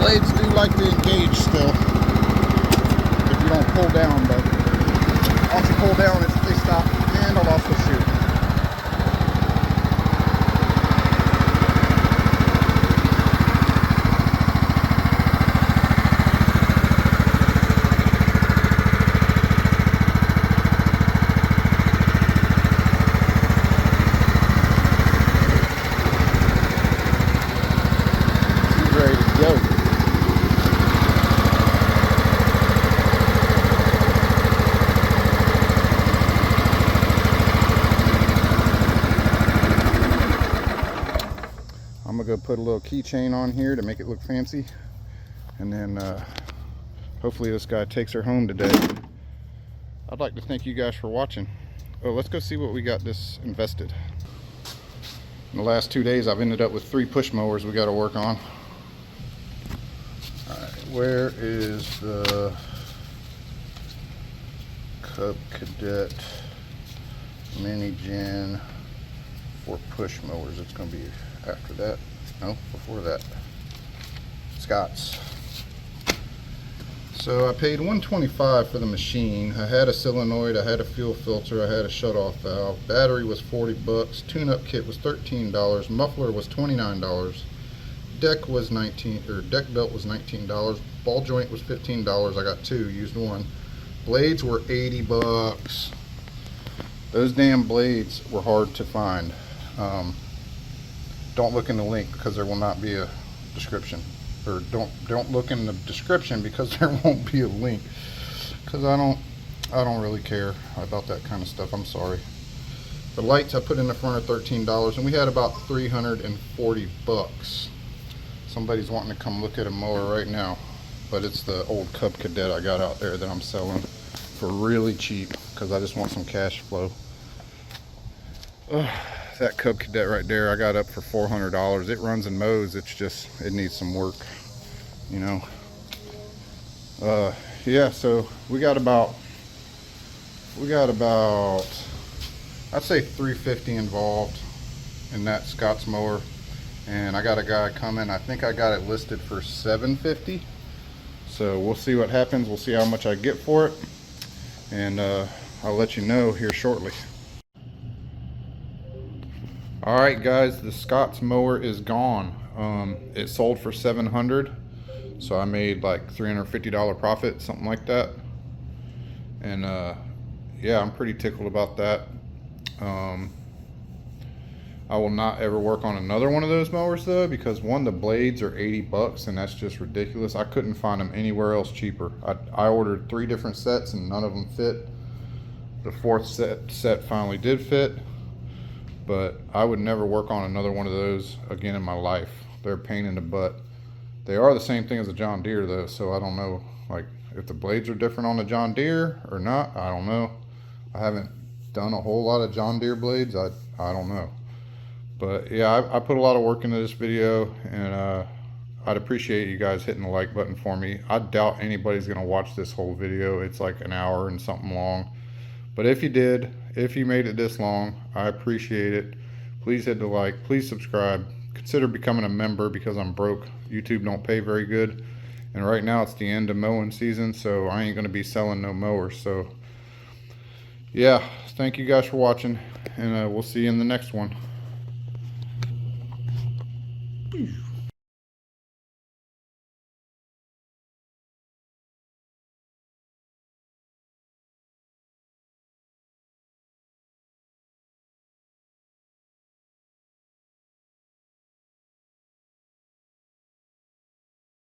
Blades do like to engage still if you don't pull down, but once you pull down, they stop and I'll also shoot. She's ready to go. I'm gonna go put a little keychain on here to make it look fancy, and then hopefully this guy takes her home today. I'd like to thank you guys for watching. Oh, let's go see what we got this invested. In the last 2 days, I've ended up with 3 push mowers we got to work on. All right, where is the Cub Cadet Mini Gen for push mowers? It's going to be after that. No, before that. Scott's. So I paid $125 for the machine. I had a solenoid, I had a fuel filter, I had a shutoff valve. Battery was $40. Tune-up kit was $13. Muffler was $29. Deck was deck belt was $19. Ball joint was $15. I got 2, used 1. Blades were $80. Those damn blades were hard to find. Don't look in the link because there will not be a description. Or don't look in the description because there won't be a link. Because I don't really care about that kind of stuff. I'm sorry. The lights I put in the front are $13, and we had about $340. Somebody's wanting to come look at a mower right now, but it's the old Cub Cadet I got out there that I'm selling for really cheap because I just want some cash flow. That Cub Cadet right there I got up for $400. It runs and mows, it's just, it needs some work, you know. Yeah, so we got about I'd say $350 involved in that Scott's mower, and I got a guy coming. I think I got it listed for $750, so we'll see what happens. We'll see how much I get for it, and I'll let you know here shortly. Alright guys, the Scott's mower is gone. It sold for $700, so I made like $350 profit, something like that. And yeah, I'm pretty tickled about that. I will not ever work on another one of those mowers though, because one, the blades are 80 bucks and that's just ridiculous. I couldn't find them anywhere else cheaper. I ordered 3 different sets and none of them fit. The 4th set finally did fit, but I would never work on another one of those again in my life. They're a pain in the butt. They are the same thing as a John Deere though, so I don't know like if the blades are different on the John Deere or not. I don't know. I haven't done a whole lot of John Deere blades. I don't know. But yeah, I put a lot of work into this video, and I'd appreciate you guys hitting the like button for me. I doubt anybody's gonna watch this whole video. It's like an hour and something long. But if you did, if you made it this long, I appreciate it. Please hit the like, please subscribe. Consider becoming a member because I'm broke. YouTube don't pay very good. And right now it's the end of mowing season, so I ain't gonna be selling no mowers. So yeah, thank you guys for watching, and we'll see you in the next one.